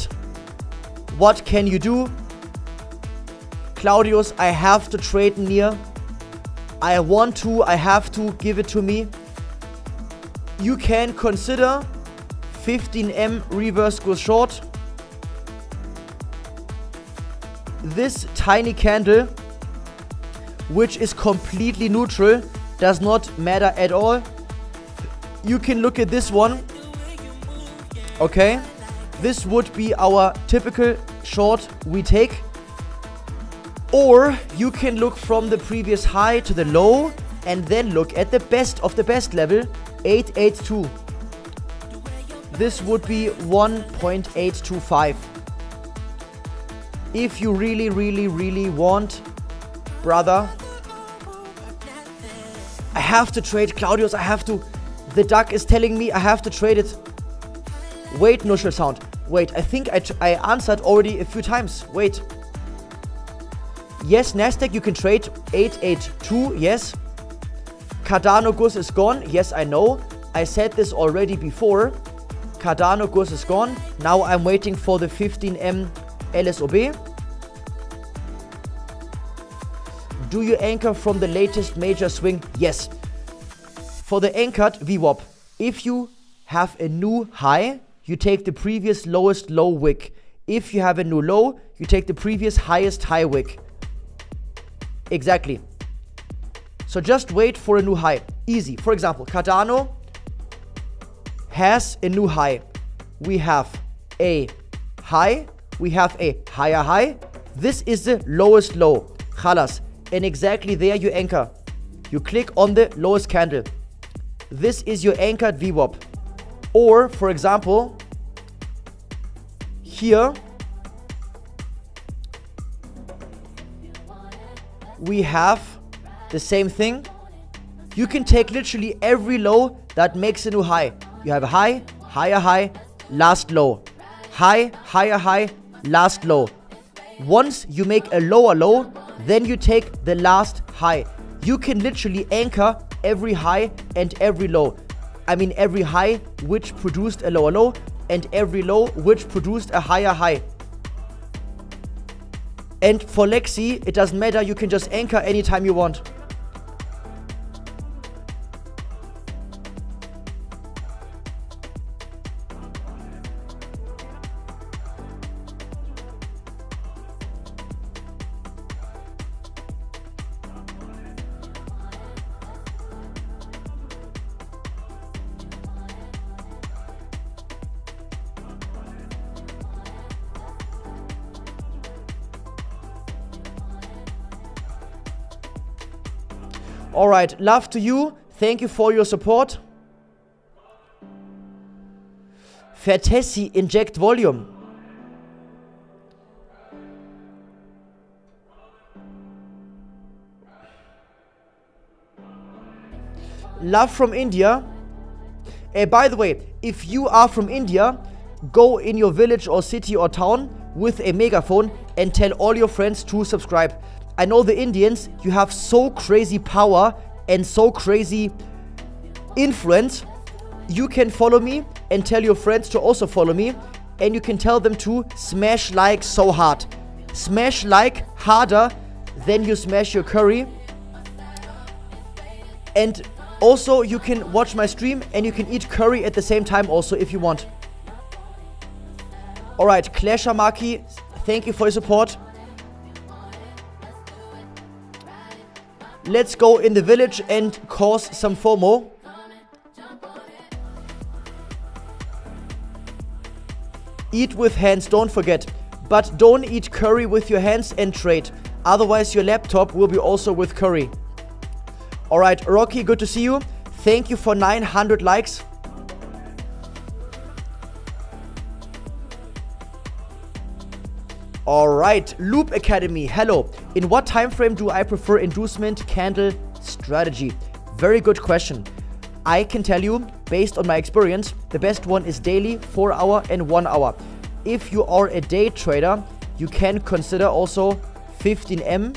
S2: what can you do? Claudius, I have to trade near. I want to, I have to, give it to me. You can consider 15M reverse goes short. This tiny candle, which is completely neutral, does not matter at all. You can look at this one. Okay, this would be our typical short we take. Or you can look from the previous high to the low and then look at the best of the best level, 882. This would be 1.825. If you really, really, really want, brother, I have to trade Claudius, I have to. The duck is telling me I have to trade it. Wait, Nushel Sound. Wait, I think I answered already a few times. Wait. Yes, Nasdaq, you can trade 882, yes. Cardano Gus is gone. Yes, I know. I said this already before. Cardano Gus is gone. Now I'm waiting for the 15M LSOB. Do you anchor from the latest major swing? Yes. For the anchored VWAP, if you have a new high, you take the previous lowest low wick. If you have a new low, you take the previous highest high wick. Exactly. So just wait for a new high. Easy. For example, Cardano has a new high. We have a high. We have a higher high. This is the lowest low. Khalas. And exactly there you anchor. You click on the lowest candle. This is your anchored VWAP. Or, for example, here we have the same thing. You can take literally every low that makes a new high. You have a high, higher high, last low. High, higher high, last low. Once you make a lower low, then you take the last high. You can literally anchor every high and every low. I mean every high which produced a lower low and every low which produced a higher high. And for Lexi, it doesn't matter, you can just anchor anytime you want. Alright, love to you. Thank you for your support. Vertessi, inject volume. Love from India. By the way, if you are from India, go in your village or city or town with a megaphone and tell all your friends to subscribe. I know the Indians, you have so crazy power and so crazy influence. You can follow me and tell your friends to also follow me. And you can tell them to smash like so hard. Smash like harder than you smash your curry. And also you can watch my stream and you can eat curry at the same time also if you want. Alright, Clasher Maki, thank you for your support. Let's go in the village and cause some FOMO. Eat with hands, don't forget. But don't eat curry with your hands and trade. Otherwise your laptop will be also with curry. Alright, Rocky, good to see you. Thank you for 900 likes. Alright, Loop Academy, hello. In what time frame do I prefer inducement candle strategy? Very good question. I can tell you, based on my experience, the best one is daily, 4 hour and 1 hour. If you are a day trader, you can consider also 15M.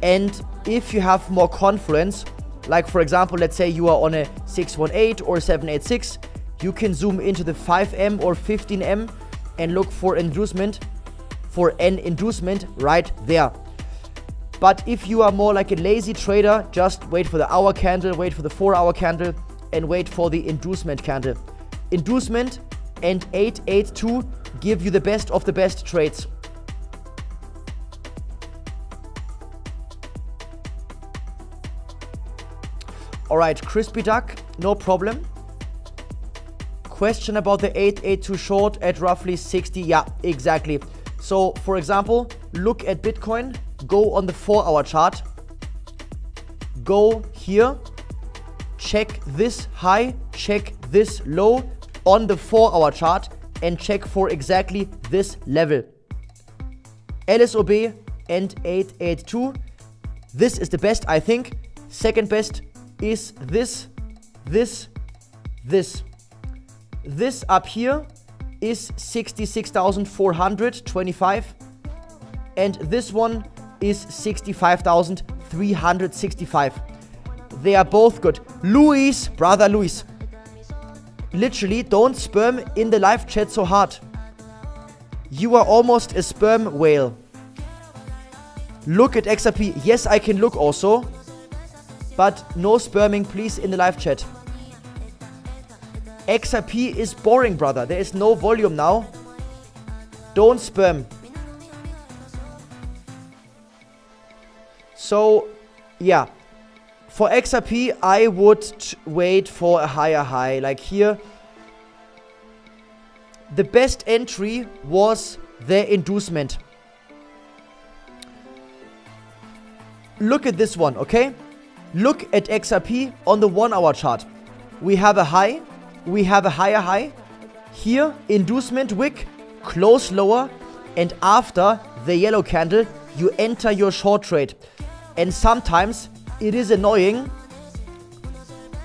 S2: And if you have more confluence, like for example, let's say you are on a 618 or 786, you can zoom into the 5M or 15M and look for inducement for an inducement right there. But if you are more like a lazy trader, just wait for the hour candle, wait for the 4-hour candle, and wait for the inducement candle. Inducement and 882 give you the best of the best trades. Alright, Crispy Duck, no problem. Question about the 882 short at roughly 60. Yeah, exactly. So, for example, look at Bitcoin, go on the 4-hour chart, go here, check this high, check this low on the 4-hour chart, and check for exactly this level. LSOB and 882. This is the best, I think. Second best is this. This up here is 66,425, and this one is 65,365. They are both good. Luis, brother Luis, literally don't sperm in the live chat so hard. You are almost a sperm whale. Look at XRP. Yes, I can look also, but no sperming please in the live chat. XRP is boring, brother. There is no volume now. Don't spam. So, yeah. For XRP, I would wait for a higher high. Like here. The best entry was the inducement. Look at this one, okay? Look at XRP on the 1-hour chart. We have a high. We have a higher high. Here, inducement wick, close lower, and after the yellow candle, you enter your short trade. And sometimes it is annoying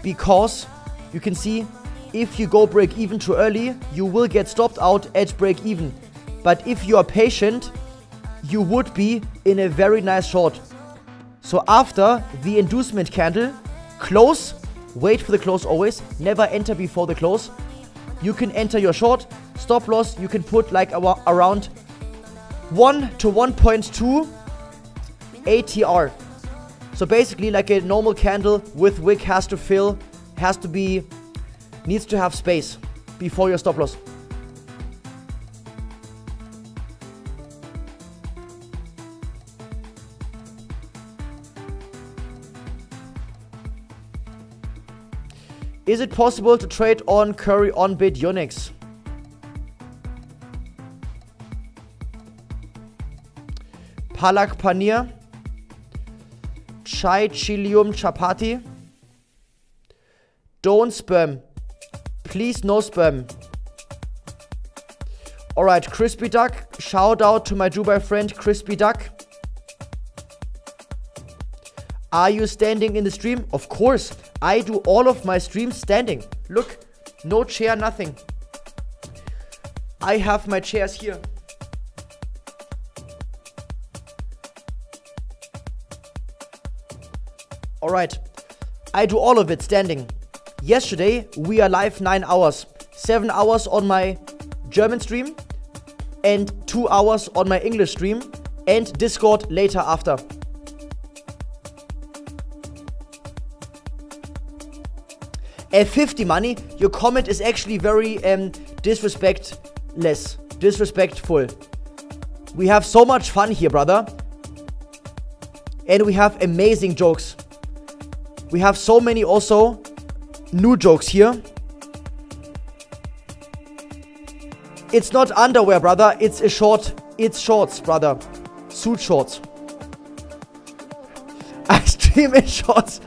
S2: because you can see if you go break even too early, you will get stopped out at break even. But if you are patient, you would be in a very nice short. So after the inducement candle, close. Wait for the close always. Never enter before the close. You can enter your short. Stop loss, you can put like around 1 to 1.2 ATR. So basically like a normal candle with wick has to fill, needs to have space before your stop loss. Is it possible to trade on Curry on BITUNIX? Palak Paneer. Chai Chilium Chapati. Don't spam. Please no spam. Alright, Crispy Duck. Shout out to my Dubai friend Crispy Duck. Are you standing in the stream? Of course. I do all of my streams standing. Look, no chair, nothing. I have my chairs here. Alright, I do all of it standing. Yesterday, we are live 9 hours. 7 hours on my German stream and 2 hours on my English stream and Discord later after. F50 money, your comment is actually very disrespectful. We have so much fun here, brother. And we have amazing jokes. We have so many also new jokes here. It's not underwear, brother. It's a short. It's shorts, brother. Suit shorts. I stream in shorts.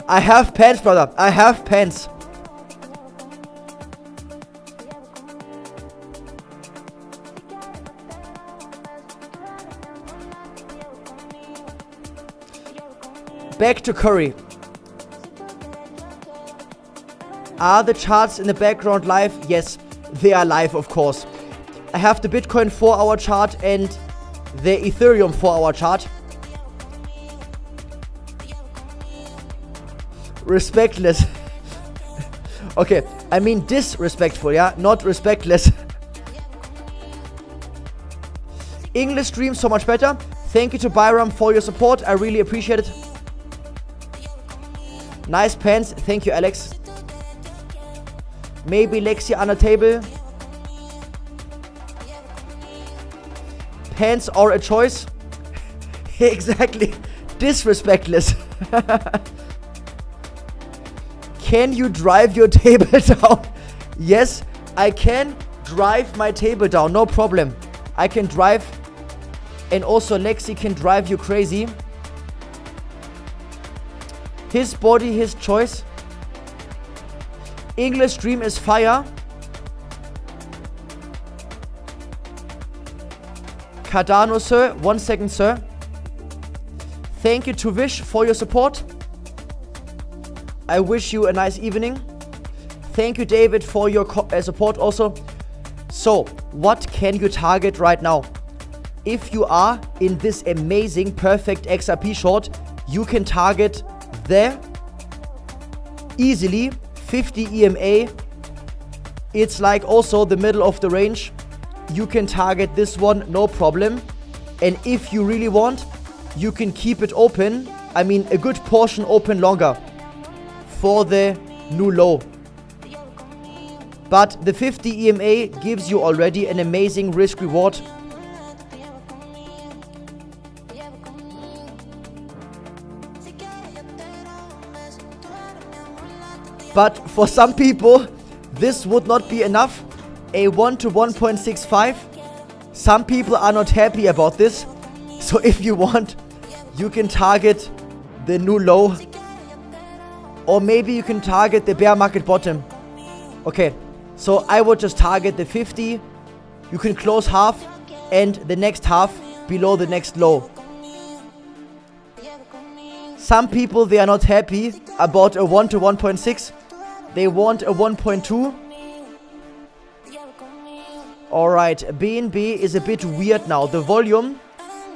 S2: I have pants, brother. I have pants. Back to Curry. Are the charts in the background live? Yes, they are live, of course. I have the Bitcoin 4-hour chart and the Ethereum 4-hour chart. Respectless. Okay, I mean disrespectful, yeah? Not respectless. English stream so much better. Thank you to Byram for your support. I really appreciate it. Nice pants. Thank you, Alex. Maybe Lexi on the table. Pants are a choice. Exactly. Disrespectless. Can you drive your table down? Yes, I can drive my table down. No problem. I can drive. And also Lexi can drive you crazy. His body, his choice. English stream is fire. Cardano, sir. 1 second, sir. Thank you to Vish for your support. I wish you a nice evening. Thank you, David, for your support also. So, what can you target right now? If you are in this amazing, perfect XRP short, you can target the easily 50 EMA. It's like also the middle of the range. You can target this one, no problem. And if you really want, you can keep it open. I mean, a good portion open longer for the new low. But the 50 EMA gives you already an amazing risk reward. But for some people, this would not be enough. A 1 to 1.65. Some people are not happy about this. So if you want, you can target the new low. Or maybe you can target the bear market bottom. Okay, so I would just target the 50. You can close half and the next half below the next low. Some people, they are not happy about a 1 to 1.6. They want a 1.2. Alright, BNB is a bit weird now. The volume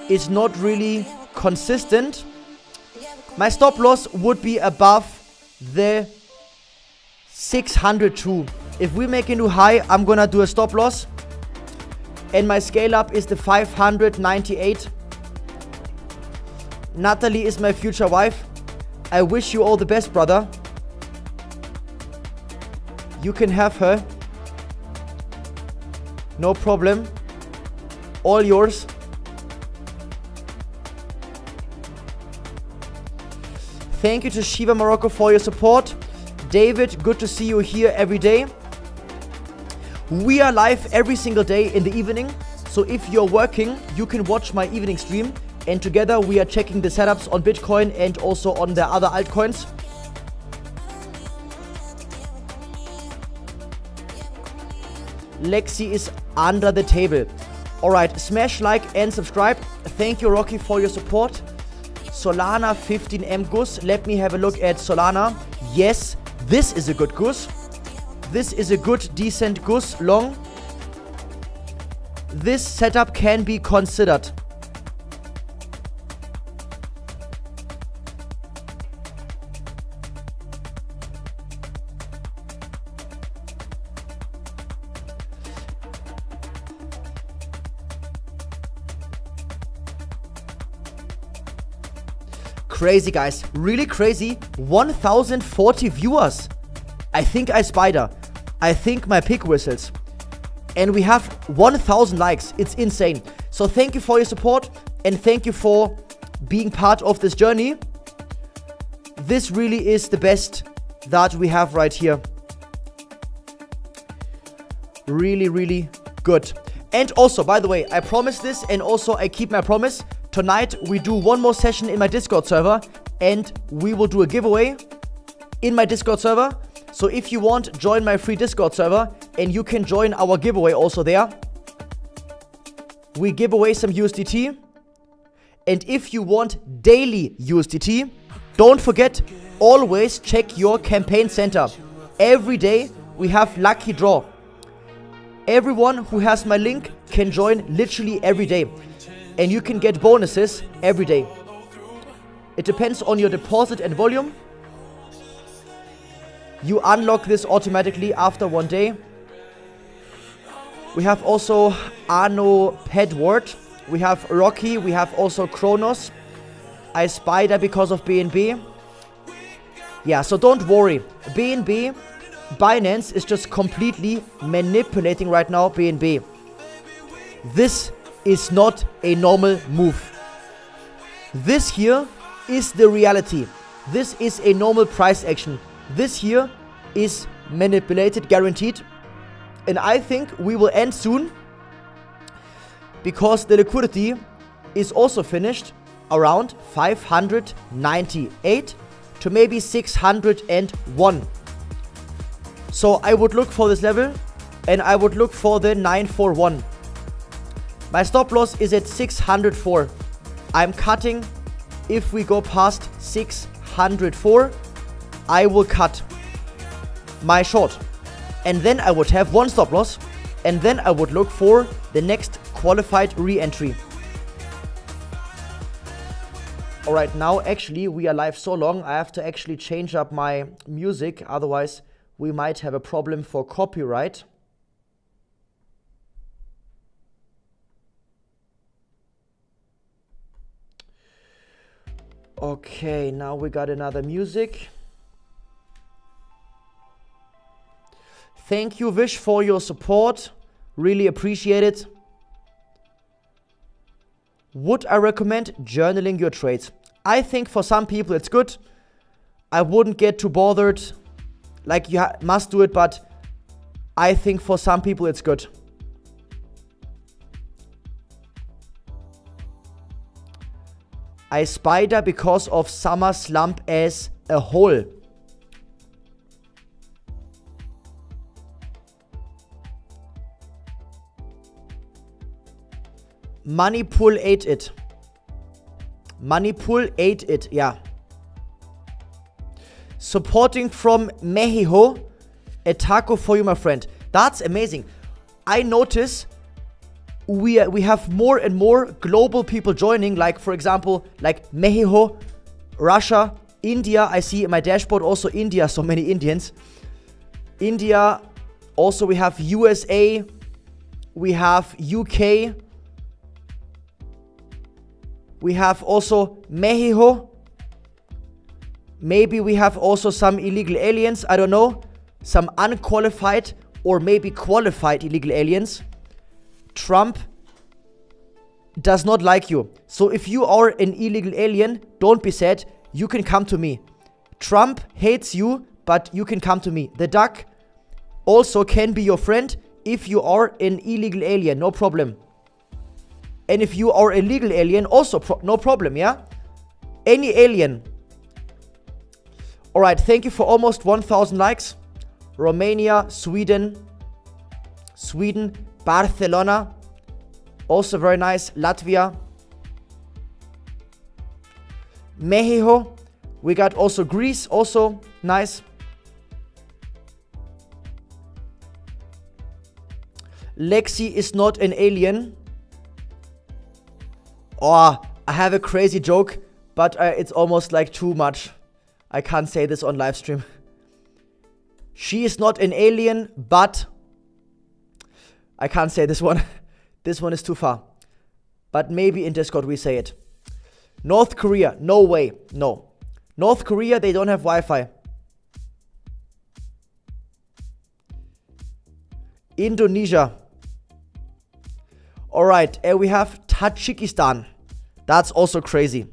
S2: is not really consistent. My stop loss would be above the 602. If we make a new high, I'm gonna do a stop loss. And my scale up is the 598. Natalie is my future wife. I wish you all the best, brother. You can have her. No problem. All yours. Thank you to Shiva Morocco for your support. David, good to see you here every day. We are live every single day in the evening. So if you're working, you can watch my evening stream. And together we are checking the setups on Bitcoin and also on the other altcoins. Lexi is under the table. Alright, smash like and subscribe. Thank you, Rocky, for your support. Solana 15M goose. Let me have a look at Solana. Yes, this is a good goose. This is a good, decent goose long. This setup can be considered. Crazy, guys. Really crazy. 1040 viewers. I think I spider. I think my pig whistles. And we have 1000 likes. It's insane. So thank you for your support. And thank you for being part of this journey. This really is the best that we have right here. Really, really good. And also, by the way, I promised this and also I keep my promise. Tonight we do one more session in my Discord server and we will do a giveaway in my Discord server. So if you want, join my free Discord server and you can join our giveaway also there. We give away some USDT. And if you want daily USDT, don't forget, always check your campaign center. Every day we have lucky draw. Everyone who has my link can join literally every day. And you can get bonuses every day. It depends on your deposit and volume. You unlock this automatically after 1 day. We have also Arno Pedward. we have Rocky, we have also Kronos. I Spider because of BNB. Yeah, so don't worry. BNB, Binance is just completely manipulating right now BNB. This is not a normal move. This here is the reality. This is a normal price action. This here is manipulated, guaranteed. And I think we will end soon, because the liquidity is also finished around 598 to maybe 601. So I would look for this level, and I would look for the 941. My stop loss is at 604. I'm cutting. If we go past 604, I will cut my short. And then I would have one stop loss. And then I would look for the next qualified re-entry. Alright, now actually we are live so long, I have to actually change up my music. Otherwise, we might have a problem for copyright. Okay, now we got another music. Thank you, Vish, for your support. Really appreciate it. Would I recommend journaling your trades? I think for some people it's good. I wouldn't get too bothered. Like, you must do it, but I think for some people it's good. I Spider because of summer slump as a whole. Money Pool ate it. Money Pool ate it, yeah. Supporting from Mexico. A taco for you, my friend. That's amazing. I notice we have more and more global people joining. Like, for example, like Mexico, Russia, India. I see in my dashboard also India, so many Indians. India. Also, we have USA. We have UK. We have also Mexico. Maybe we have also some illegal aliens. I don't know. Some unqualified or maybe qualified illegal aliens. Trump does not like you. So if you are an illegal alien, don't be sad. You can come to me. Trump hates you, but you can come to me. The duck also can be your friend if you are an illegal alien. No problem. And if you are a legal alien, also no problem, yeah? Any alien. Alright, thank you for almost 1,000 likes. Romania, Sweden, Barcelona. Also very nice. Latvia. Mexico. We got also Greece, also nice. Lexi is not an alien. Oh, I have a crazy joke, but it's almost like too much. I can't say this on live stream. She is not an alien, but I can't say this one. This one is too far. But maybe in Discord we say it. North Korea, no way, no. North Korea, they don't have Wi-Fi. Indonesia. Alright, we have Tajikistan. That's also crazy.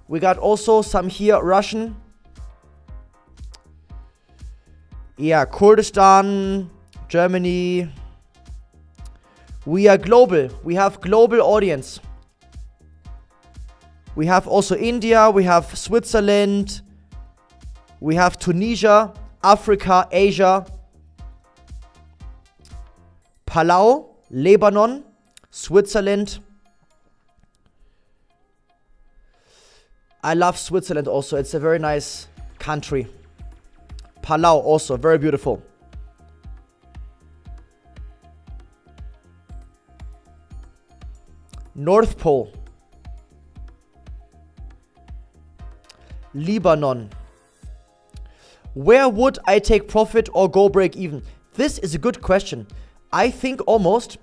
S2: We got also some here, Russian. Yeah, Kurdistan, Germany. We are global. We have global audience. We have also India. We have Switzerland. We have Tunisia, Africa, Asia. Palau, Lebanon, Switzerland. I love Switzerland also. It's a very nice country. Palau also, very beautiful. North Pole. Lebanon. Where would I take profit or go break even? This is a good question. I think almost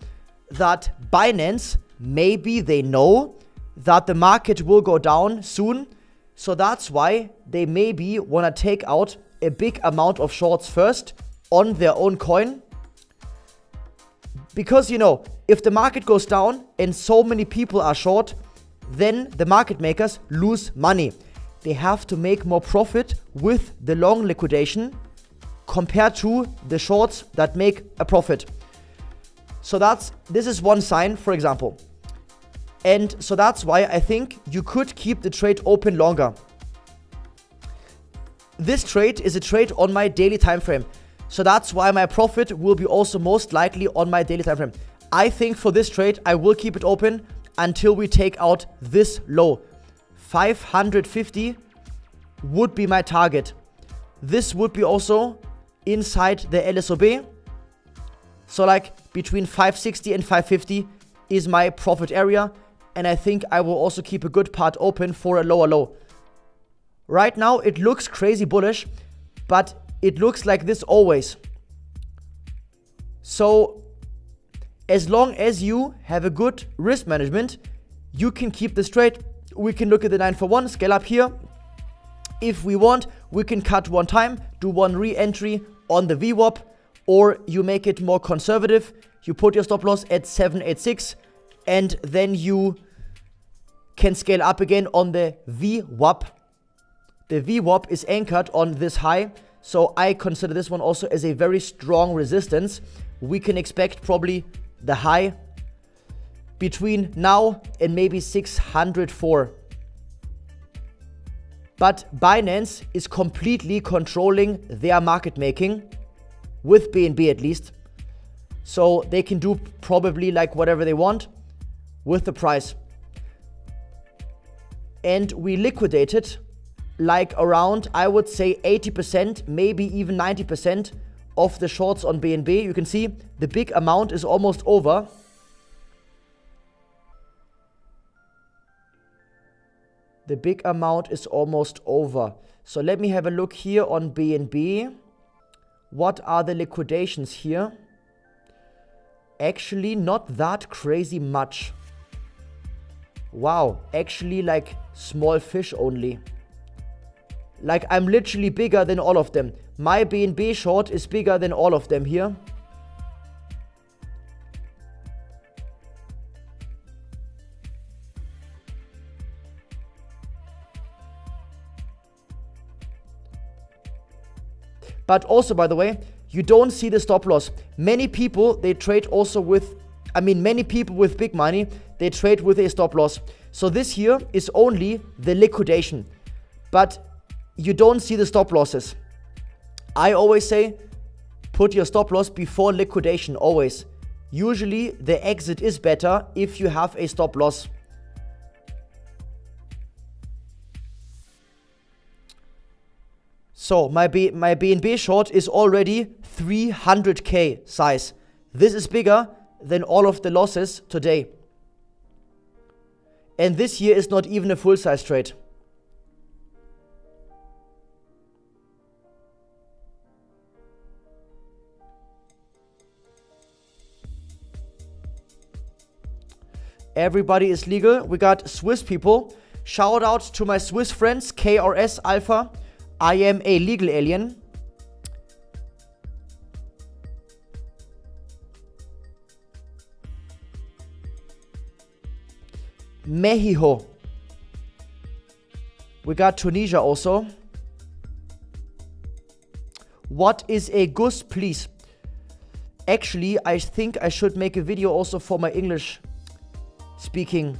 S2: that Binance maybe they know that the market will go down soon. So that's why they maybe want to take out a big amount of shorts first on their own coin. Because, you know, if the market goes down and so many people are short, then the market makers lose money. They have to make more profit with the long liquidation compared to the shorts that make a profit. So this is one sign, for example. And so that's why I think you could keep the trade open longer. This trade is a trade on my daily time frame. So that's why my profit will be also most likely on my daily time frame. I think for this trade, I will keep it open until we take out this low. 550 would be my target. This would be also inside the LSOB. So like between 560 and 550 is my profit area. And I think I will also keep a good part open for a lower low. Right now it looks crazy bullish, but it looks like this always. So as long as you have a good risk management, you can keep this trade. We can look at the 941, scale up here. If we want, we can cut one time, do one re-entry on the VWAP, or you make it more conservative. You put your stop loss at 786, and then you can scale up again on the VWAP. The VWAP is anchored on this high, so I consider this one also as a very strong resistance. We can expect probably the high between now and maybe 604. But Binance is completely controlling their market making, with BNB at least. So they can do probably like whatever they want with the price. And we liquidated like around, I would say 80%, maybe even 90% of the shorts on BNB. You can see the big amount is almost over. The big amount is almost over. So let me have a look here on BNB. What are the liquidations here? Actually, not that crazy much. Wow, actually like small fish only. Like I'm literally bigger than all of them. My BNB short is bigger than all of them here. But also, by the way, you don't see the stop loss. Many people, they trade also with, many people with big money, they trade with a stop loss. So this here is only the liquidation. But you don't see the stop losses. I always say, put your stop loss before liquidation, always. Usually, the exit is better if you have a stop loss. So my BNB short is already 300k size. This is bigger than all of the losses today. And this here is not even a full size trade. Everybody is legal. We got Swiss people. Shout out to my Swiss friends, KRS Alpha. I am a legal alien. Mexico. We got Tunisia also. What is a goose, please? Actually, I think I should make a video also for my English speaking.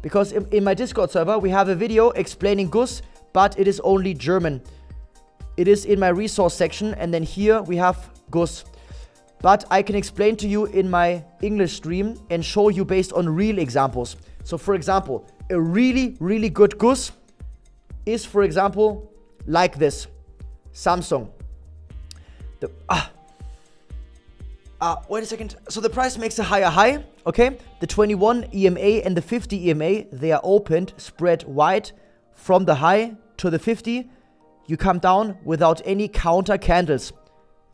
S2: Because in my Discord server, we have a video explaining goose, but it is only German. It is in my resource section, and then here we have goose. But I can explain to you in my English stream and show you based on real examples. So for example, a really, really good goose is, for example, like this. Samsung. Wait a second. So the price makes a higher high, okay? The 21 EMA and the 50 EMA, they are opened, spread wide from the high to the 50. You come down without any counter candles.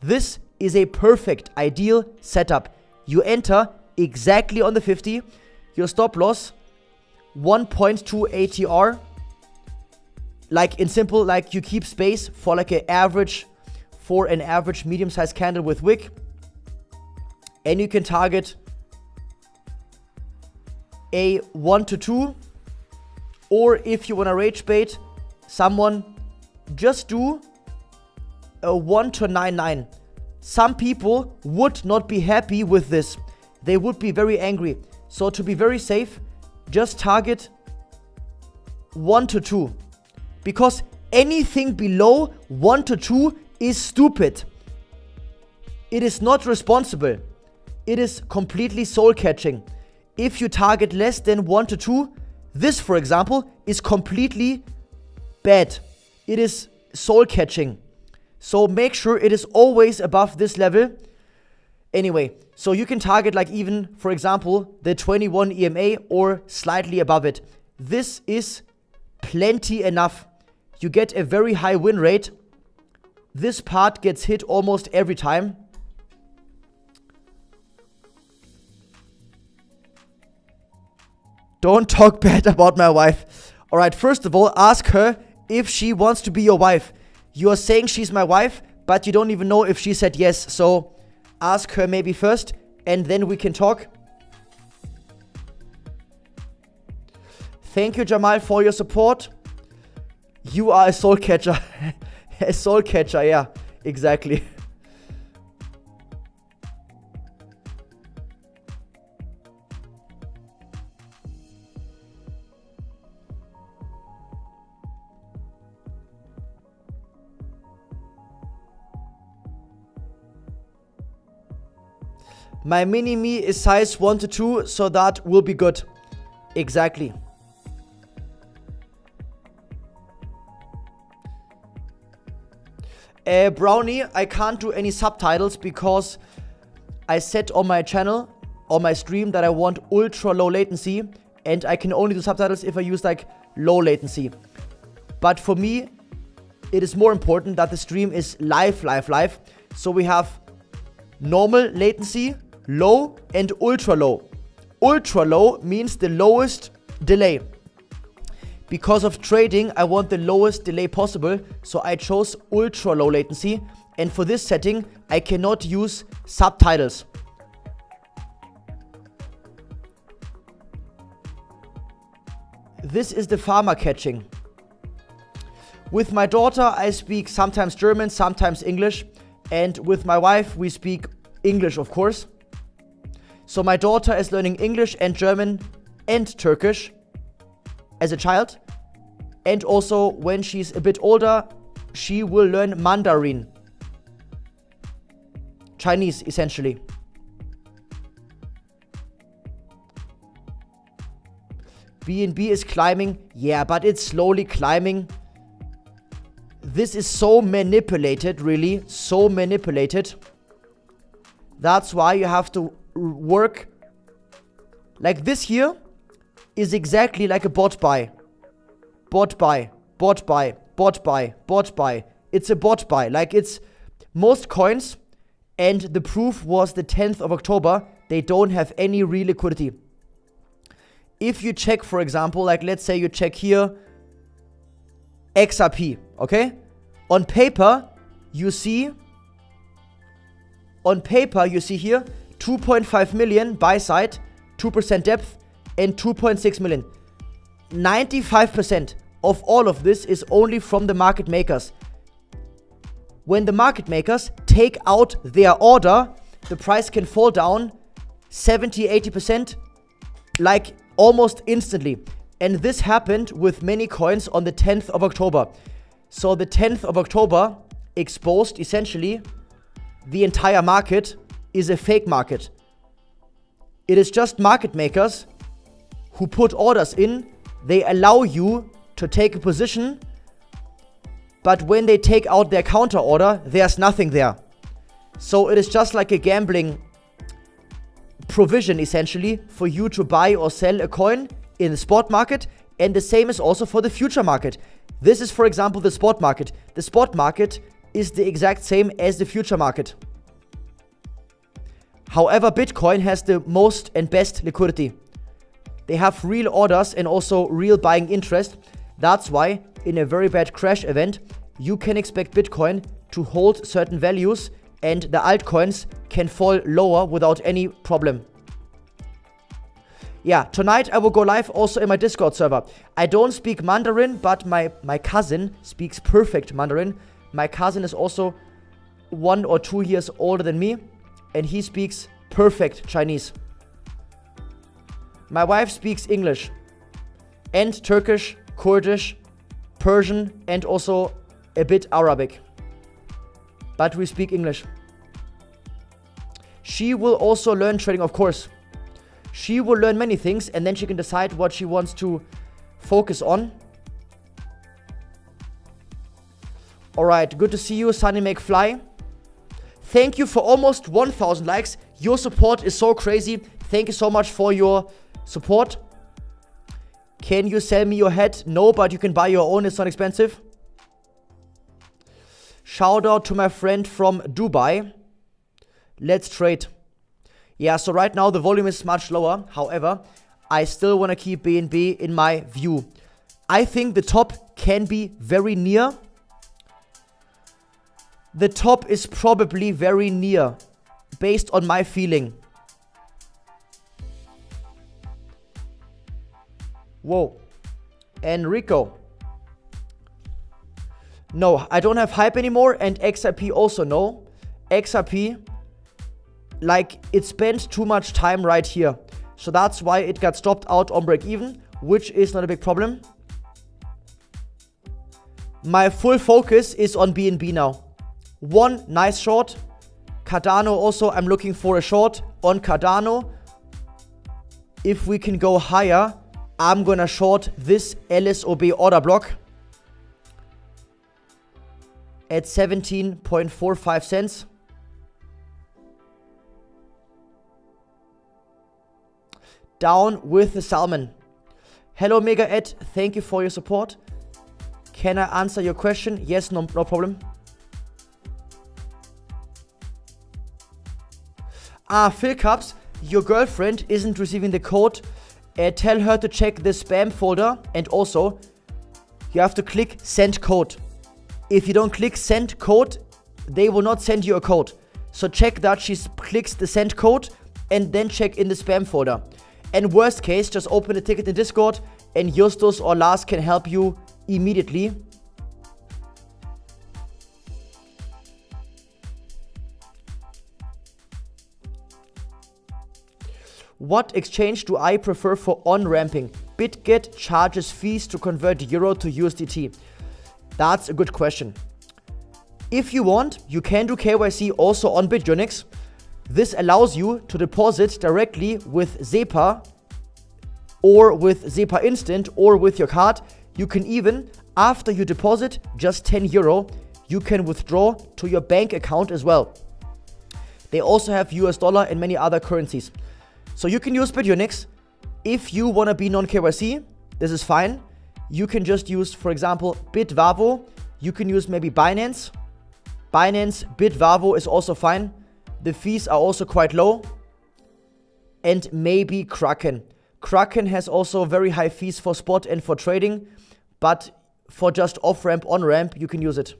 S2: This is a perfect, ideal setup. You enter exactly on the 50. your stop loss 1.2 ATR. Like in simple, like you keep space for like an average medium-sized candle with wick. And you can target a 1 to 2. Or if you want to rage bait someone, just do a 1 to 9.9. Some people would not be happy with this. They would be very angry. So to be very safe, just target 1 to 2. Because anything below 1 to 2 is stupid. It is not responsible. It is completely soul catching. If you target less than 1 to 2, this, for example, is completely bad. It is soul catching. So make sure it is always above this level. Anyway, so you can target like even, for example, the 21 EMA or slightly above it. This is plenty enough. You get a very high win rate. This part gets hit almost every time. Don't talk bad about my wife. Alright, first of all, ask her if she wants to be your wife. You are saying she's my wife, but you don't even know if she said yes. So ask her maybe first, and then we can talk. Thank you, Jamal, for your support. You are a soul catcher. A soul catcher, yeah, exactly. My mini-me is size 1 to 2, so that will be good. Exactly. Brownie, I can't do any subtitles because I set on my channel, on my stream, that I want ultra low latency, and I can only do subtitles if I use like low latency. But for me, it is more important that the stream is live. So we have normal latency, low, and ultra low. Ultra low means the lowest delay. Because of trading, I want the lowest delay possible, so I chose ultra low latency. And for this setting, I cannot use subtitles. This is the farmer catching. With my daughter, I speak sometimes German, sometimes English. And with my wife, we speak English, of course. So my daughter is learning English and German and Turkish as a child. And also, when she's a bit older, she will learn Mandarin. Chinese, essentially. BNB is climbing. Yeah, but it's slowly climbing. This is so manipulated, really. So manipulated. That's why you have to work. Like this here is exactly like a bot buy. Bot buy, bot buy, bot buy, bot buy. It's a bot buy. Like it's most coins, and the proof was the 10th of October. They don't have any real liquidity. If you check, for example, like let's say you check here, XRP, okay? On paper, you see here 2.5 million buy side, 2% depth, and 2.6 million. 95% of all of this is only from the market makers. When the market makers take out their order, the price can fall down 70-80%, like almost instantly. And this happened with many coins on the 10th of October. So the 10th of October exposed essentially the entire market is a fake market. It is just market makers who put orders in. They allow you to take a position, but when they take out their counter order, there's nothing there. So it is just like a gambling provision essentially for you to buy or sell a coin in the spot market, and the same is also for the future market. This is, for example, the spot market. The spot market is the exact same as the future market. However, Bitcoin has the most and best liquidity. They have real orders and also real buying interest. That's why in a very bad crash event, you can expect Bitcoin to hold certain values and the altcoins can fall lower without any problem. Yeah, tonight I will go live also in my Discord server. I don't speak Mandarin, but my cousin speaks perfect Mandarin. My cousin is also 1 or 2 years older than me, and he speaks perfect Chinese. My wife speaks English and Turkish, Kurdish, Persian, and also a bit Arabic. But we speak English. She will also learn trading, of course. She will learn many things and then she can decide what she wants to focus on. Alright, good to see you, Sunny McFly. Thank you for almost 1,000 likes. Your support is so crazy. Thank you so much for your support. Can you sell me your head? No, but you can buy your own. It's not expensive. Shout out to my friend from Dubai. Let's trade. Yeah, so right now the volume is much lower. However, I still want to keep BNB in my view. I think the top can be very near. The top is probably very near, based on my feeling. Whoa. Enrico. No, I don't have hype anymore, and XRP also no. XRP, like, it spent too much time right here. So that's why it got stopped out on break even, which is not a big problem. My full focus is on BNB now. One nice short. Cardano also, I'm looking for a short on Cardano. If we can go higher, I'm gonna short this LSOB order block at 17.45 cents. Down with the salmon. Hello Mega Ed, thank you for your support. Can I answer your question? Yes, no problem. Phil Cups, your girlfriend isn't receiving the code. Tell her to check the spam folder, and also you have to click send code. If you don't click send code, they will not send you a code. So check that she clicks the send code and then check in the spam folder. And worst case, just open a ticket in Discord and Justus or Lars can help you immediately. What exchange do I prefer for on-ramping? BitGet charges fees to convert Euro to USDT. That's a good question. If you want, you can do KYC also on BITUNIX. This allows you to deposit directly with SEPA or with SEPA Instant or with your card. You can even, after you deposit just 10 euro, you can withdraw to your bank account as well. They also have US dollar and many other currencies. So you can use BITUNIX. If you want to be non-KYC, this is fine. You can just use, for example, Bitvavo. You can use maybe Binance. Bitvavo is also fine. The fees are also quite low. And maybe Kraken. Kraken has also very high fees for spot and for trading. But for just off-ramp, on-ramp, you can use it.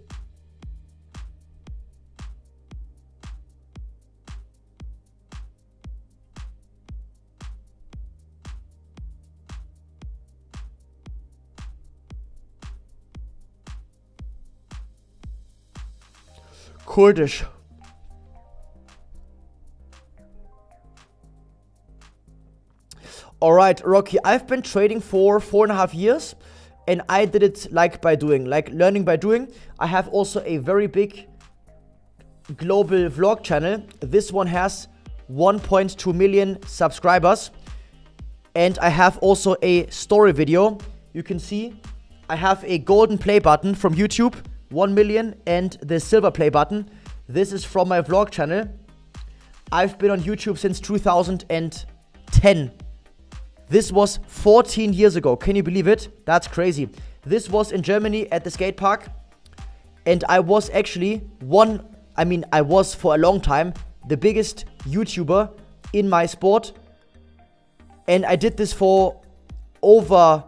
S2: Kurdish. Alright, Rocky, I've been trading for 4.5 years and I did it like by doing, like learning by doing. I have also a very big global vlog channel. This one has 1.2 million subscribers. And I have also a story video. You can see I have a golden play button from YouTube, 1 million, and the silver play button. This is from my vlog channel. I've been on YouTube since 2010. This was 14 years ago. Can you believe it? That's crazy. This was in Germany at the skate park. And I was actually I was for a long time the biggest YouTuber in my sport. And I did this for over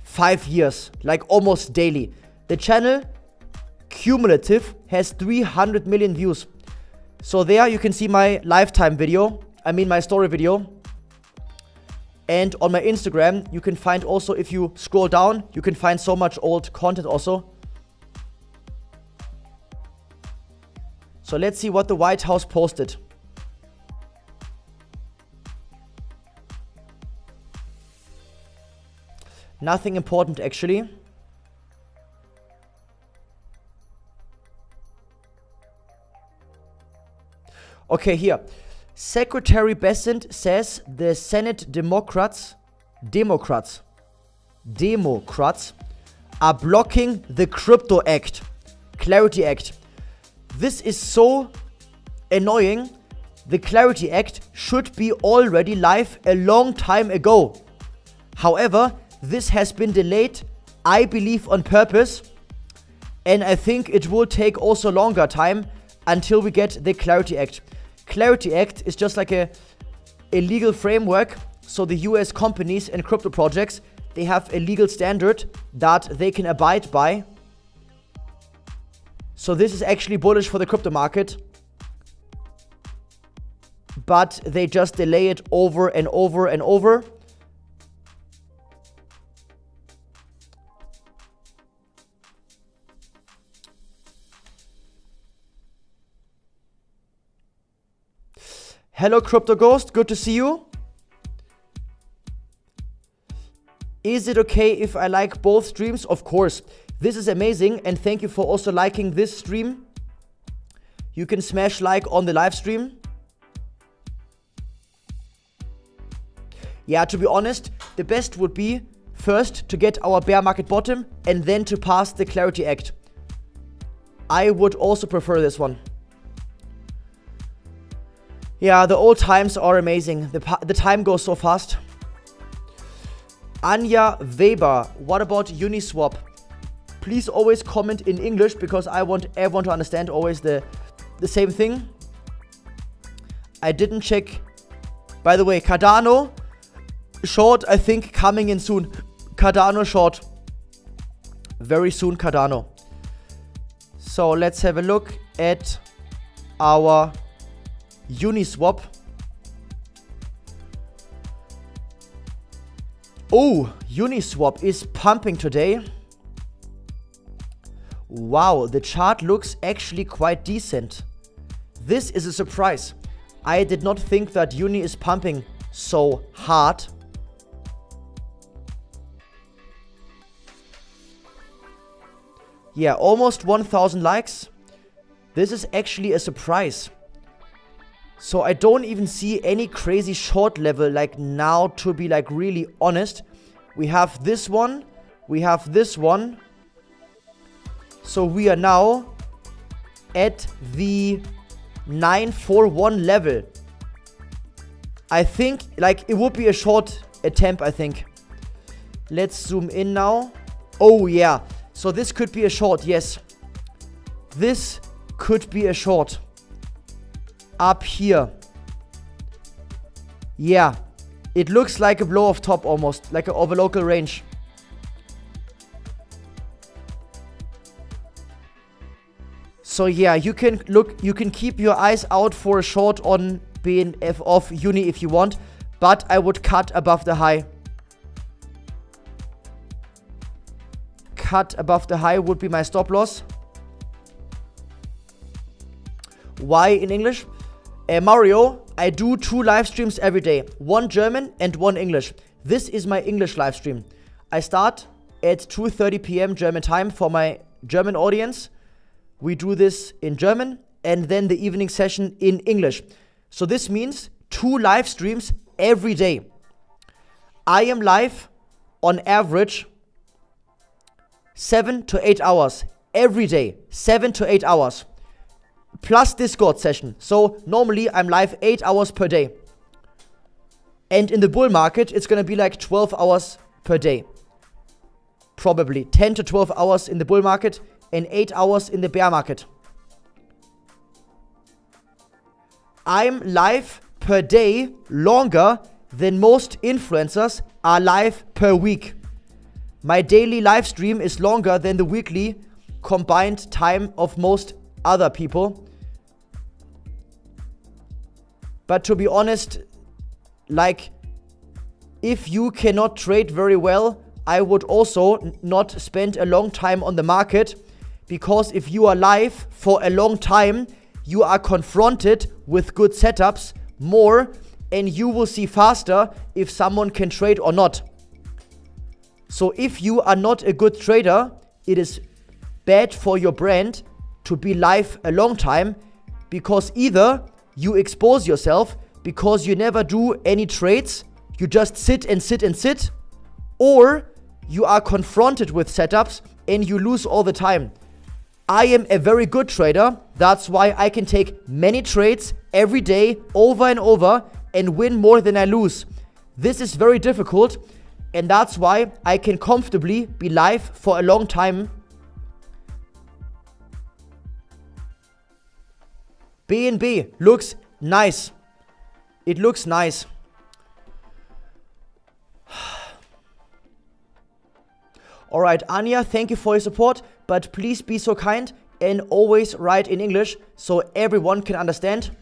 S2: 5 years, like almost daily. The channel, cumulative, has 300 million views. So there you can see my lifetime video, my story video. And on my Instagram, you can find also, if you scroll down, you can find so much old content also. So let's see what the White House posted. Nothing important actually. Okay, here. Secretary Bessent says the Senate Democrats are blocking the Crypto Act, Clarity Act. This is so annoying. The Clarity Act should be already live a long time ago. However, this has been delayed, I believe on purpose, and I think it will take also longer time until we get the Clarity Act. Clarity Act is just like a legal framework, so the US companies and crypto projects, they have a legal standard that they can abide by. So this is actually bullish for the crypto market, but they just delay it over and over and over. Hello Crypto Ghost, good to see you. Is it okay if I like both streams? Of course. This is amazing, and thank you for also liking this stream. You can smash like on the live stream. Yeah, to be honest, the best would be first to get our bear market bottom and then to pass the Clarity Act. I would also prefer this one. Yeah, the old times are amazing. The time goes so fast. Anja Weber, what about Uniswap? Please always comment in English because I want everyone to understand always the same thing. I didn't check. By the way, Cardano short, I think coming in soon. Cardano short. Very soon, Cardano. So let's have a look at our Uniswap. Oh, Uniswap is pumping today. Wow, the chart looks actually quite decent. This is a surprise. I did not think that Uni is pumping so hard. Yeah, almost 1,000 likes. This is actually a surprise. So I don't even see any crazy short level like now, to be like really honest. We have this one. We have this one. So we are now at the 941 level. I think like it would be a short attempt, I think. Let's zoom in now. Oh yeah. So this could be a short, yes. This could be a short. Up here. Yeah. It looks like a blow off top almost. Like of a local range. So yeah, you can look, you can keep your eyes out for a short on BNF of Uni if you want. But I would cut above the high. Cut above the high would be my stop loss. Why in English? Mario, I do 2 live streams every day. 1 German and 1 English. This is my English live stream. I start at 2:30 p.m. German time for my German audience. We do this in German and then the evening session in English. So this means 2 live streams every day. I am live on average 7 to 8 hours every day. 7 to 8 hours. Plus Discord session. So normally I'm live 8 hours per day. And in the bull market, it's gonna be like 12 hours per day. Probably 10 to 12 hours in the bull market and 8 hours in the bear market. I'm live per day longer than most influencers are live per week. My daily live stream is longer than the weekly combined time of most other people. But to be honest, like, if you cannot trade very well, I would also not spend a long time on the market, because if you are live for a long time, you are confronted with good setups more, and you will see faster if someone can trade or not. So if you are not a good trader, it is bad for your brand to be live a long time, because either you expose yourself because you never do any trades, you just sit and sit and sit, or you are confronted with setups and you lose all the time. I am a very good trader. That's why I can take many trades every day over and over and win more than I lose. This is very difficult, and that's why I can comfortably be live for a long time. BNB looks nice. It looks nice. Alright, Anya, thank you for your support, but please be so kind and always write in English so everyone can understand.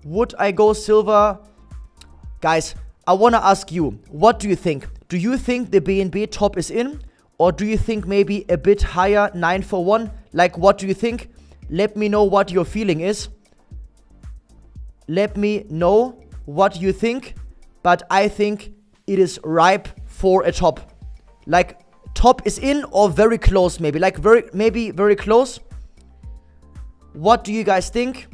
S2: Would I go silver? Guys, I want to ask you, what do you think? Do you think the BNB top is in? Or do you think maybe a bit higher, 941? Like, what do you think? Let me know what your feeling is. Let me know what you think. But I think it is ripe for a top. Like, top is in or very close maybe. Like, maybe very close. What do you guys think?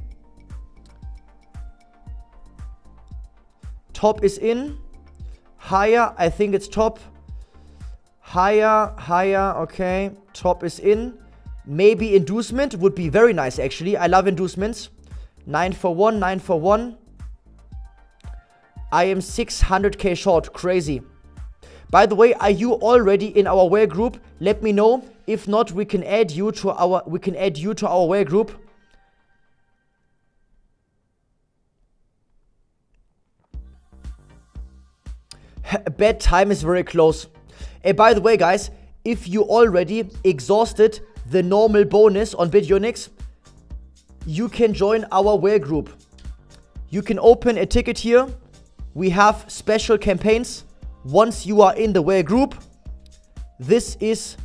S2: Top is in. Higher, I think it's top. Higher, okay. Top is in. Maybe inducement would be very nice, actually. I love inducements. 941, 941. I am 600k short. Crazy. By the way, are you already in our whale group? Let me know. If not, we can add you to our whale group. Bedtime is very close. By the way, guys, if you already exhausted the normal bonus on BITUNIX, you can join our whale group. You can open a ticket here. We have special campaigns once you are in the whale group. This is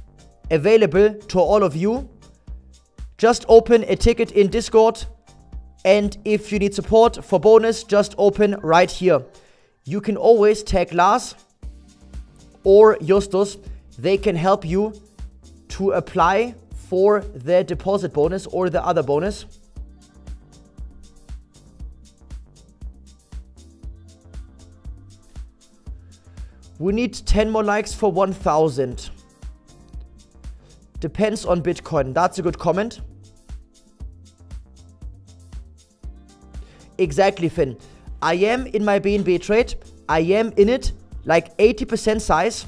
S2: available to all of you. Just open a ticket in Discord, and if you need support for bonus, just open right here. You can always tag Lars or Justus. They can help you to apply for the deposit bonus or the other bonus. We need 10 more likes for 1,000. Depends on Bitcoin. That's a good comment. Exactly, Finn. I am in my BNB trade. I am in it like 80% size.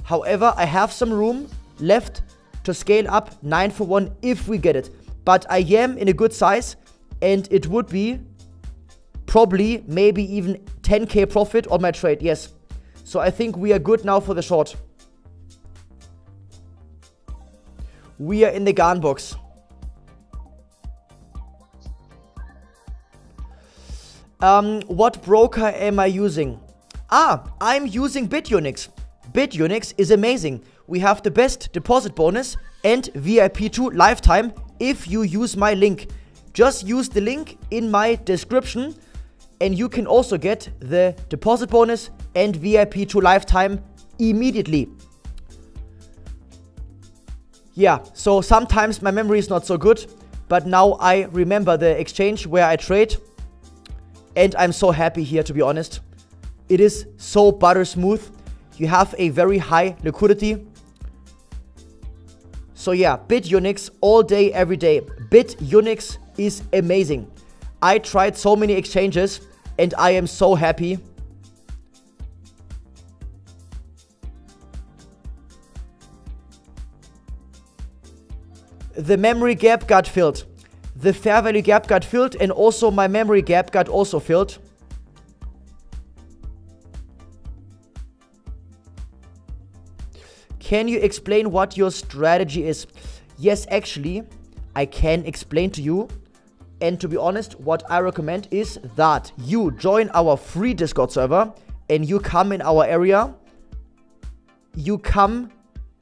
S2: However, I have some room left to scale up 941 if we get it. But I am in a good size, and it would be probably maybe even 10k profit on my trade. Yes. So I think we are good now for the short. We are in the Garn box. What broker am I using? I'm using BITUNIX. BITUNIX is amazing. We have the best deposit bonus and VIP2 lifetime if you use my link. Just use the link in my description and you can also get the deposit bonus and VIP2 lifetime immediately. Yeah, so sometimes my memory is not so good, but now I remember the exchange where I trade. And I'm so happy here, to be honest. It is so butter smooth. You have a very high liquidity. So yeah, BITUNIX all day, every day. BITUNIX is amazing. I tried so many exchanges and I am so happy. the memory gap got filled. The fair value gap got filled, and also my memory gap got also filled. Can you explain what your strategy is? Yes, actually, I can explain to you. And to be honest, what I recommend is that you join our free Discord server and you come in our area. You come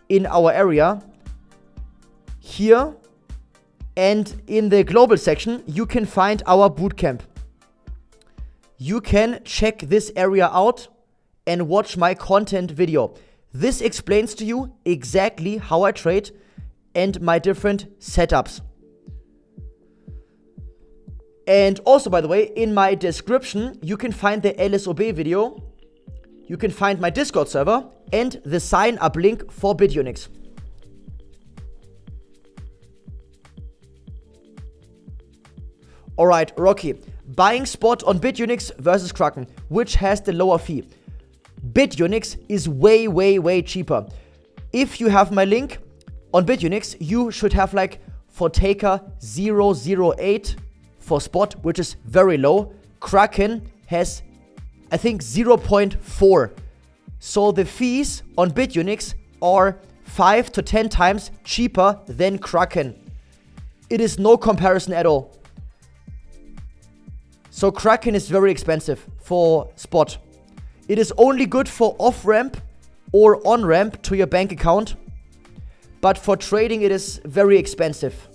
S2: in our area here, and in the global section, you can find our bootcamp. You can check this area out and watch my content video. This explains to you exactly how I trade and my different setups. And also, by the way, in my description, you can find the LSOB video. You can find my Discord server and the sign up link for BITUNIX. Alright, Rocky. Buying spot on BITUNIX versus Kraken. Which has the lower fee? BITUNIX is way, way, way cheaper. If you have my link on BITUNIX, you should have like for taker 0.08 for spot, which is very low. Kraken has, I think, 0.4. So the fees on BITUNIX are 5 to 10 times cheaper than Kraken. It is no comparison at all. So Kraken is very expensive for spot. It is only good for off-ramp or on-ramp to your bank account. But for trading, it is very expensive.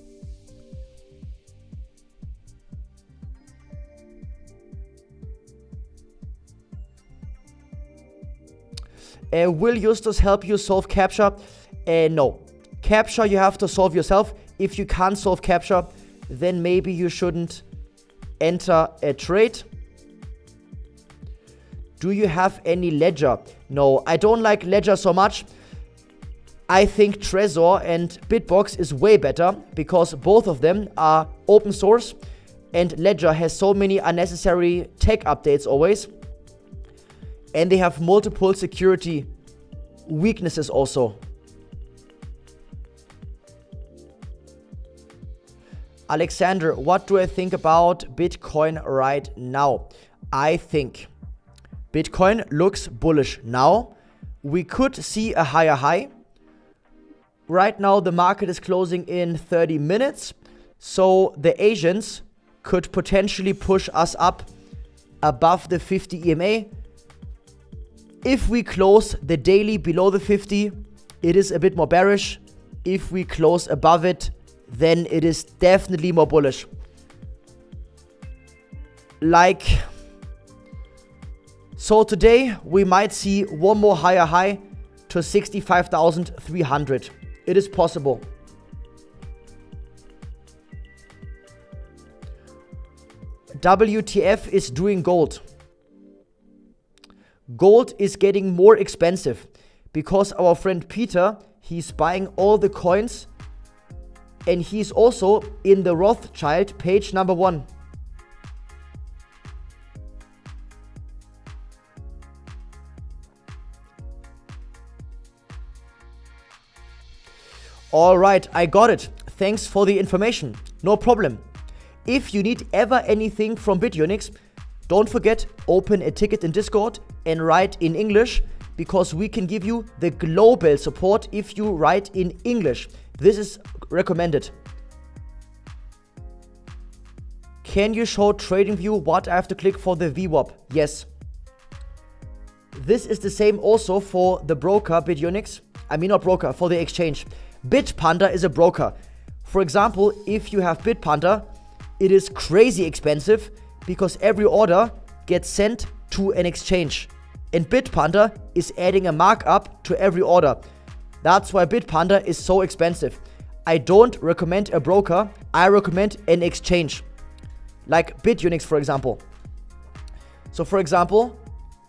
S2: Will Justus help you solve CAPTCHA? No. CAPTCHA you have to solve yourself. If you can't solve CAPTCHA, then maybe you shouldn't enter a trade. Do you have any Ledger? No, I don't like Ledger so much. I think Trezor and Bitbox is way better because both of them are open source and Ledger has so many unnecessary tech updates always. And they have multiple security weaknesses also. Alexander, what do I think about Bitcoin right now? I think Bitcoin looks bullish now. We could see a higher high. Right now the market is closing in 30 minutes. So the Asians could potentially push us up above the 50 EMA. If we close the daily below the 50, it is a bit more bearish. If we close above it, then it is definitely more bullish. So today we might see one more higher high to 65,300. It is possible. WTF is doing gold. Gold is getting more expensive because our friend Peter, he's buying all the coins and he's also in the Rothschild page number 1. Alright, I got it. Thanks for the information. No problem. If you need ever anything from BITUNIX, don't forget, open a ticket in Discord and write in English because we can give you the global support if you write in English. This is recommended. Can you show TradingView what I have to click for the VWAP? Yes. This is the same also for the broker BITUNIX. I mean not broker, for the exchange. Bitpanda is a broker. For example, if you have Bitpanda, it is crazy expensive because every order gets sent to an exchange. And Bitpanda is adding a markup to every order. That's why Bitpanda is so expensive. I don't recommend a broker, I recommend an exchange. Like BITUNIX, for example. So for example,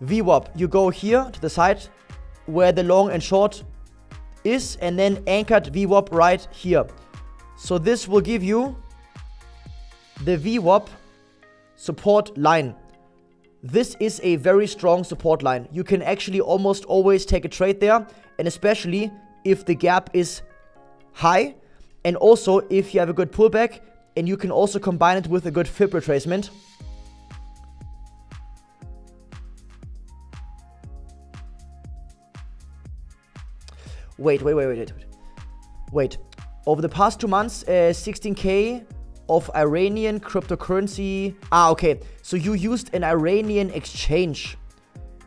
S2: VWAP, you go here to the side where the long and short is and then anchored VWAP right here. So this will give you the VWAP support line. This is a very strong support line. You can actually almost always take a trade there, and especially if the gap is high And also, if you have a good pullback, and you can also combine it with a good fib retracement. Wait. Over the past 2 months, 16K of Iranian cryptocurrency. Okay. So you used an Iranian exchange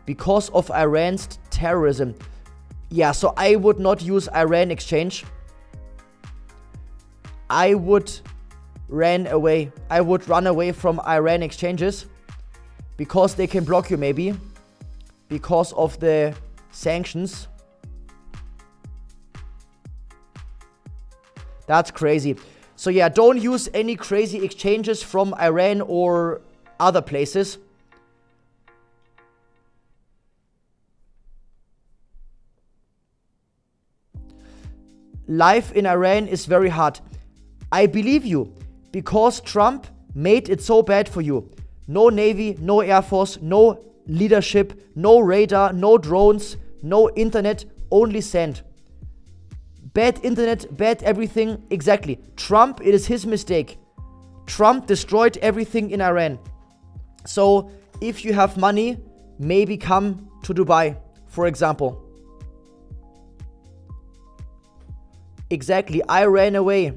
S2: because of Iran's terrorism. Yeah, so I would not use Iran exchange. I would run away from Iran exchanges because they can block you maybe because of the sanctions. That's crazy. So yeah, don't use any crazy exchanges from Iran or other places. Life in Iran is very hard. I believe you, because Trump made it so bad for you. No Navy, no Air Force, no leadership, no radar, no drones, no internet, only sand. Bad internet, bad everything. Exactly. Trump, it is his mistake. Trump destroyed everything in Iran. So, if you have money, maybe come to Dubai, for example. Exactly, I ran away.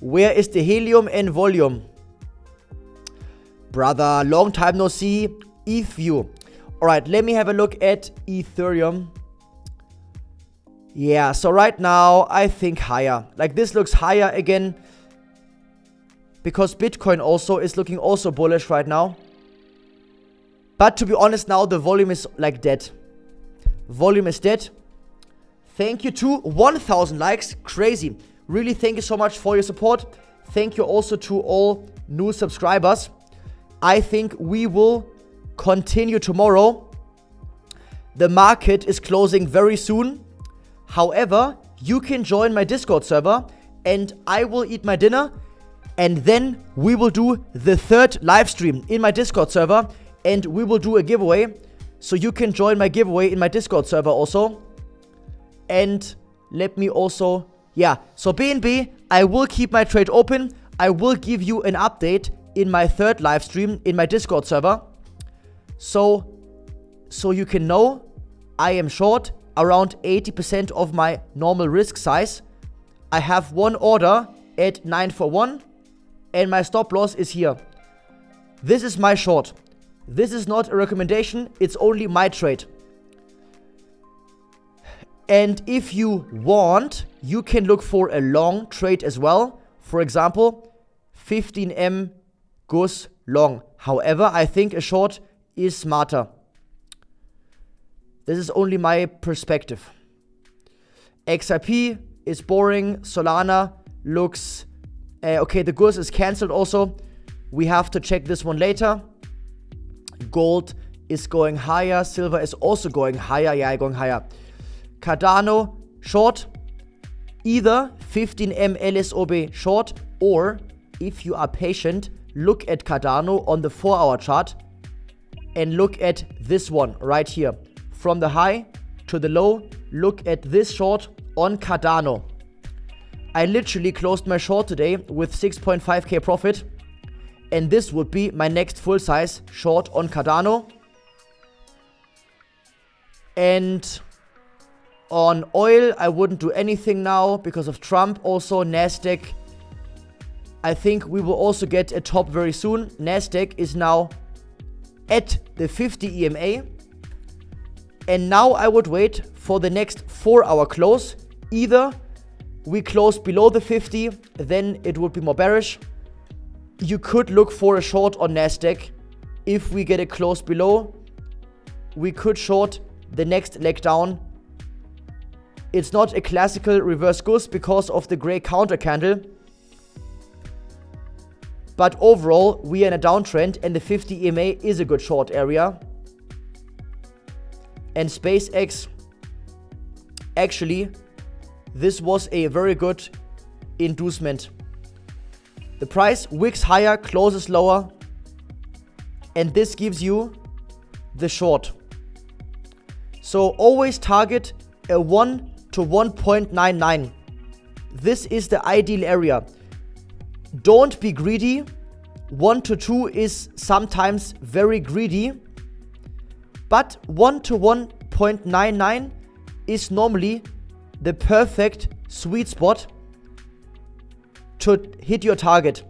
S2: Where is the helium and volume? Brother, long time no see. ETHView. Alright, let me have a look at Ethereum. Yeah, so right now, I think higher. Like this looks higher again. Because Bitcoin also is looking also bullish right now. But to be honest now, the volume is like dead. Volume is dead. Thank you to 1,000 likes. Crazy. Really, thank you so much for your support. Thank you also to all new subscribers. I think we will continue tomorrow. The market is closing very soon. However, you can join my Discord server and I will eat my dinner. And then we will do the 3rd live stream in my Discord server. And we will do a giveaway. So you can join my giveaway in my Discord server also. And let me also... Yeah, so BNB, I will keep my trade open. I will give you an update in my 3rd live stream in my Discord server. So you can know I am short around 80% of my normal risk size. I have one order at 941 and my stop loss is here. This is my short. This is not a recommendation, it's only my trade. And if you want, you can look for a long trade as well. For example, 15M goes long. However, I think a short is smarter. This is only my perspective. XRP is boring. Solana looks... okay, the GUS is cancelled also. We have to check this one later. Gold is going higher. Silver is also going higher. Yeah, going higher. Cardano short. Either 15M LSOB short, or if you are patient, look at Cardano on the 4-hour chart and look at this one right here. From the high to the low, look at this short on Cardano. I literally closed my short today with 6.5k profit. And this would be my next full size short on Cardano. And on oil, I wouldn't do anything now because of Trump. Also, Nasdaq, I think we will also get a top very soon. Nasdaq is now at the 50 EMA. And now I would wait for the next 4-hour close. Either we close below the 50, then it would be more bearish. You could look for a short on Nasdaq. If we get a close below, we could short the next leg down. It's not a classical reverse GUS because of the gray counter candle. But overall, we are in a downtrend and the 50 EMA is a good short area. And SpaceX, actually, this was a very good inducement. The price wicks higher, closes lower, and this gives you the short. So always target a 1 to 1.99. This is the ideal area. Don't be greedy. 1 to 2 is sometimes very greedy. But 1 to 1.99 is normally the perfect sweet spot to hit your target.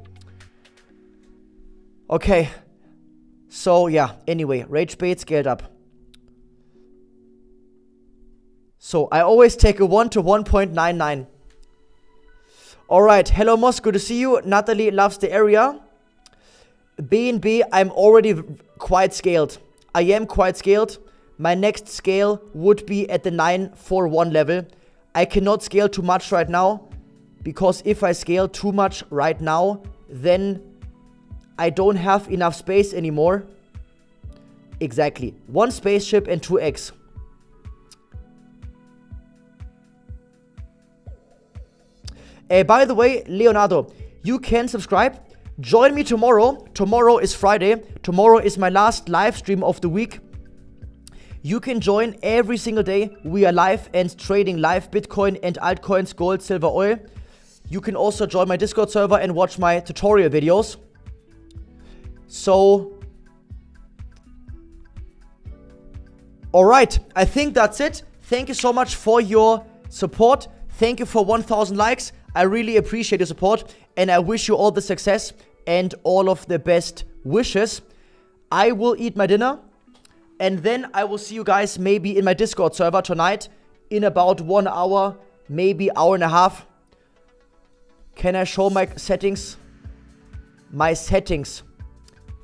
S2: Okay. So yeah, anyway, rage bait scaled up. So I always take a 1 to 1.99. Alright, hello Moss, good to see you. Natalie loves the area. BNB, I'm already quite scaled. I am quite scaled. My next scale would be at the 941 level. I cannot scale too much right now, because if I scale too much right now, then I don't have enough space anymore. Exactly. 1 spaceship and 2 eggs. By the way, Leonardo, you can subscribe. Join me tomorrow. Tomorrow is Friday. Tomorrow is my last live stream of the week. You can join every single day. We are live and trading live Bitcoin and altcoins, gold, silver, oil. You can also join my Discord server and watch my tutorial videos. So, alright, I think that's it. Thank you so much for your support. Thank you for 1,000 likes. I really appreciate your support, and I wish you all the success and all of the best wishes. I will eat my dinner, and then I will see you guys maybe in my Discord server tonight in about 1 hour, maybe hour and a half. Can I show my settings? My settings.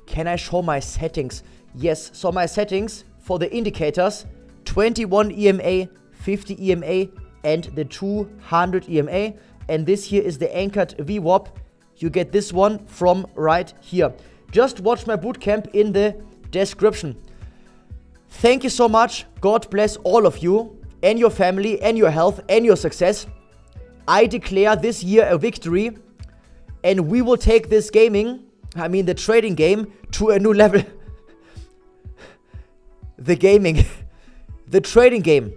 S2: Can I show my settings? Yes, so my settings for the indicators, 21 EMA, 50 EMA, and the 200 EMA. And this here is the anchored VWAP. You get this one from right here. Just watch my bootcamp in the description. Thank you so much. God bless all of you and your family and your health and your success. I declare this year a victory, and we will take this the trading game, to a new level. The trading game.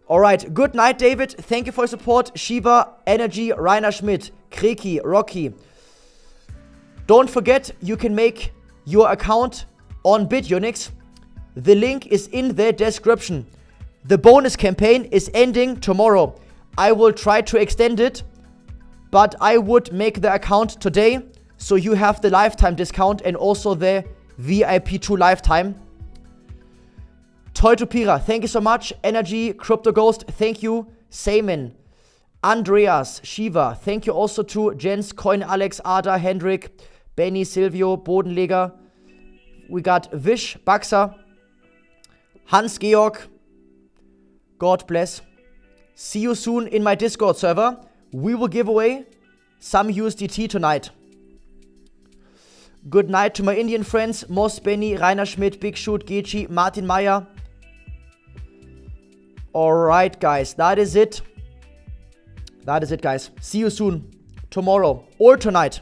S2: Alright, good night, David. Thank you for your support. Shiva, Energy, Rainer Schmidt, Kreki, Rocky. Don't forget, you can make your account on BITUNIX. The link is in the description. The bonus campaign is ending tomorrow. I will try to extend it, but I would make the account today, so you have the lifetime discount and also the VIP2 lifetime. Toy to Pira, thank you so much. Energy, Crypto Ghost, thank you. Saman, Andreas, Shiva, thank you also to Jens, Coin, Alex, Ada, Hendrik, Benny, Silvio, Bodenleger. We got Vish, Baxa, Hans Georg. God bless. See you soon in my Discord server. We will give away some USDT tonight. Good night to my Indian friends, Moss, Benny, Rainer Schmidt, Big Shoot, Gechi, Martin Meyer. Alright, guys, that is it. That is it, guys. See you soon. Tomorrow or tonight.